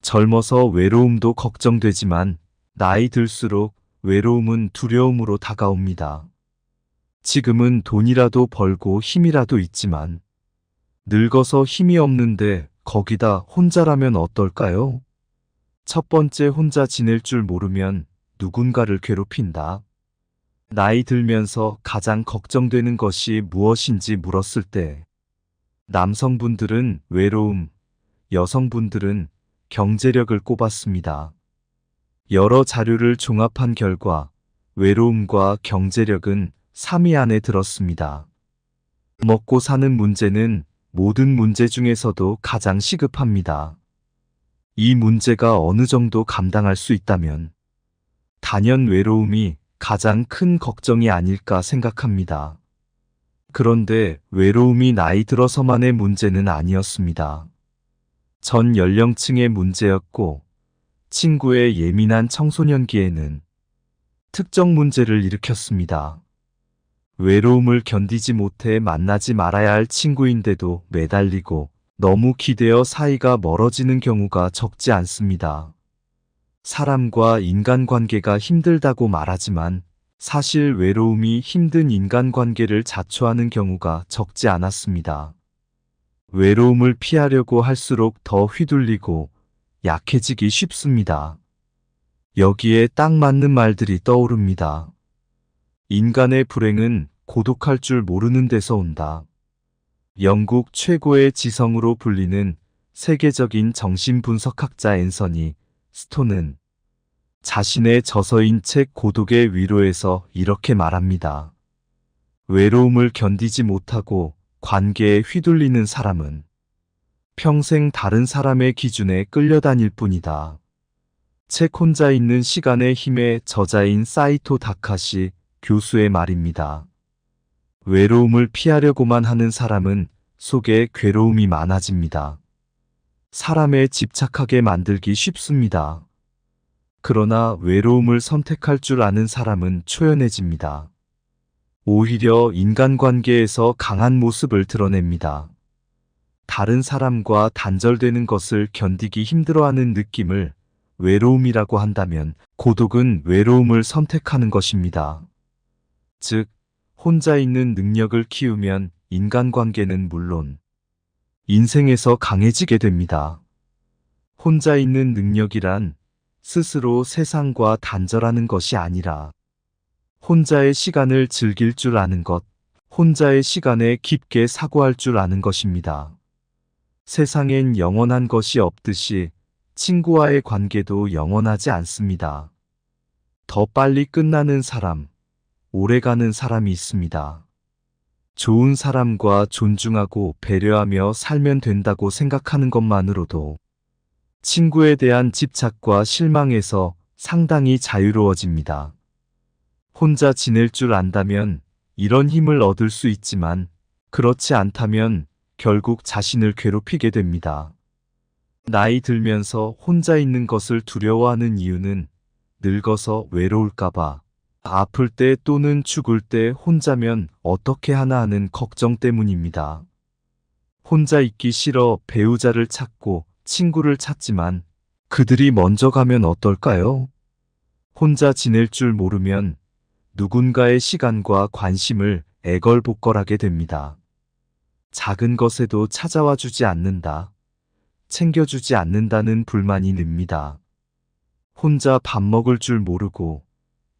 젊어서 외로움도 걱정되지만 나이 들수록 외로움은 두려움으로 다가옵니다. 지금은 돈이라도 벌고 힘이라도 있지만 늙어서 힘이 없는데 거기다 혼자라면 어떨까요? 첫 번째, 혼자 지낼 줄 모르면 누군가를 괴롭힌다. 나이 들면서 가장 걱정되는 것이 무엇인지 물었을 때 남성분들은 외로움, 여성분들은 경제력을 꼽았습니다. 여러 자료를 종합한 결과 외로움과 경제력은 3위 안에 들었습니다. 먹고 사는 문제는 모든 문제 중에서도 가장 시급합니다. 이 문제가 어느 정도 감당할 수 있다면 단연 외로움이 가장 큰 걱정이 아닐까 생각합니다. 그런데 외로움이 나이 들어서만의 문제는 아니었습니다. 전 연령층의 문제였고 친구의 예민한 청소년기에는 특정 문제를 일으켰습니다. 외로움을 견디지 못해 만나지 말아야 할 친구인데도 매달리고 너무 기대어 사이가 멀어지는 경우가 적지 않습니다. 사람과 인간관계가 힘들다고 말하지만 사실 외로움이 힘든 인간관계를 자초하는 경우가 적지 않았습니다. 외로움을 피하려고 할수록 더 휘둘리고 약해지기 쉽습니다. 여기에 딱 맞는 말들이 떠오릅니다. 인간의 불행은 고독할 줄 모르는 데서 온다. 영국 최고의 지성으로 불리는 세계적인 정신분석학자 앤서니 스톤은 자신의 저서인 책 고독의 위로에서 이렇게 말합니다. 외로움을 견디지 못하고 관계에 휘둘리는 사람은 평생 다른 사람의 기준에 끌려다닐 뿐이다. 책 혼자 있는 시간의 힘의 저자인 사이토 다카시 교수의 말입니다. 외로움을 피하려고만 하는 사람은 속에 괴로움이 많아집니다. 사람에 집착하게 만들기 쉽습니다. 그러나 외로움을 선택할 줄 아는 사람은 초연해집니다. 오히려 인간관계에서 강한 모습을 드러냅니다. 다른 사람과 단절되는 것을 견디기 힘들어하는 느낌을 외로움이라고 한다면 고독은 외로움을 선택하는 것입니다. 즉, 혼자 있는 능력을 키우면 인간관계는 물론 인생에서 강해지게 됩니다. 혼자 있는 능력이란 스스로 세상과 단절하는 것이 아니라 혼자의 시간을 즐길 줄 아는 것, 혼자의 시간에 깊게 사고할 줄 아는 것입니다. 세상엔 영원한 것이 없듯이 친구와의 관계도 영원하지 않습니다. 더 빨리 끝나는 사람, 오래가는 사람이 있습니다. 좋은 사람과 존중하고 배려하며 살면 된다고 생각하는 것만으로도 친구에 대한 집착과 실망에서 상당히 자유로워집니다. 혼자 지낼 줄 안다면 이런 힘을 얻을 수 있지만 그렇지 않다면 결국 자신을 괴롭히게 됩니다. 나이 들면서 혼자 있는 것을 두려워하는 이유는 늙어서 외로울까봐, 아플 때 또는 죽을 때 혼자면 어떻게 하나 하는 걱정 때문입니다. 혼자 있기 싫어 배우자를 찾고 친구를 찾지만 그들이 먼저 가면 어떨까요? 혼자 지낼 줄 모르면 누군가의 시간과 관심을 애걸복걸하게 됩니다. 작은 것에도 찾아와 주지 않는다, 챙겨주지 않는다는 불만이 늡니다. 혼자 밥 먹을 줄 모르고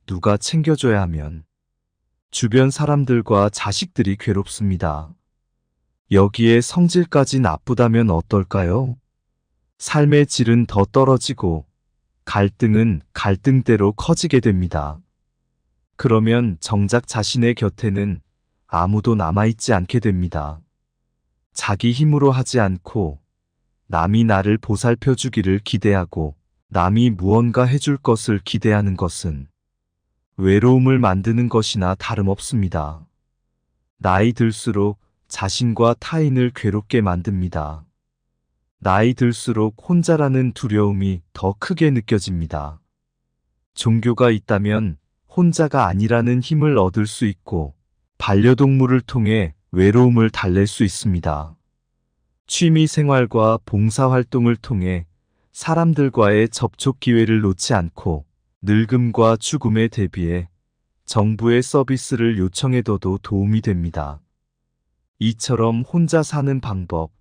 누가 챙겨줘야 하면 주변 사람들과 자식들이 괴롭습니다. 여기에 성질까지 나쁘다면 어떨까요? 삶의 질은 더 떨어지고 갈등은 갈등대로 커지게 됩니다. 그러면 정작 자신의 곁에는 아무도 남아있지 않게 됩니다. 자기 힘으로 하지 않고 남이 나를 보살펴 주기를 기대하고 남이 무언가 해줄 것을 기대하는 것은 외로움을 만드는 것이나 다름없습니다. 나이 들수록 자신과 타인을 괴롭게 만듭니다. 나이 들수록 혼자라는 두려움이 더 크게 느껴집니다. 종교가 있다면 혼자가 아니라는 힘을 얻을 수 있고 반려동물을 통해 외로움을 달랠 수 있습니다. 취미 생활과 봉사활동을 통해 사람들과의 접촉 기회를 놓지 않고 늙음과 죽음에 대비해 정부의 서비스를 요청해둬도 도움이 됩니다. 이처럼 혼자 사는 방법,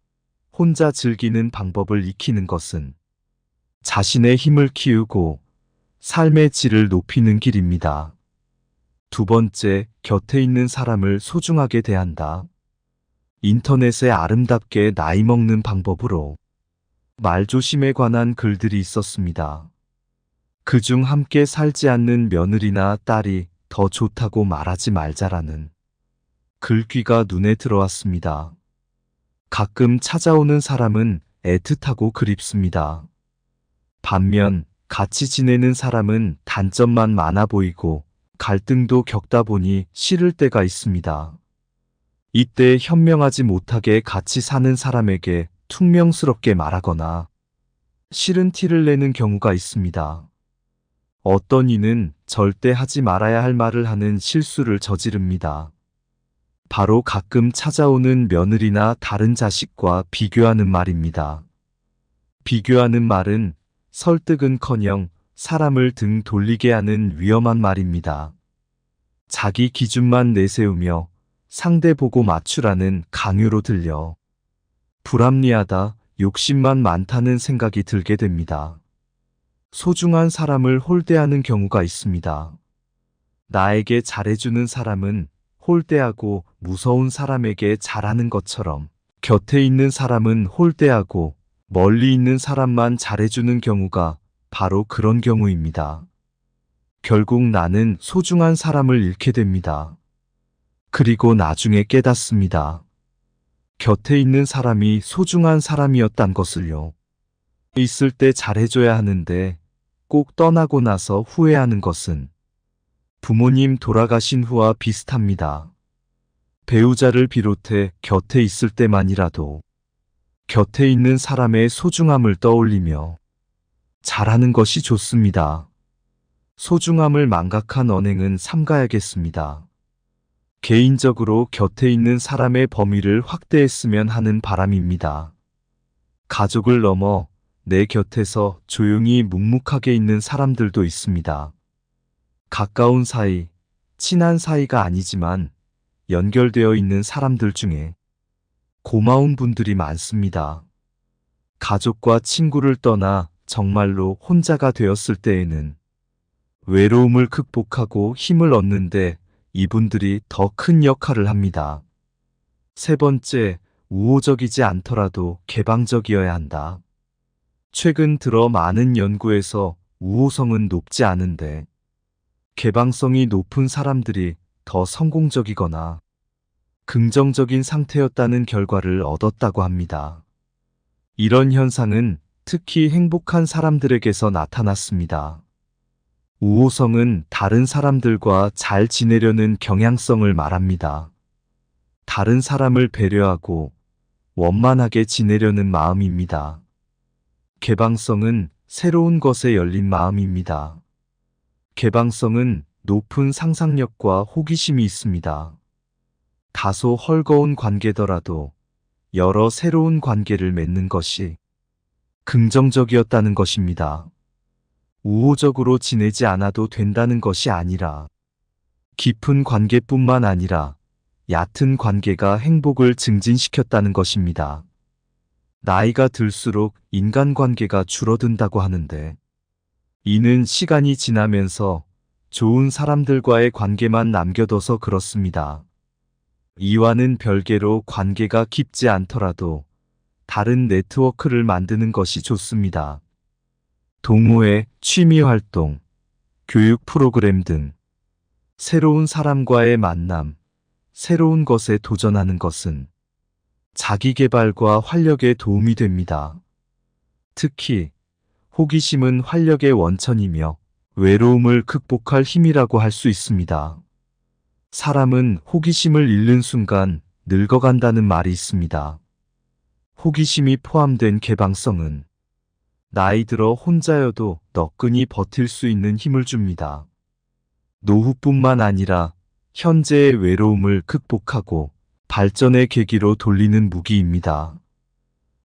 혼자 즐기는 방법을 익히는 것은 자신의 힘을 키우고 삶의 질을 높이는 길입니다. 두 번째, 곁에 있는 사람을 소중하게 대한다. 인터넷에 아름답게 나이 먹는 방법으로 말조심에 관한 글들이 있었습니다. 그중 함께 살지 않는 며느리나 딸이 더 좋다고 말하지 말자라는 글귀가 눈에 들어왔습니다. 가끔 찾아오는 사람은 애틋하고 그립습니다. 반면 같이 지내는 사람은 단점만 많아 보이고 갈등도 겪다 보니 싫을 때가 있습니다. 이때 현명하지 못하게 같이 사는 사람에게 퉁명스럽게 말하거나 싫은 티를 내는 경우가 있습니다. 어떤 이는 절대 하지 말아야 할 말을 하는 실수를 저지릅니다. 바로 가끔 찾아오는 며느리나 다른 자식과 비교하는 말입니다. 비교하는 말은 설득은커녕 사람을 등 돌리게 하는 위험한 말입니다. 자기 기준만 내세우며 상대 보고 맞추라는 강요로 들려 불합리하다, 욕심만 많다는 생각이 들게 됩니다. 소중한 사람을 홀대하는 경우가 있습니다. 나에게 잘해주는 사람은 홀대하고 무서운 사람에게 잘하는 것처럼 곁에 있는 사람은 홀대하고 멀리 있는 사람만 잘해주는 경우가 바로 그런 경우입니다. 결국 나는 소중한 사람을 잃게 됩니다. 그리고 나중에 깨닫습니다. 곁에 있는 사람이 소중한 사람이었단 것을요. 있을 때 잘해줘야 하는데 꼭 떠나고 나서 후회하는 것은 부모님 돌아가신 후와 비슷합니다. 배우자를 비롯해 곁에 있을 때만이라도 곁에 있는 사람의 소중함을 떠올리며 잘하는 것이 좋습니다. 소중함을 망각한 언행은 삼가야겠습니다. 개인적으로 곁에 있는 사람의 범위를 확대했으면 하는 바람입니다. 가족을 넘어 내 곁에서 조용히 묵묵하게 있는 사람들도 있습니다. 가까운 사이, 친한 사이가 아니지만 연결되어 있는 사람들 중에 고마운 분들이 많습니다. 가족과 친구를 떠나 정말로 혼자가 되었을 때에는 외로움을 극복하고 힘을 얻는데 이분들이 더 큰 역할을 합니다. 세 번째, 우호적이지 않더라도 개방적이어야 한다. 최근 들어 많은 연구에서 우호성은 높지 않은데 개방성이 높은 사람들이 더 성공적이거나 긍정적인 상태였다는 결과를 얻었다고 합니다. 이런 현상은 특히 행복한 사람들에게서 나타났습니다. 우호성은 다른 사람들과 잘 지내려는 경향성을 말합니다. 다른 사람을 배려하고 원만하게 지내려는 마음입니다. 개방성은 새로운 것에 열린 마음입니다. 개방성은 높은 상상력과 호기심이 있습니다. 다소 헐거운 관계더라도 여러 새로운 관계를 맺는 것이 긍정적이었다는 것입니다. 우호적으로 지내지 않아도 된다는 것이 아니라 깊은 관계뿐만 아니라 얕은 관계가 행복을 증진시켰다는 것입니다. 나이가 들수록 인간관계가 줄어든다고 하는데 이는 시간이 지나면서 좋은 사람들과의 관계만 남겨둬서 그렇습니다. 이와는 별개로 관계가 깊지 않더라도 다른 네트워크를 만드는 것이 좋습니다. 동호회, 취미활동, 교육 프로그램 등 새로운 사람과의 만남, 새로운 것에 도전하는 것은 자기개발과 활력에 도움이 됩니다. 특히 호기심은 활력의 원천이며 외로움을 극복할 힘이라고 할 수 있습니다. 사람은 호기심을 잃는 순간 늙어간다는 말이 있습니다. 호기심이 포함된 개방성은 나이 들어 혼자여도 너끈히 버틸 수 있는 힘을 줍니다. 노후뿐만 아니라 현재의 외로움을 극복하고 발전의 계기로 돌리는 무기입니다.